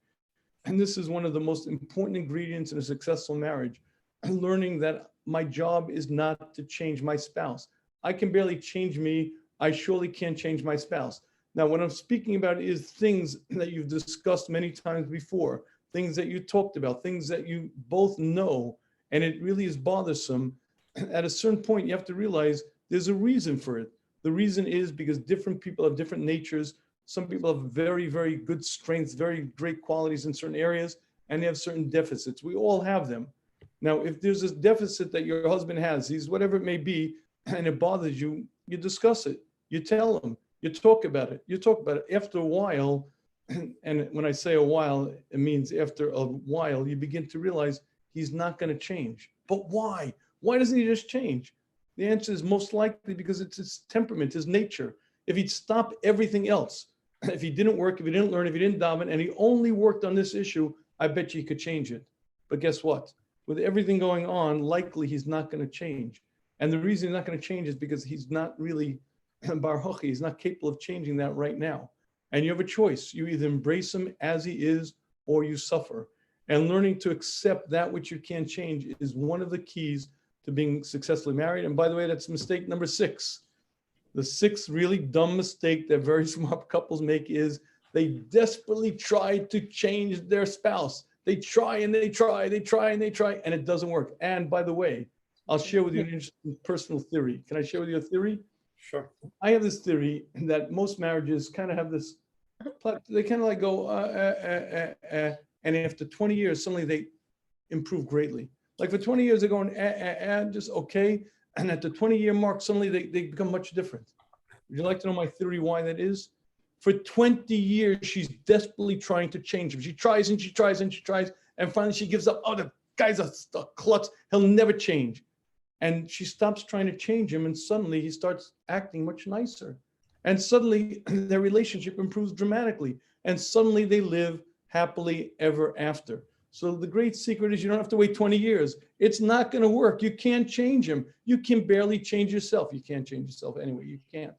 And this is one of the most important ingredients in a successful marriage, learning that my job is not to change my spouse. I can barely change me. I surely can't change my spouse. Now, what I'm speaking about is things that you've discussed many times before, things that you talked about, things that you both know, and it really is bothersome. At a certain point, you have to realize there's a reason for it. The reason is because different people have different natures. Some people have very, very good strengths, very great qualities in certain areas, and they have certain deficits. We all have them. Now, if there's this deficit that your husband has, he's whatever it may be, and it bothers you, you discuss it. You tell him. You talk about it. You talk about it. After a while, and when I say a while, it means after a while, you begin to realize he's not going to change. But why? Why doesn't he just change? The answer is most likely because it's his temperament, his nature. If he'd stop everything else, if he didn't work, if he didn't learn, if he didn't daven, and he only worked on this issue, I bet you he could change it. But guess what? With everything going on, likely he's not going to change. And the reason he's not going to change is because he's not really Bar Hochi, he's not capable of changing that right now. And you have a choice. You either embrace him as he is or you suffer. And learning to accept that which you can't change is one of the keys to being successfully married. And by the way, that's mistake number 6. The 6th really dumb mistake that very smart couples make is they desperately try to change their spouse. They try and they try, they try and they try, and it doesn't work. And by the way, I'll share with you an interesting personal theory. Can I share with you a theory? Sure. I have this theory that most marriages kind of have this, they kind of like go, and after 20 years, suddenly they improve greatly. Like for 20 years, they're going, just okay. And at the 20-year mark, suddenly they become much different. Would you like to know my theory why that is? For 20 years, she's desperately trying to change him. She tries and she tries and she tries. And finally she gives up. Oh, the guy's a klutz. He'll never change. And she stops trying to change him. And suddenly he starts acting much nicer. And suddenly their relationship improves dramatically. And suddenly they live happily ever after. So the great secret is you don't have to wait 20 years. It's not going to work. You can't change him. You can barely change yourself. You can't change yourself anyway. You can't.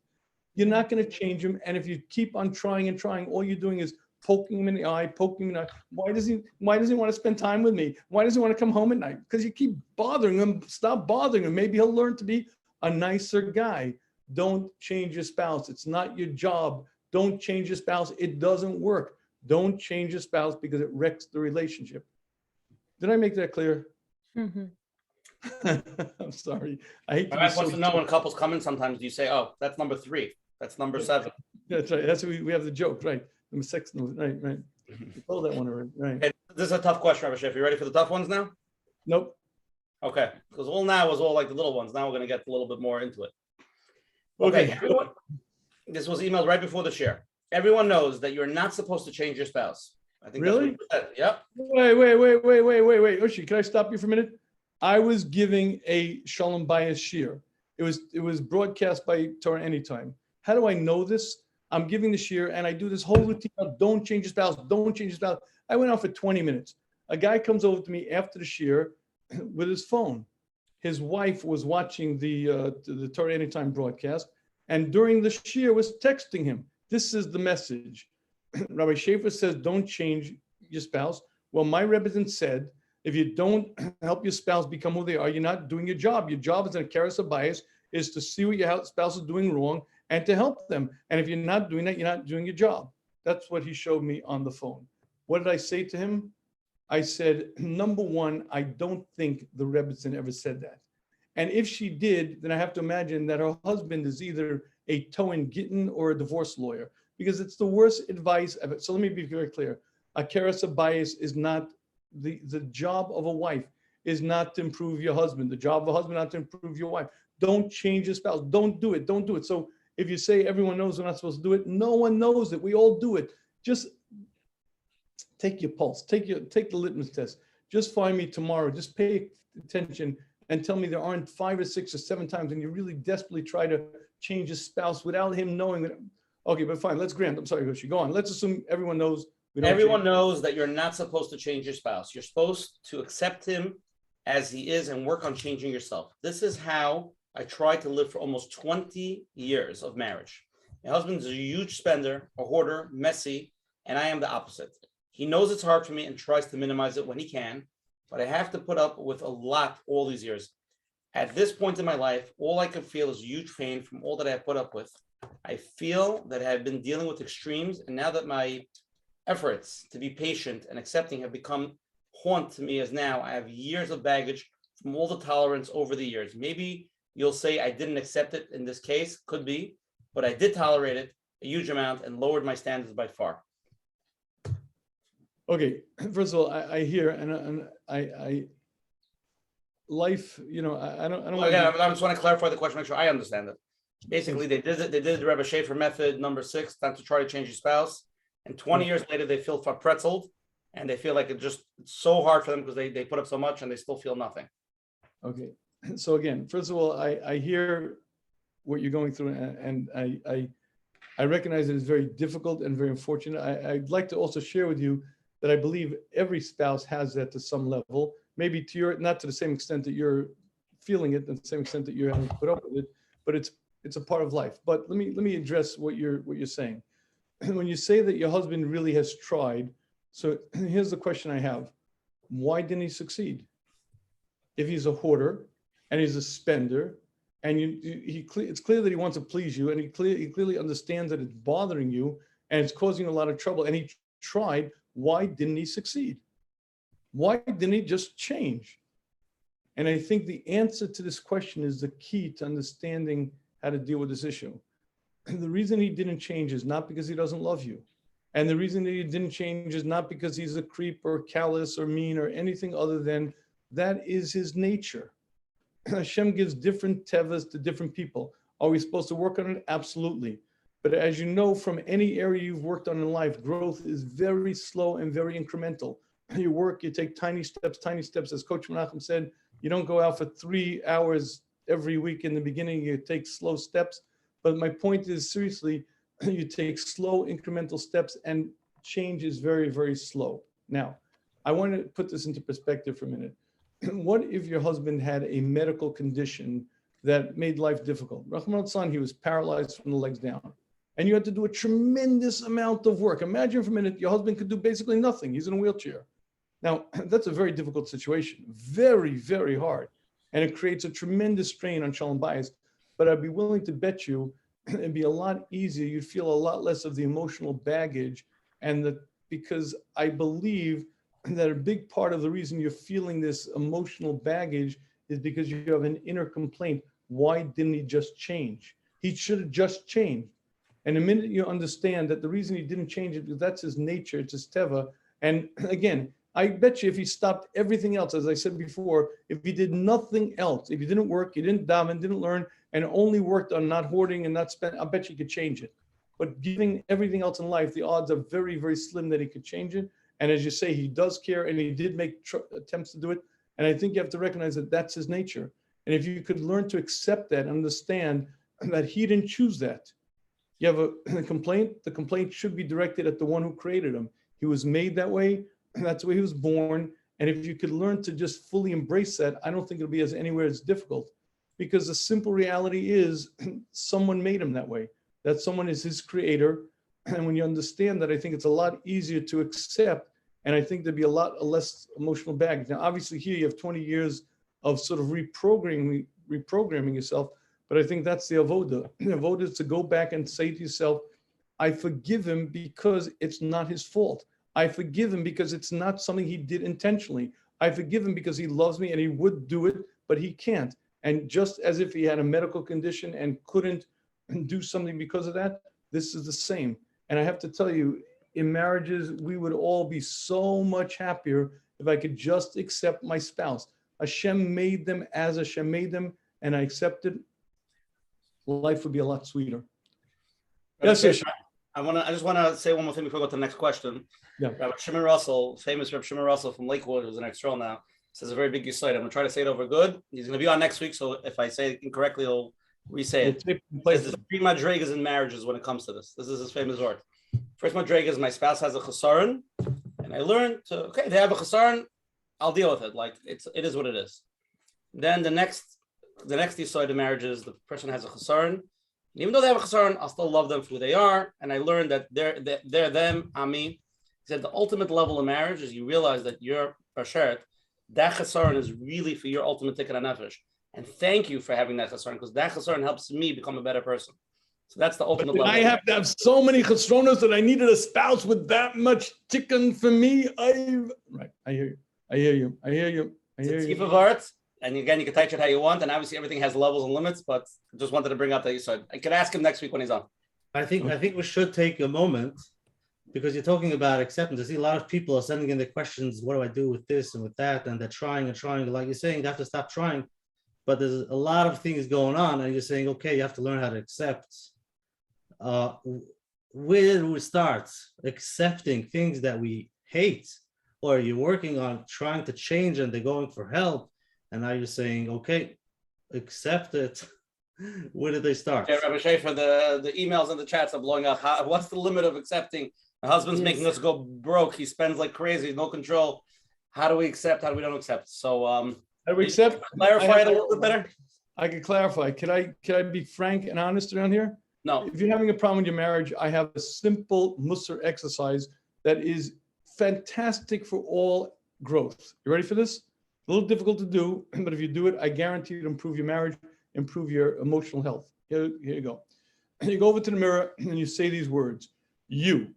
You're not going to change him. And if you keep on trying and trying, all you're doing is poking him in the eye, poking him in the eye. Why does he want to spend time with me? Why does he want to come home at night? Because you keep bothering him. Stop bothering him. Maybe he'll learn to be a nicer guy. Don't change your spouse. It's not your job. Don't change your spouse. It doesn't work. Don't change your spouse because it wrecks the relationship. Did I make that clear? Mhm. I'm sorry. I hate to My be wife wants so to know when couples come in sometimes, do you say, oh, that's number 3, that's number 7? That's right. That's what we have the joke, right? Number 6, right. We told that one already, right? Okay, this is a tough question, Rabbi Shafier. You ready for the tough ones now? Nope. Okay, because all now was all like the little ones. Now we're going to get a little bit more into it. Okay. Everyone, this was emailed right before the share. Everyone knows that you're not supposed to change your spouse. I think Really? that's what you said. Yep. Wait. Oshi, can I stop you for a minute? I was giving a Shalom Bayis shir. It was broadcast by Torah Anytime. How do I know this? I'm giving the shir and I do this whole routine of don't change your spouse, don't change your spouse. I went on for 20 minutes. A guy comes over to me after the shir with his phone. His wife was watching the Torah Anytime broadcast, and during the shir was texting him. This is the message. Rabbi Shafier says, don't change your spouse. Well, my Rebbe said, if you don't help your spouse become who they are, you're not doing your job. Your job as a carousel bias is to see what your spouse is doing wrong and to help them. And if you're not doing that, you're not doing your job. That's what he showed me on the phone. What did I say to him? I said, number one, I don't think the Rebbetzin ever said that. And if she did, then I have to imagine that her husband is either a Tohen Gittin or a divorce lawyer, because it's the worst advice ever. So let me be very clear. A keres bias is not the job of a wife is not to improve your husband. The job of a husband not to improve your wife. Don't change your spouse. Don't do it. Don't do it. So if you say everyone knows we're not supposed to do it, no one knows it. We all do it. Just take your pulse. Take the litmus test. Just find me tomorrow. Just pay attention and tell me there aren't 5 or 6 or 7 times and you really desperately try to change your spouse without him knowing that. Okay, but fine. Let's grant. I'm sorry, Hoshi. Go on. Let's assume everyone knows. Everyone knows that you're not supposed to change your spouse. You're supposed to accept him as he is and work on changing yourself. This is how I tried to live for almost 20 years of marriage. My husband is a huge spender, a hoarder, messy, and I am the opposite. He knows it's hard for me and tries to minimize it when he can, but I have to put up with a lot all these years. At this point in my life, all I can feel is huge pain from all that I have put up with. I feel that I have been dealing with extremes, and now that my efforts to be patient and accepting have become haunt to me, as now I have years of baggage from all the tolerance over the years. Maybe you'll say I didn't accept it in this case, could be, but I did tolerate it a huge amount and lowered my standards by far. Okay, first of all, I hear and I life, you know, I don't. Again, I just want to clarify the question, make sure I understand it. Basically, they did the Rabbi Shafier method, number 6, not to try to change your spouse. And 20 years later, they feel pretzeled, and they feel like it's so hard for them because they put up so much and they still feel nothing. Okay, so again, first of all, I hear what you're going through, and I recognize it is very difficult and very unfortunate. I'd like to also share with you that I believe every spouse has that to some level, maybe not to the same extent that you're feeling it, and the same extent that you're having to put up with it, but it's a part of life. But let me address what you're saying. When you say that your husband really has tried, so here's the question I have. Why didn't he succeed? If he's a hoarder and he's a spender, and it's clear that he wants to please you, and he clearly understands that it's bothering you and it's causing you a lot of trouble, and he tried, why didn't he succeed? Why didn't he just change? And I think the answer to this question is the key to understanding how to deal with this issue. The reason he didn't change is not because he doesn't love you. And the reason that he didn't change is not because he's a creep or callous or mean or anything other than that is his nature. Hashem gives different tevas to different people. Are we supposed to work on it? Absolutely. But as you know, from any area you've worked on in life, growth is very slow and very incremental. You work, you take tiny steps, as Coach Menachem said. You don't go out for 3 hours every week in the beginning, you take slow steps. But my point is, seriously, you take slow incremental steps and change is very, very slow. Now, I want to put this into perspective for a minute. What if your husband had a medical condition that made life difficult? Rahman al-San, he was paralyzed from the legs down. And you had to do a tremendous amount of work. Imagine for a minute, your husband could do basically nothing. He's in a wheelchair. Now, that's a very difficult situation, very, very hard. And it creates a tremendous strain on Shalom Bayis. But I'd be willing to bet you it'd be a lot easier. You'd feel a lot less of the emotional baggage. And because I believe that a big part of the reason you're feeling this emotional baggage is because you have an inner complaint. Why didn't he just change? He should have just changed. And the minute you understand that the reason he didn't change it, because that's his nature, it's his teva. And again, I bet you if he stopped everything else, as I said before, if he did nothing else, if he didn't work, he didn't daven, didn't learn, and only worked on not hoarding and not spend, I bet you could change it. But giving everything else in life, the odds are very, very slim that he could change it. And as you say, he does care, and he did make attempts to do it. And I think you have to recognize that that's his nature. And if you could learn to accept that, understand that he didn't choose that. You have a complaint, the complaint should be directed at the one who created him. He was made that way, that's the way he was born. And if you could learn to just fully embrace that, I don't think it'll be anywhere as difficult. Because the simple reality is someone made him that way, that someone is his creator. And when you understand that, I think it's a lot easier to accept. And I think there'd be a lot less emotional baggage. Now, obviously here you have 20 years of sort of reprogramming yourself. But I think that's the avoda. The avoda is to go back and say to yourself, I forgive him because it's not his fault. I forgive him because it's not something he did intentionally. I forgive him because he loves me and he would do it, but he can't. And just as if he had a medical condition and couldn't do something because of that, this is the same. And I have to tell you, in marriages, we would all be so much happier if I could just accept my spouse. Hashem made them as Hashem made them, and I accepted. Life would be a lot sweeter. Yes, yes. I just want to say one more thing before we go to the next question. Yeah. Rabbi Shimon Russell, famous Rabbi Shimon Russell from Lakewood, who's an ex-rel now, says a very big yisoid. I'm going to try to say it over good. He's going to be on next week, so if I say it incorrectly, he'll re-say it. There's three madrigas in marriages when it comes to this. This is his famous word. First madriga is my spouse has a chesaron, and I learned to, okay, they have a chesaron, I'll deal with it. Like it is what it is. Then the next yisoid in marriage is the person has a chesaron. And even though they have a chesaron, I'll still love them for who they are. And I learned that they're them, I'm me. He said the ultimate level of marriage is you realize that you're Bashert, that chesaron is really for your ultimate tikkun nefesh. And thank you for having that chesaron, because that chesaron helps me become a better person. So that's the ultimate level. I have to have so many chesronos that I needed a spouse with that much tikkun for me. Right. I hear you. And again, you can touch it how you want, and obviously everything has levels and limits. But just wanted to bring up that you said I could ask him next week when he's on. I think we should take a moment, because you're talking about acceptance. I see a lot of people are sending in their questions. What do I do with this and with that? And they're trying and trying. Like you're saying, you have to stop trying. But there's a lot of things going on, and you're saying, okay, you have to learn how to accept. Where do we start accepting things that we hate, or you're working on trying to change and they're going for help, and now you're saying, okay, accept it. Where did they start? Yeah, Rabbi Shafier, the emails and the chats are blowing up. What's the limit of accepting? My husband's making us go broke. He spends like crazy, no control. How do we accept? How do we don't accept? So how do we accept? Clarify it a little bit better. I can clarify. Can I be frank and honest around here? No. If you're having a problem in your marriage, I have a simple Musar exercise that is fantastic for all growth. You ready for this? A little difficult to do, but if you do it, I guarantee you to improve your marriage, improve your emotional health. Here you go. You go over to the mirror and you say these words. You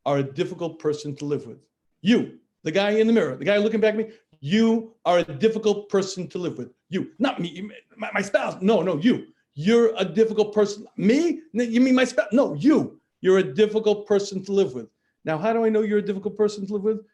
are a difficult person to live with. You, the guy in the mirror, the guy looking back at me, you are a difficult person to live with. You, not me, my spouse. No, you. You're a difficult person. Me? You mean my spouse? No, you. You're a difficult person to live with. Now, how do I know you're a difficult person to live with?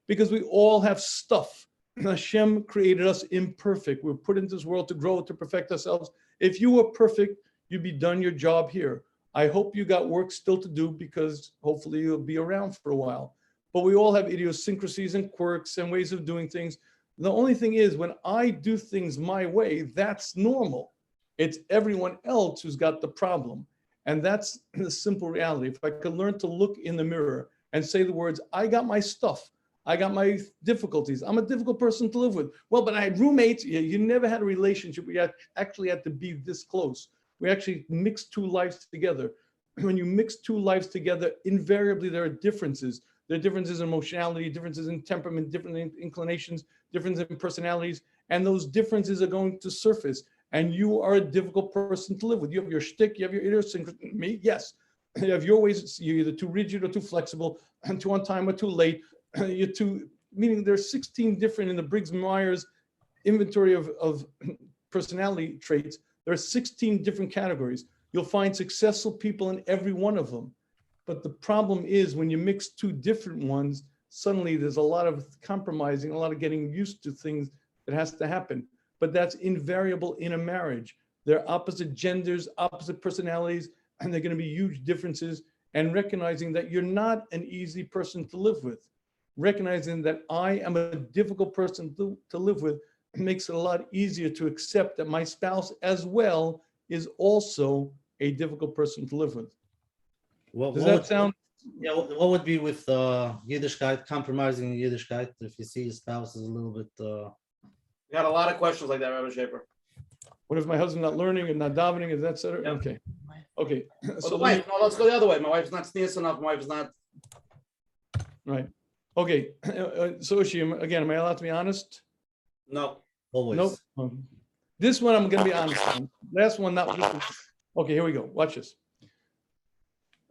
Because we all have stuff. Hashem created us imperfect. We're put into this world to grow, to perfect ourselves. If you were perfect, you'd be done your job here. I hope you got work still to do, because hopefully you'll be around for a while. But we all have idiosyncrasies and quirks and ways of doing things. The only thing is, when I do things my way, that's normal. It's everyone else who's got the problem. And that's the simple reality. If I could learn to look in the mirror and say the words, I got my stuff. I got my difficulties. I'm a difficult person to live with. Well, but I had roommates. You never had a relationship where you actually had to be this close. We actually mixed two lives together. When you mix two lives together, invariably there are differences. There are differences in emotionality, differences in temperament, different inclinations, differences in personalities. And those differences are going to surface. And you are a difficult person to live with. You have your shtick, you have your idiosyncrasy. Me, yes. You have your ways. You're either too rigid or too flexible, and too on time or too late. You're too, meaning there's 16 different in the Briggs-Myers inventory of personality traits. There are 16 different categories. You'll find successful people in every one of them. But the problem is, when you mix two different ones, suddenly there's a lot of compromising, a lot of getting used to things that has to happen. But that's invariable in a marriage. They're opposite genders, opposite personalities, and they're going to be huge differences. And recognizing that you're not an easy person to live with, recognizing that I am a difficult person to live with, makes it a lot easier to accept that my spouse as well is also a difficult person to live with. Does that sound? Yeah, what would be with Yiddishkeit, compromising Yiddishkeit, if you see your spouse is a little bit... We got a lot of questions like that, Rabbi Shafier. What if my husband's not learning and not davening? Is that etc.? Yeah. Okay. So the wife, no, let's go the other way. My wife's not sneezing enough. My wife's not. Right. Okay. So Ushi, again, am I allowed to be honest? No. Always. Nope. This one I'm going to be honest on. Last one, not this one. Okay, here we go. Watch this.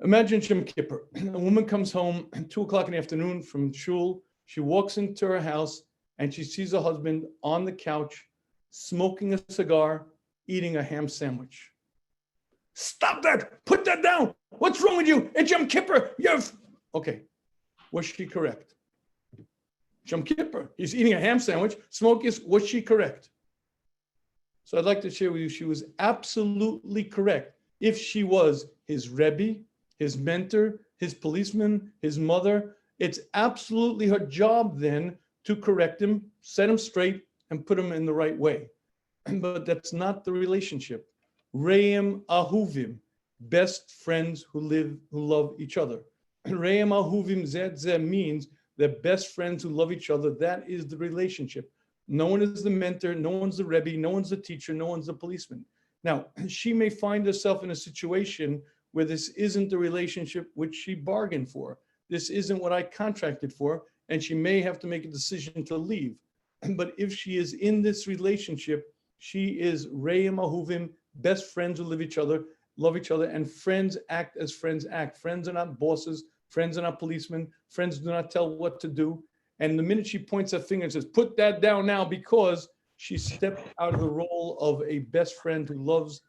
Imagine Yom Kippur. A woman comes home at 2 o'clock in the afternoon from shul. She walks into her house and she sees her husband on the couch, smoking a cigar, eating a ham sandwich. Stop that! Put that down! What's wrong with you? It's Yom Kippur. Okay. Was she correct? Yom Kippur. He's eating a ham sandwich. Was she correct? So I'd like to share with you, she was absolutely correct. If she was his Rebbe, his mentor, his policeman, his mother, it's absolutely her job then to correct him, set him straight, and put him in the right way. But that's not the relationship. Re'em ahuvim, best friends who love each other. Re'em ahuvim zeh means that best friends who love each other, that is the relationship. No one is the mentor, no one's the Rebbe, no one's the teacher, no one's the policeman. Now, she may find herself in a situation where this isn't the relationship which she bargained for. This isn't what I contracted for, and she may have to make a decision to leave. But if she is in this relationship, she is Re'em ahuvim, best friends who love each other, and friends act as friends act. Friends are not bosses, friends are not policemen, friends do not tell what to do. And the minute she points her finger and says, put that down now, because she stepped out of the role of a best friend who loves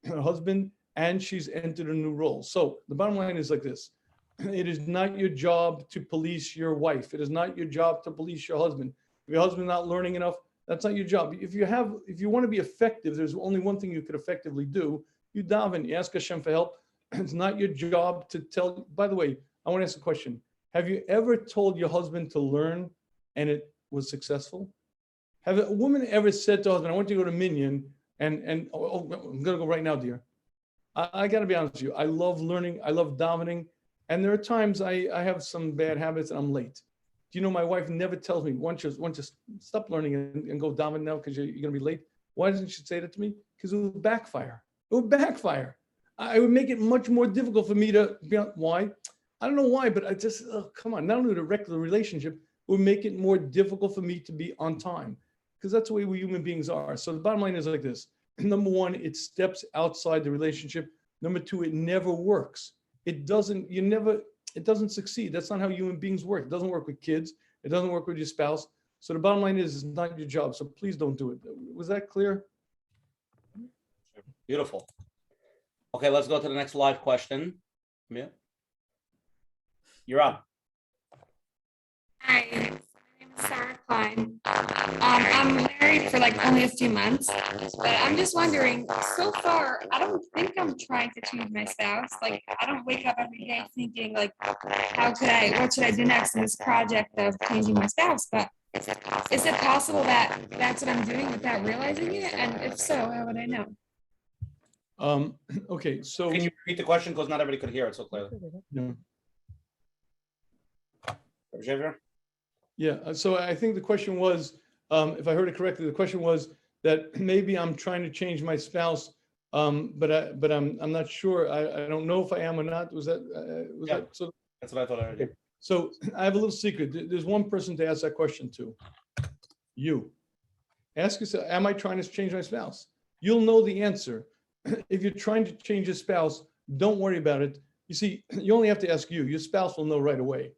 her husband, and she's entered a new role. So the bottom line is like this. It is not your job to police your wife. It is not your job to police your husband. If your husband's not learning enough, that's not your job. If you want to be effective, there's only one thing you could effectively do. You daven, you ask Hashem for help. It's not your job to tell. By the way, I want to ask a question. Have you ever told your husband to learn and it was successful? Have a woman ever said to her husband, I want you to go to Minyan and I'm going to go right now, dear. I got to be honest with you. I love learning. I love davening. And there are times I have some bad habits and I'm late. Do you know my wife never tells me, once you stop learning and go daven now because you're going to be late? Why doesn't she say that to me? Because it would backfire. It would backfire. I would make it much more difficult for me to be on. Why? I don't know why, but I just, come on, not only the regular relationship, it would make it more difficult for me to be on time, because that's the way we human beings are. So the bottom line is like this. Number one, it steps outside the relationship. Number two, it never works. It doesn't succeed. That's not how human beings work. It doesn't work with kids. It doesn't work with your spouse. So the bottom line is, it's not your job. So please don't do it. Was that clear? Beautiful. Okay, let's go to the next live question. Yeah. You're on. Hi, my name is Sarah Klein. I'm married for like only a few months, but I'm just wondering, so far, I don't think I'm trying to change my spouse. Like, I don't wake up every day thinking like, what should I do next in this project of changing my spouse? But is it possible that that's what I'm doing without realizing it? And if so, how would I know? Okay, so Can you repeat the question, because not everybody could hear it so clearly? yeah. Shafier? Yeah, so I think the question was, if I heard it correctly, the question was that maybe I'm trying to change my spouse, but I'm not sure. I don't know if I am or not. Was that so? That's what I thought I heard. Okay. So I have a little secret. There's one person to ask that question to. You. Ask yourself, am I trying to change my spouse? You'll know the answer. If you're trying to change your spouse, don't worry about it. You see, you only have to ask you. Your spouse will know right away.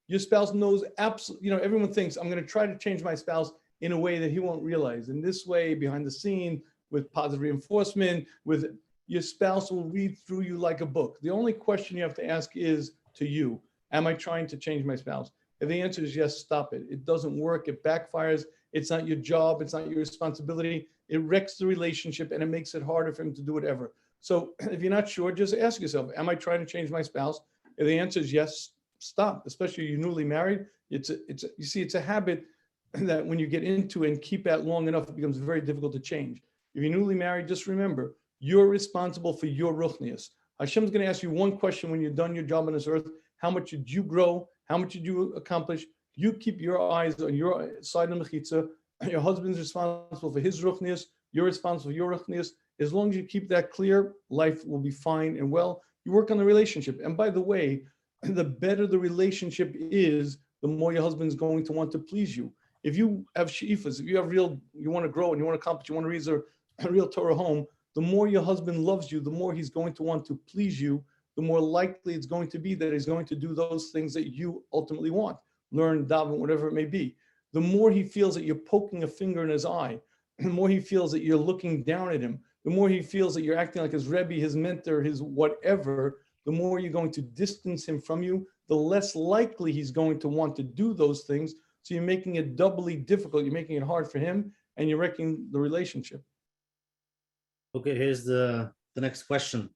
Your spouse knows absolutely, everyone thinks I'm going to try to change my spouse in a way that he won't realize. In this way, behind the scene, with positive reinforcement, with your spouse will read through you like a book. The only question you have to ask is to you, am I trying to change my spouse? If the answer is yes, stop it. It doesn't work. It backfires. It's not your job. It's not your responsibility. It wrecks the relationship and it makes it harder for him to do whatever. So if you're not sure, just ask yourself, am I trying to change my spouse? If the answer is yes, stop. Especially if you're newly married. It's a habit that when you get into and keep at long enough, it becomes very difficult to change. If you're newly married, just remember, you're responsible for your ruchnius. Hashem's going to ask you one question when you're done your job on this earth. How much did you grow? How much did you accomplish? You keep your eyes on your side of the mechitza. Your husband's responsible for his ruchnius. You're responsible for your ruchnius. As long as you keep that clear, life will be fine and well. You work on the relationship. And by the way, the better the relationship is, the more your husband's going to want to please you. If you have she'ifas, if you have you want to grow and you want to accomplish, you want to raise a real Torah home, the more your husband loves you, the more he's going to want to please you, the more likely it's going to be that he's going to do those things that you ultimately want, learn, daven, whatever it may be. The more he feels that you're poking a finger in his eye, the more he feels that you're looking down at him, the more he feels that you're acting like his Rebbe, his mentor, his whatever, the more you're going to distance him from you, the less likely he's going to want to do those things. So you're making it doubly difficult. You're making it hard for him, and you're wrecking the relationship. Okay, here's the next question.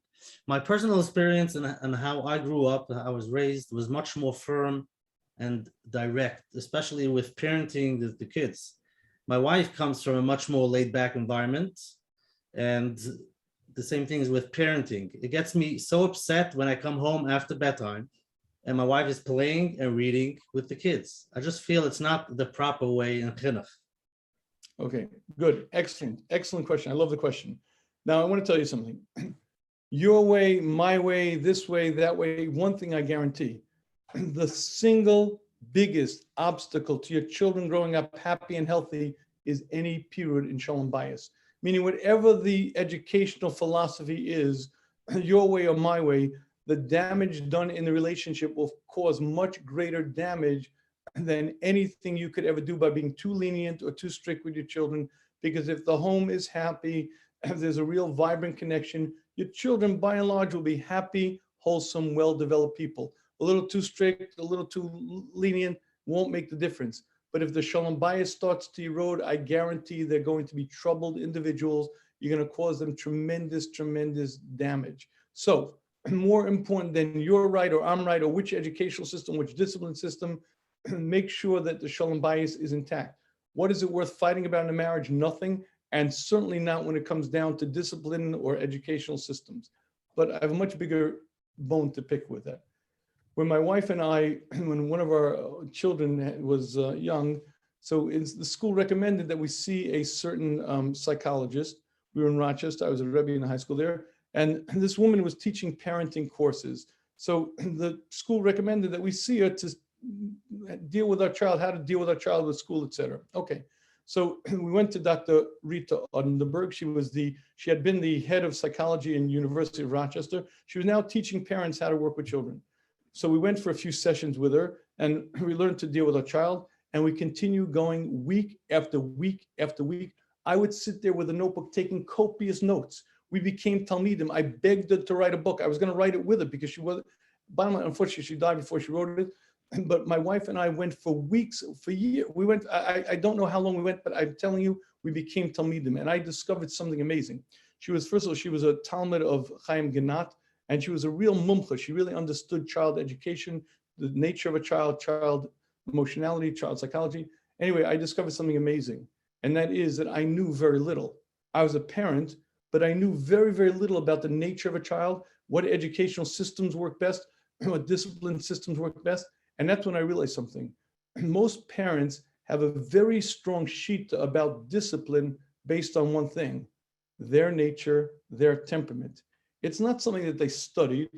My personal experience and how I grew up, how I was raised, was much more firm and direct, especially with parenting the kids. My wife comes from a much more laid-back environment, and the same thing is with parenting. It gets me so upset when I come home after bedtime and my wife is playing and reading with the kids. I just feel it's not the proper way in chinuch. Okay, good. Excellent. Excellent question. I love the question. Now, I want to tell you something. Your way, my way, this way, that way, one thing I guarantee, the single biggest obstacle to your children growing up happy and healthy is any period in shalom bias. Meaning whatever the educational philosophy is, your way or my way, the damage done in the relationship will cause much greater damage than anything you could ever do by being too lenient or too strict with your children. Because if the home is happy, if there's a real vibrant connection, your children by and large will be happy, wholesome, well-developed people. A little too strict, a little too lenient won't make the difference. But if the shalom bias starts to erode, I guarantee they're going to be troubled individuals. You're going to cause them tremendous, tremendous damage. So more important than you're right or I'm right or which educational system, which discipline system, make sure that the shalom bias is intact. What is it worth fighting about in a marriage? Nothing. And certainly not when it comes down to discipline or educational systems. But I have a much bigger bone to pick with that. When my wife and I, when one of our children was young, so the school recommended that we see a certain psychologist. We were in Rochester. I was a Rabbi in the high school there. And this woman was teaching parenting courses. So the school recommended that we see her to deal with our child, how to deal with our child with school, etc. Okay. So we went to Dr. Rita Odenberg. She had been the head of psychology in University of Rochester. She was now teaching parents how to work with children. So we went for a few sessions with her and we learned to deal with our child, and we continue going week after week after week. I would sit there with a notebook taking copious notes. We became Talmidim. I begged her to write a book. I was going to write it with her because she was, unfortunately, she died before she wrote it. But my wife and I went for weeks, for years. We went, I don't know how long we went, but I'm telling you, we became Talmidim. And I discovered something amazing. She was, first of all, she was a Talmud of Chaim Genat, and she was a real mumcha. She really understood child education, the nature of a child, child emotionality, child psychology. Anyway, I discovered something amazing. And that is that I knew very little. I was a parent, but I knew very, very little about the nature of a child, what educational systems work best, what discipline systems work best. And that's when I realized something. Most parents have a very strong sheet about discipline based on one thing, their nature, their temperament. It's not something that they studied,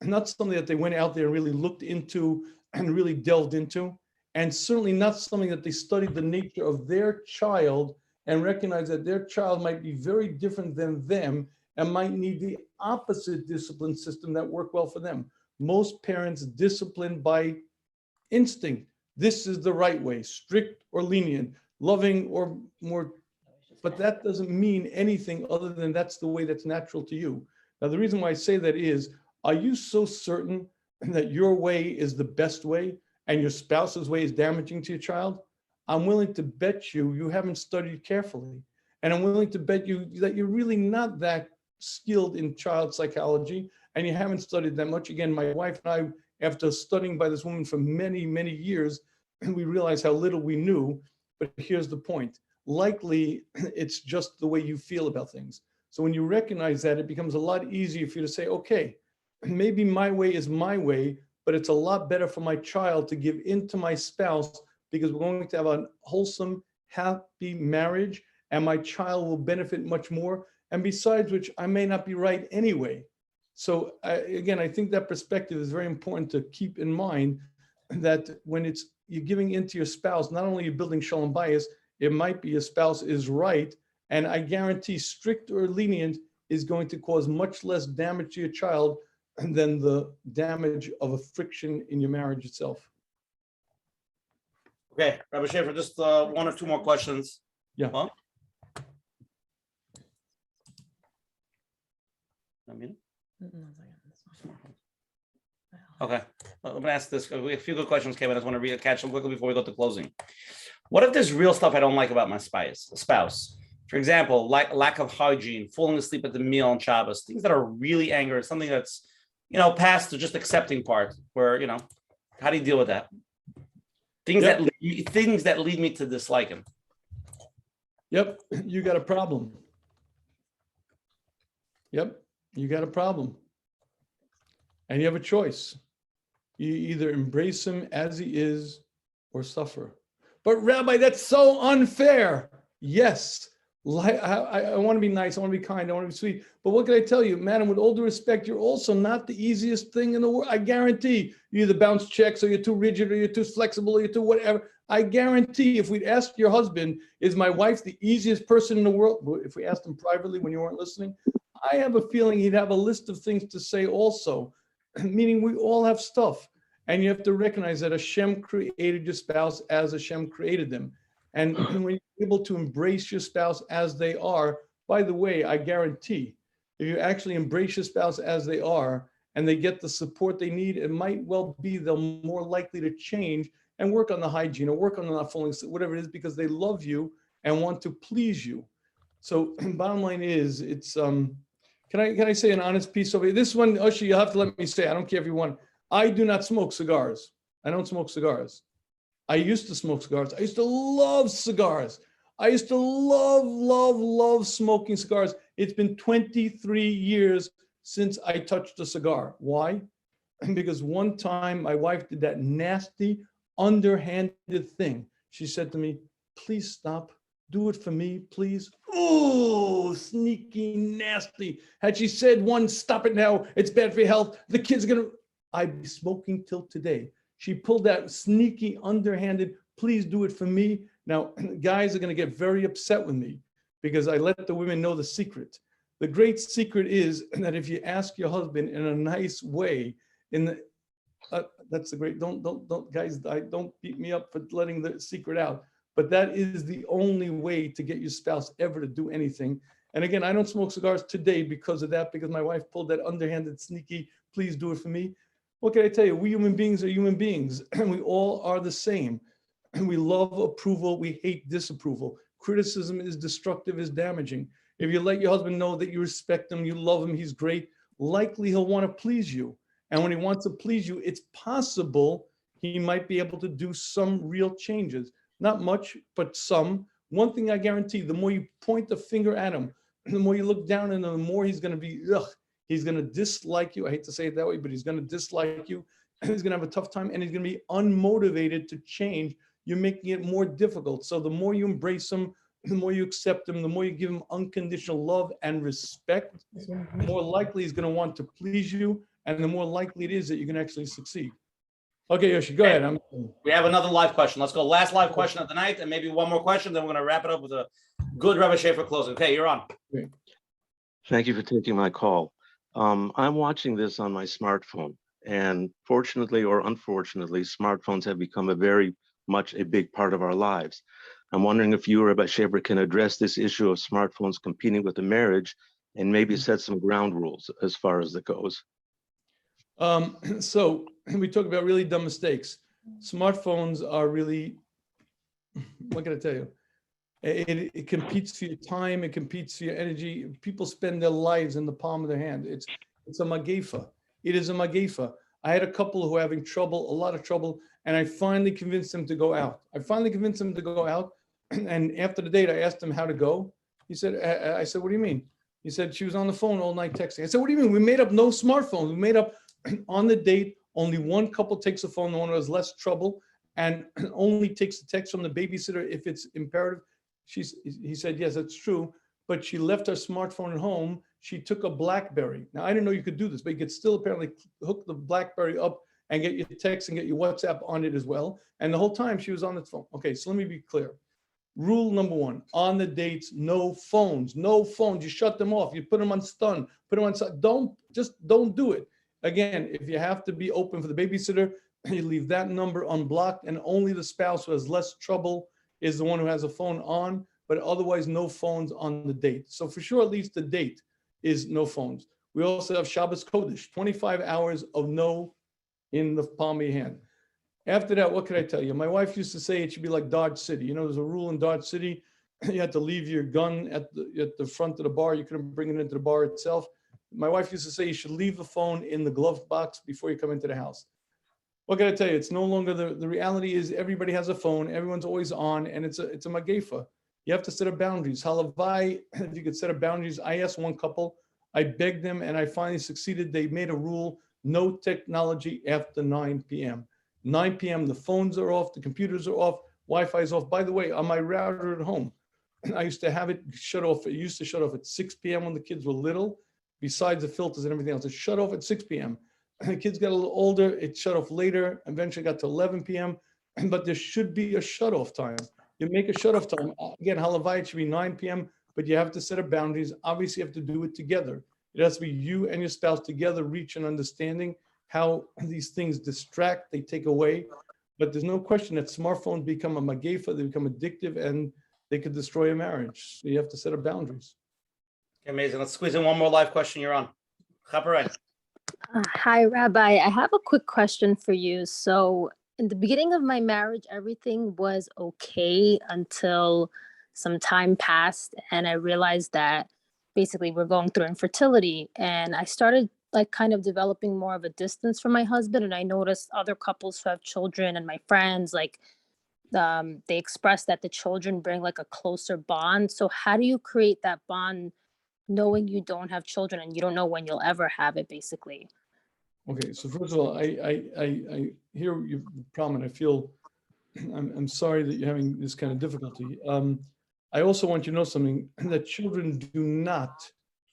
not something that they went out there and really looked into and really delved into, and certainly not something that they studied the nature of their child and recognized that their child might be very different than them and might need the opposite discipline system that work well for them. Most parents discipline by instinct. This is the right way, strict or lenient, loving or more, but that doesn't mean anything other than that's the way that's natural to you. Now, the reason why I say that is, are you so certain that your way is the best way and your spouse's way is damaging to your child? I'm willing to bet you haven't studied carefully. And I'm willing to bet you that you're really not that skilled in child psychology and you haven't studied that much. Again, my wife and I, after studying by this woman for many, many years, we realized how little we knew. But here's the point. Likely, it's just the way you feel about things. So when you recognize that, it becomes a lot easier for you to say, okay, maybe my way is my way, but it's a lot better for my child to give in to my spouse because we're going to have a wholesome, happy marriage and my child will benefit much more. And besides which, I may not be right anyway. So again, I think that perspective is very important to keep in mind, that when you're giving into your spouse, not only you're building shalom bias, it might be your spouse is right. And I guarantee strict or lenient is going to cause much less damage to your child than the damage of a friction in your marriage itself. Okay, Rabbi Shafier, just one or two more questions. Yeah. Huh? I mean, okay, let me ask this. A few good questions came in. I just want to catch them quickly before we go to closing. What if there's real stuff I don't like about my spouse? For example, like lack of hygiene, falling asleep at the meal on Shabbos, things that are really anger, something that's, past the just accepting part where, how do you deal with that? Things that lead me to dislike him. Yep, you got a problem. Yep, you got a problem. And you have a choice. You either embrace him as he is or suffer. But Rabbi, that's so unfair. Yes, I want to be nice, I want to be kind, I want to be sweet. But what can I tell you, madam, with all due respect, you're also not the easiest thing in the world. I guarantee you either bounce checks or you're too rigid or you're too flexible or you're too whatever. I guarantee if we'd asked your husband, is my wife the easiest person in the world? If we asked him privately when you weren't listening, I have a feeling he'd have a list of things to say also, meaning we all have stuff. And you have to recognize that Hashem created your spouse as Hashem created them. And when you're able to embrace your spouse as they are, by the way, I guarantee, if you actually embrace your spouse as they are and they get the support they need, it might well be they're more likely to change and work on the hygiene or work on the not falling asleep, whatever it is, because they love you and want to please you. So bottom line is, it's, can I say an honest piece over here? This one, Usher, you have to let me say, I don't care if you want. I do not smoke cigars. I don't smoke cigars. I used to smoke cigars. I used to love cigars. I used to love smoking cigars. It's been 23 years since I touched a cigar. Why? Because one time my wife did that nasty, underhanded thing. She said to me, please stop. Do it for me, please. Oh, sneaky, nasty. Had she said one, stop it now, it's bad for your health, the kids are gonna, I'd be smoking till today. She pulled that sneaky, underhanded, please do it for me. Now, guys are going to get very upset with me because I let the women know the secret. The great secret is that if you ask your husband in a nice way, that's the great, don't, guys, don't beat me up for letting the secret out. But that is the only way to get your spouse ever to do anything. And again, I don't smoke cigars today because of that, because my wife pulled that underhanded, sneaky, please do it for me. What can I tell you? We human beings are human beings, and we all are the same. And we love approval, we hate disapproval. Criticism is destructive, is damaging. If you let your husband know that you respect him, you love him, he's great, likely he'll want to please you. And when he wants to please you, it's possible he might be able to do some real changes. Not much, but some. One thing I guarantee, the more you point the finger at him, the more you look down and the more he's going to be, he's going to dislike you. I hate to say it that way, but he's going to dislike you. He's going to have a tough time and he's going to be unmotivated to change. You're making it more difficult. So the more you embrace him, the more you accept him, the more you give him unconditional love and respect, the more likely he's going to want to please you. And the more likely it is that you can actually succeed. Okay, Yoshi, go ahead. We have another live question. Let's go. Last live question of the night, and maybe one more question. Then we're going to wrap it up with a good Rabbi Shafier closing. Okay, you're on. Great. Thank you for taking my call. I'm watching this on my smartphone, and fortunately or unfortunately, smartphones have become a very much a big part of our lives. I'm wondering if you, Rabbi Shafier, can address this issue of smartphones competing with the marriage and maybe set some ground rules as far as that goes. So we talk about really dumb mistakes. Smartphones are really, what can I tell you? It competes for your time. It competes for your energy. People spend their lives in the palm of their hand. It's a magefa. It is a magefa. I had a couple who are having trouble, a lot of trouble, and I finally convinced them to go out. And after the date, I asked him how to go. He said, I said, what do you mean? He said, she was on the phone all night texting. I said, what do you mean? We made up no smartphones. We made up on the date, only one couple takes the phone, the one who has less trouble, and only takes the text from the babysitter if it's imperative. He said, yes, that's true. But she left her smartphone at home. She took a BlackBerry. Now, I didn't know you could do this, but you could still apparently hook the BlackBerry up and get your text and get your WhatsApp on it as well. And the whole time she was on the phone. Okay, so let me be clear. Rule number one, on the dates, no phones. You shut them off. You put them on stun, don't do it. again, if you have to be open for the babysitter, you leave that number unblocked, and only the spouse who has less trouble is the one who has a phone on, but otherwise no phones on the date. So for sure, at least the date is no phones. We also have Shabbos Kodesh, 25 hours of no in the palm of your hand. After that, what can I tell you? My wife used to say it should be like Dodge City. There's a rule in Dodge City. You had to leave your gun at the front of the bar. You couldn't bring it into the bar itself. My wife used to say you should leave the phone in the glove box before you come into the house. What can I tell you? It's no longer the reality is everybody has a phone. Everyone's always on, and it's a magefa. You have to set up boundaries. Halavai, if you could set up boundaries. I asked one couple, I begged them, and I finally succeeded. They made a rule, no technology after 9 p.m. 9 p.m., the phones are off, the computers are off, Wi-Fi is off. By the way, on my router at home, I used to have it shut off. It used to shut off at 6 p.m. when the kids were little, besides the filters and everything else. It shut off at 6 p.m. The kids got a little older, it shut off later, eventually got to 11 p.m., but there should be a shut-off time. You make a shut-off time. Again, halavai, it should be 9 p.m., but you have to set up boundaries. Obviously, you have to do it together. It has to be you and your spouse together reach an understanding how these things distract, they take away. But there's no question that smartphones become a magefa, they become addictive, and they could destroy a marriage. So you have to set up boundaries. Amazing. Let's squeeze in one more live question. You're on. Shafier. Hi, Rabbi. I have a quick question for you. So in the beginning of my marriage, everything was okay until some time passed. And I realized that basically we're going through infertility. And I started like kind of developing more of a distance from my husband. And I noticed other couples who have children and my friends, like they express that the children bring like a closer bond. So how do you create that bond knowing you don't have children and you don't know when you'll ever have it, basically? Okay, so first of all, I hear your problem, and I feel I'm sorry that you're having this kind of difficulty. I also want you to know something, that children do not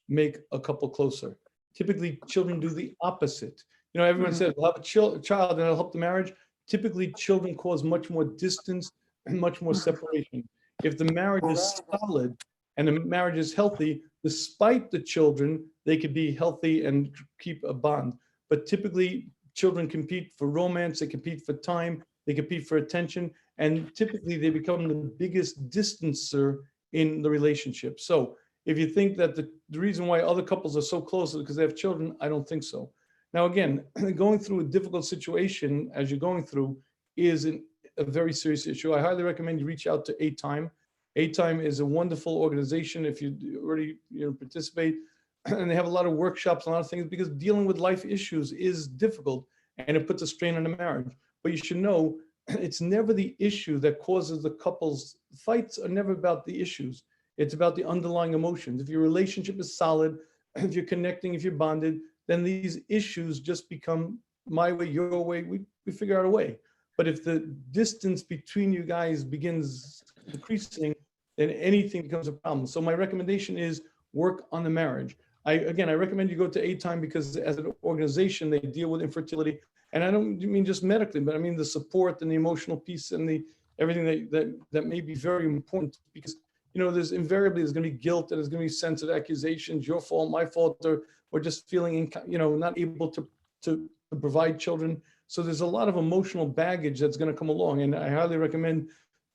make a couple closer. Typically, children do the opposite. Everyone says, we'll have a child and it'll help the marriage. Typically, children cause much more distance and much more separation. If the marriage is solid and the marriage is healthy, despite the children, they could be healthy and keep a bond. But typically, children compete for romance, they compete for time, they compete for attention, and typically they become the biggest distancer in the relationship. So if you think that the reason why other couples are so close is because they have children, I don't think so. Now, again, going through a difficult situation as you're going through is a very serious issue. I highly recommend you reach out to A-Time. A-Time is a wonderful organization if you already participate. And they have a lot of workshops, a lot of things, because dealing with life issues is difficult and it puts a strain on the marriage. But you should know it's never the issue that causes the couples. Fights are never about the issues. It's about the underlying emotions. If your relationship is solid, if you're connecting, if you're bonded, then these issues just become my way, your way. We figure out a way. But if the distance between you guys begins decreasing, then anything becomes a problem. So my recommendation is work on the marriage. I recommend you go to A-Time because as an organization, they deal with infertility. And I don't mean just medically, but I mean the support and the emotional piece and the everything that may be very important, because there's going to be guilt, and there's going to be sense of accusations, your fault, my fault, or just feeling not able to provide children. So there's a lot of emotional baggage that's going to come along, and I highly recommend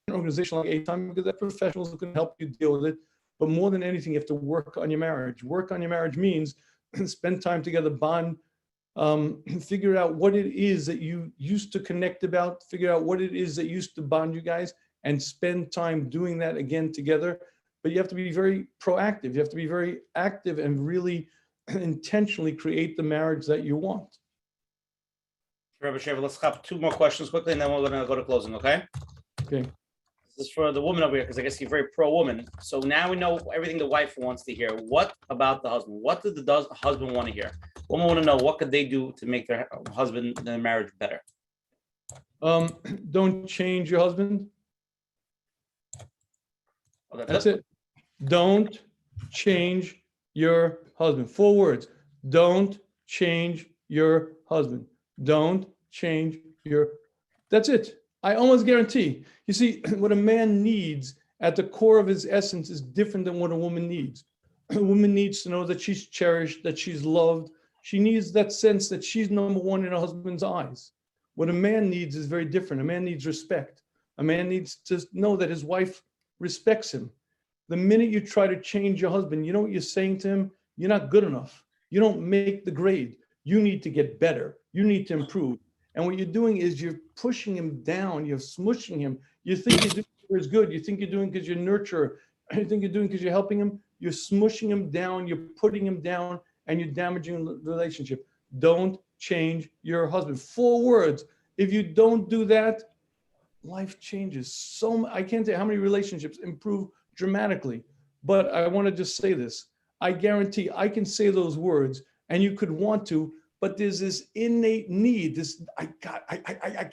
an organization like A-Time because they're professionals who can help you deal with it. But more than anything, you have to work on your marriage. Work on your marriage means spend time together, bond, figure out what it is that you used to connect about, figure out what it is that used to bond you guys, and spend time doing that again together. But you have to be very proactive. You have to be very active and really intentionally create the marriage that you want. Rabbi Shafier, let's have two more questions quickly, and then we're going to go to closing, okay? Okay. This is for the woman over here, because I guess you're very pro-woman. So now we know everything the wife wants to hear. What about the husband? What did the husband want to hear? Women want to know, what could they do to make their husband, their marriage better? Don't change your husband. Oh, that's it. Don't change your husband. 4 words. Don't change your husband. Don't change your. That's it. I almost guarantee. You see, what a man needs at the core of his essence is different than what a woman needs. A woman needs to know that she's cherished, that she's loved, She needs that sense that she's number one in her husband's eyes. What a man needs is very different. A man needs respect. A man needs to know that his wife respects him. The minute you try to change your husband, you know what you're saying to him? You're not good enough. You don't make the grade. You need to get better. You need to improve. And what you're doing is you're pushing him down. You're smushing him. You think you're doing it as good. You think you're doing because you're nurturer. You think you're doing because you're helping him. You're smushing him down. You're putting him down, and you're damaging the relationship. Don't change your husband. 4 words. If you don't do that, life changes. I can't tell you how many relationships improve dramatically. But I want to just say this. I guarantee I can say those words, and you could want to, but there's this innate need. I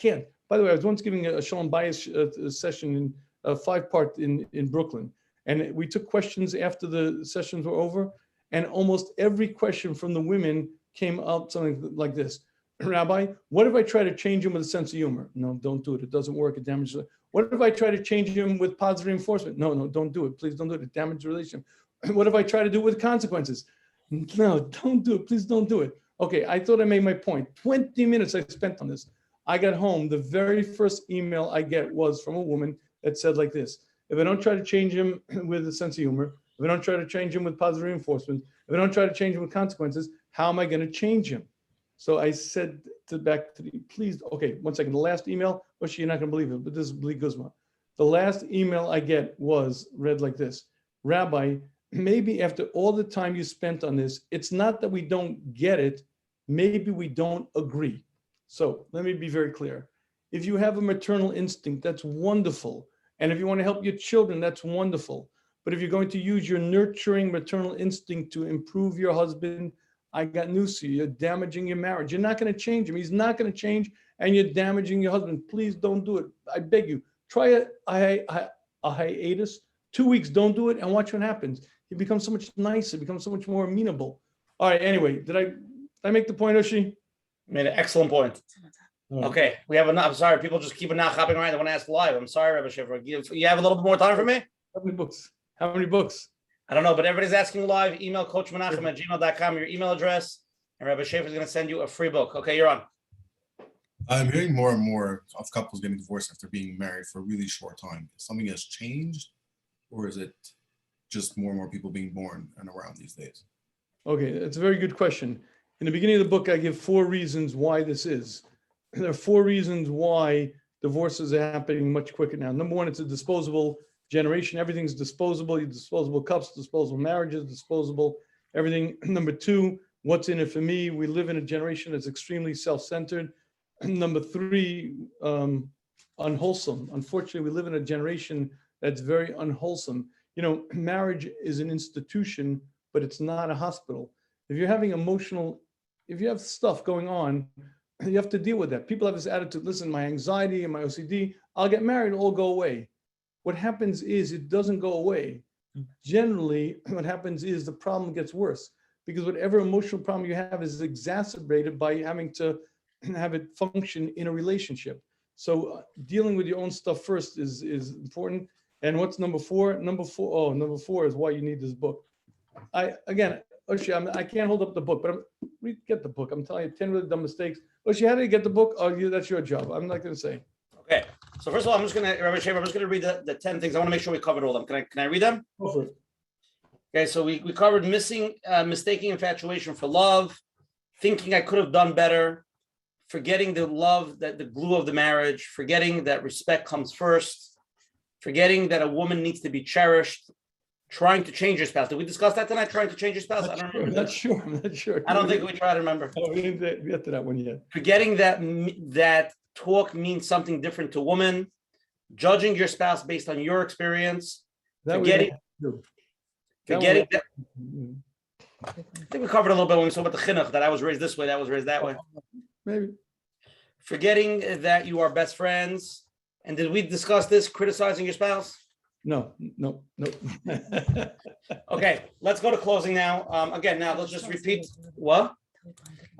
can't. By the way, I was once giving a Shalom Bias session in a 5-part in Brooklyn, and we took questions after the sessions were over, and almost every question from the women came up something like this: Rabbi, what if I try to change him with a sense of humor? No, don't do it. It doesn't work. It damages it. What if I try to change him with positive reinforcement? No, don't do it. Please don't do it. It damages the relationship. What if I try to do it with consequences? No, don't do it. Please don't do it. Okay, I thought I made my point. 20 minutes I spent on this. I got home. The very first email I get was from a woman that said like this: if I don't try to change him with a sense of humor, if I don't try to change him with positive reinforcement, if I don't try to change him with consequences, how am I going to change him? So I said back to the, please, okay, one second. The last email, you're not going to believe it, but this is Bli Guzma. The last email I get read like this: Rabbi, maybe after all the time you spent on this, it's not that we don't get it, maybe we don't agree. So let me be very clear. If you have a maternal instinct, that's wonderful. And if you want to help your children, that's wonderful. But if you're going to use your nurturing maternal instinct to improve your husband, I got news for you. You're damaging your marriage. You're not going to change him. He's not going to change, and you're damaging your husband. Please don't do it. I beg you. Try a hiatus. 2 weeks, don't do it, and watch what happens. He becomes so much nicer, becomes so much more amenable. All right, anyway, did I make the point, Oshi? Made an excellent point. Okay, we have enough. I'm sorry, people just keep not hopping around. They want to ask live. I'm sorry, Rabbi Shafier. You have a little bit more time for me? How many books? How many books? I don't know, but everybody's asking live. Email coachmenachem@gmail.com, your email address, and Rabbi Shafier is going to send you a free book. Okay, you're on. I'm hearing more and more of couples getting divorced after being married for a really short time. Something has changed, or is it just more and more people being born and around these days? Okay, that's a very good question. In the beginning of the book, I give 4 reasons why this is. There are 4 reasons why divorces are happening much quicker now. Number 1, it's a disposable generation. Everything's disposable. You disposable cups, disposable marriages, disposable everything. Number 2, what's in it for me? We live in a generation that's extremely self-centered. Number 3, unwholesome. Unfortunately, we live in a generation that's very unwholesome. You know, marriage is an institution, but it's not a hospital. If you're having if you have stuff going on, you have to deal with that. People have this attitude: listen, my anxiety and my OCD, I'll get married, it'll all go away. What happens is it doesn't go away. Generally, what happens is the problem gets worse, because whatever emotional problem you have is exacerbated by having to have it function in a relationship. So dealing with your own stuff first is important. And what's number 4? Number 4 is why you need this book. Oshi, I can't hold up the book, but get the book. I'm telling you, 10 really dumb mistakes. Oshi, how do you get the book? Oh, that's your job. I'm not going to say. Okay. So first of all, Rabbi Shafier, I'm just going to read the 10 things. I want to make sure we covered all of them. Can I read them? Go for it. Okay. So we covered mistaking infatuation for love, thinking I could have done better, forgetting the love, that the glue of the marriage, forgetting that respect comes first, forgetting that a woman needs to be cherished, trying to change your spouse. Did we discuss that tonight? Trying to change your spouse? I don't remember. I'm not sure. I don't think we tried to remember. Oh, we didn't get to that one yet. Forgetting that talk means something different to women, judging your spouse based on your experience, forgetting that. I think we covered a little bit when we spoke about the chinuch, that I was raised this way, that was raised that way. Maybe. Forgetting that you are best friends. And did we discuss this, criticizing your spouse? No. Okay, let's go to closing now. Now let's just repeat. What?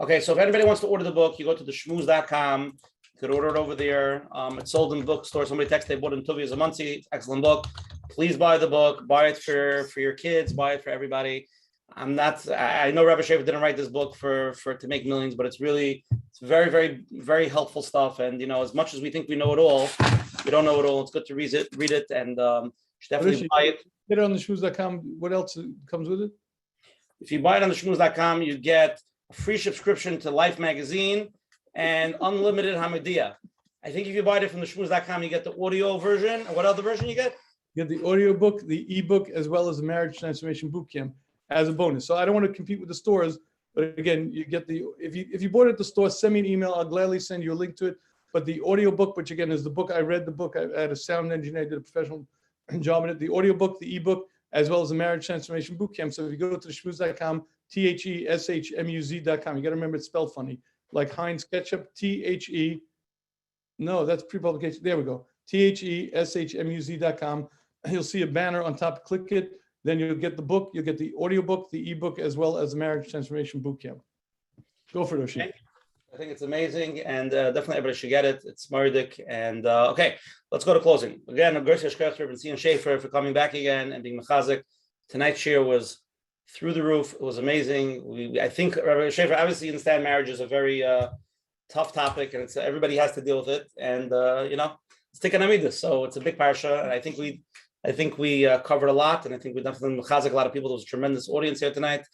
Okay, so if anybody wants to order the book, you go to theshmooze.com. You could order it over there. It's sold in the bookstore. Somebody texted they bought it in Tuvi as a Muncie. Excellent book. Please buy the book. Buy it for your kids. Buy it for everybody. I'm not. I know Rabbi Shafier didn't write this book for to make millions, but it's very, very, very helpful stuff. And as much as we think we know it all, we don't know it all. It's good to read it, and you should definitely buy it. Get it on the shmooze.com. What else comes with it? If you buy it on the shmooze.com, you get a free subscription to Life magazine and unlimited Hamadia. I think if you buy it from the shmooze.com, you get the audio version. And what other version you get? You get the audio book, the ebook, as well as the Marriage Transformation Bootcamp as a bonus. So I don't want to compete with the stores, but again, you get if you bought it at the store, send me an email. I'll gladly send you a link to it. But the audio book, which again is the book, I read the book. I had a sound engineer, I did a professional job in it. The audio book, the ebook, as well as the Marriage Transformation Bootcamp. So if you go to the shmooze.com, THESHMUZ.com, you got to remember it's spelled funny, like Heinz ketchup, no, that's pre-publication. There we go. THESHMUZ.com. You'll see a banner on top. Click it. Then you'll get the book. You'll get the audio book, the ebook, as well as the Marriage Transformation Bootcamp. Go for it, Oshi. I think it's amazing, and definitely everybody should get it. It's Murdik. And okay, let's go to closing. Again, Bentzion Shafier for coming back again and being mechazik. Tonight's share was through the roof. It was amazing. I think Rabbi Shafier, obviously, understand marriage is a very tough topic, and it's everybody has to deal with it. And it's taken amidus, so it's a big parsha. And I think we covered a lot, and I think we definitely mechazik a lot of people. There was a tremendous audience here tonight.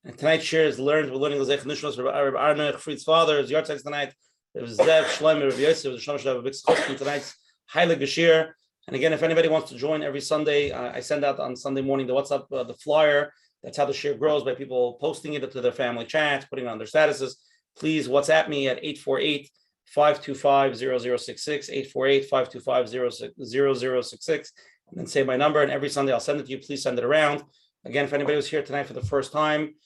And tonight's share is learned. We're learning L'zech Nishmas, Rabbi Arnech, Fried's father, his yard tonight. There was Zev, Shlomo, Rabbi Yosef, the Shlomo Shlomo, a big schos tonight's Heilig Geshir. And again, if anybody wants to join every Sunday, I send out on Sunday morning the WhatsApp, the flyer. That's how the share grows, by people posting it to their family chats, putting it on their statuses. Please WhatsApp me at 848-525-0066, 848-525-0066, and then say my number. And every Sunday I'll send it to you. Please send it around. Again, if anybody was here tonight for the first time,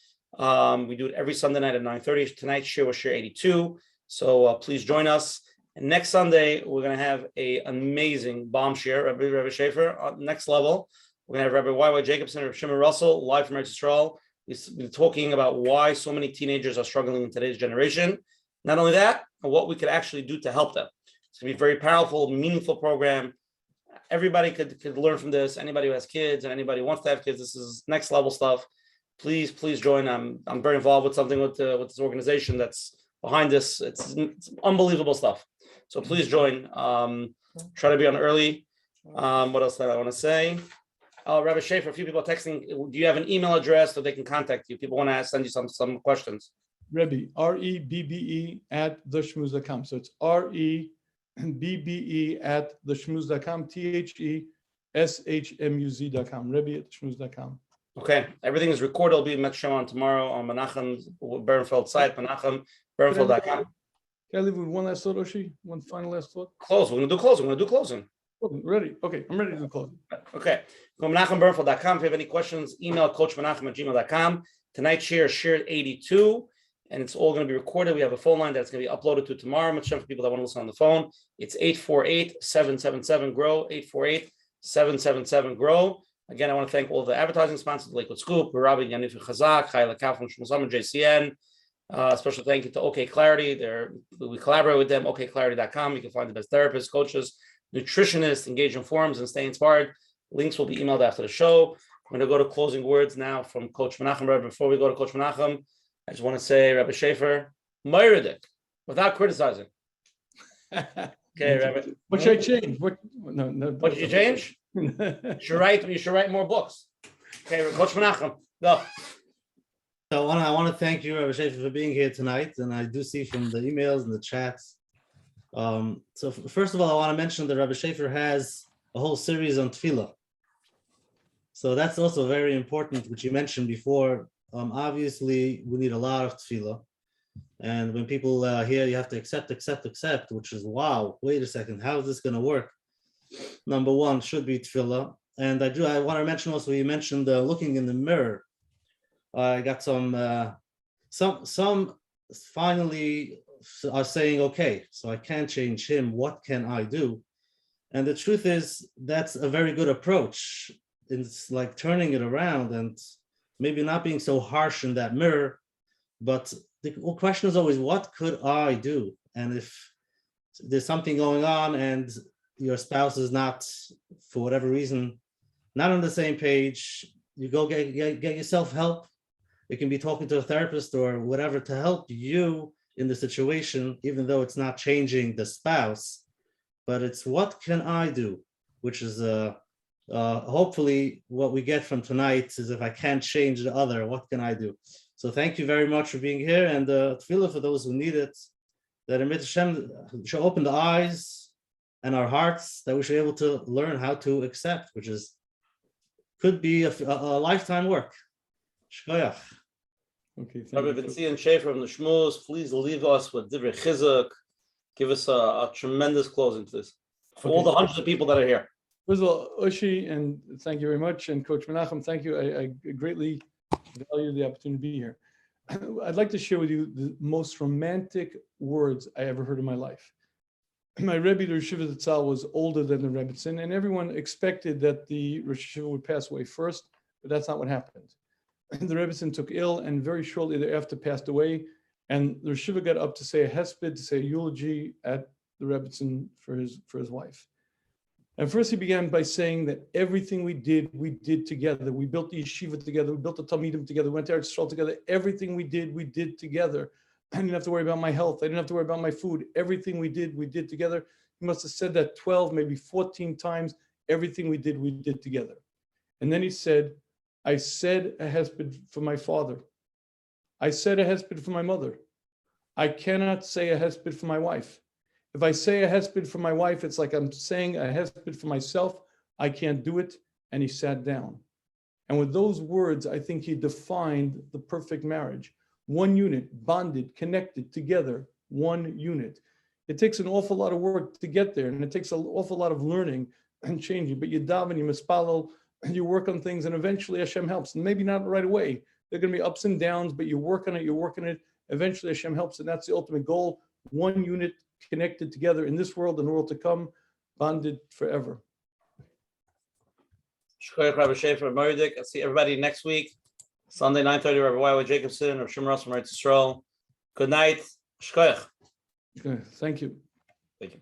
we do it every Sunday night at 9:30. Tonight's share was share 82. So please join us. And next Sunday, we're going to have an amazing bomb share, Rabbi Shafier, next level. We're going to have Rabbi Y.Y. Jacobson and Shimon Russell live from Eretz Yisrael. We're talking about why so many teenagers are struggling in today's generation. Not only that, but what we could actually do to help them. It's going to be a very powerful, meaningful program. Everybody could learn from this. Anybody who has kids and anybody who wants to have kids, this is next level stuff. Please join. I'm very involved with something with this organization that's behind this. It's unbelievable stuff. So please join. Try to be on early. What else did I want to say? Rabbi Shafier, a few people are texting. Do you have an email address so they can contact you? People want to send you some questions. Rebbe, REBBE at theshmooze.com. So it's REBBE at theshmooze.com, THESHMUZ.com, Rebbe at theshmooze.com. Okay, everything is recorded. It'll be Menachem on tomorrow on Menachem's Bernfeld site, Bernfeld.com. Can I leave with one last thought, Oshi? One final last thought? Close. We're going to do closing. Ready? Okay, I'm ready to do closing. Okay, go MenachemBernfeld.com. If you have any questions, email coachmenachem@gmail.com. Tonight's share is shared 82, and it's all going to be recorded. We have a phone line that's going to be uploaded to tomorrow. Menachem for people that want to listen on the phone. It's 848-777-GROW, 848-777-GROW. Again, I want to thank all the advertising sponsors, Lakewood Scoop, Rabbi, Yanif Chazak, Chayla Kaf from Shmuzam, JCN. Special thank you to OK Clarity. We collaborate with them, okclarity.com. You can find the best therapists, coaches, nutritionists, engage in forums, and stay inspired. Links will be emailed after the show. I'm going to go to closing words now from Coach Menachem. Rabbi, before we go to Coach Menachem, I just want to say, Rabbi Shafier, Meiredik, without criticizing. Okay, Rabbi. What should I change? What did you change? You should write more books. Okay, Coach Menachem, go. So I want to thank you, Rabbi Shafier, for being here tonight. And I do see from the emails and the chats. So first of all, I want to mention that Rabbi Shafier has a whole series on tefillah. So that's also very important, which you mentioned before. Obviously, we need a lot of tefillah. And when people hear you have to accept, which is, wow, wait a second, how is this going to work? Number one should be tefillah. And I want to mention also, you mentioned looking in the mirror. I got some finally are saying, okay, so I can't change him. What can I do? And the truth is, that's a very good approach. It's like turning it around and maybe not being so harsh in that mirror. But the question is always, what could I do? And if there's something going on and your spouse is not, for whatever reason, not on the same page, you go get yourself help. It can be talking to a therapist or whatever to help you in the situation, even though it's not changing the spouse, but it's what can I do, which is hopefully what we get from tonight is if I can't change the other, what can I do? So thank you very much for being here, and tefillah for those who need it, that Amit Hashem should open the eyes and our hearts, that we should be able to learn how to accept, which is could be a lifetime work. Shkoyach. Okay, thank Rabbi you. Bentzion and Shafier from the Shmuz, please leave us with divrei chizuk. Give us a tremendous closing to this. For all the hundreds of people that are here. First of all, Ushi, and thank you very much, and Coach Menachem, thank you. I greatly value the opportunity to be here. I'd like to share with you the most romantic words I ever heard in my life. My Rebbe, the Rosh Yeshiva Zatzal, was older than the Rebbitzin, and everyone expected that the Rosh Yeshiva would pass away first, but that's not what happened. The Rebbitzin took ill, and very shortly thereafter passed away, and the Rosh Yeshiva got up to say a hesped, to say a eulogy at the Rebbitzin for his wife. And first he began by saying that everything we did together. We built the yeshiva together, we built the Talmidim together, we went to Eretz Yisrael together. Everything we did together. I didn't have to worry about my health. I didn't have to worry about my food. Everything we did together. He must have said that 12, maybe 14 times. Everything we did together. And then he said, I said a hesped for my father. I said a hesped for my mother. I cannot say a hesped for my wife. If I say a hesped for my wife, it's like I'm saying a hesped for myself. I can't do it. And he sat down. And with those words, I think he defined the perfect marriage. One unit, bonded, connected together, one unit. It takes an awful lot of work to get there, and it takes an awful lot of learning and changing. But you daven, you mispalel, you work on things, and eventually Hashem helps. And maybe not right away. There are going to be ups and downs, but you work on it. Eventually Hashem helps, and that's the ultimate goal. One unit connected together in this world and the world to come, bonded forever. Shkoyach Rabbi Shafier, Moedik. I'll see everybody next week. Sunday, 9:30, Rabbi Ywa Jacobson or Shimras from Eretz Yisrael. Good night. Shkoyach. Okay, thank you.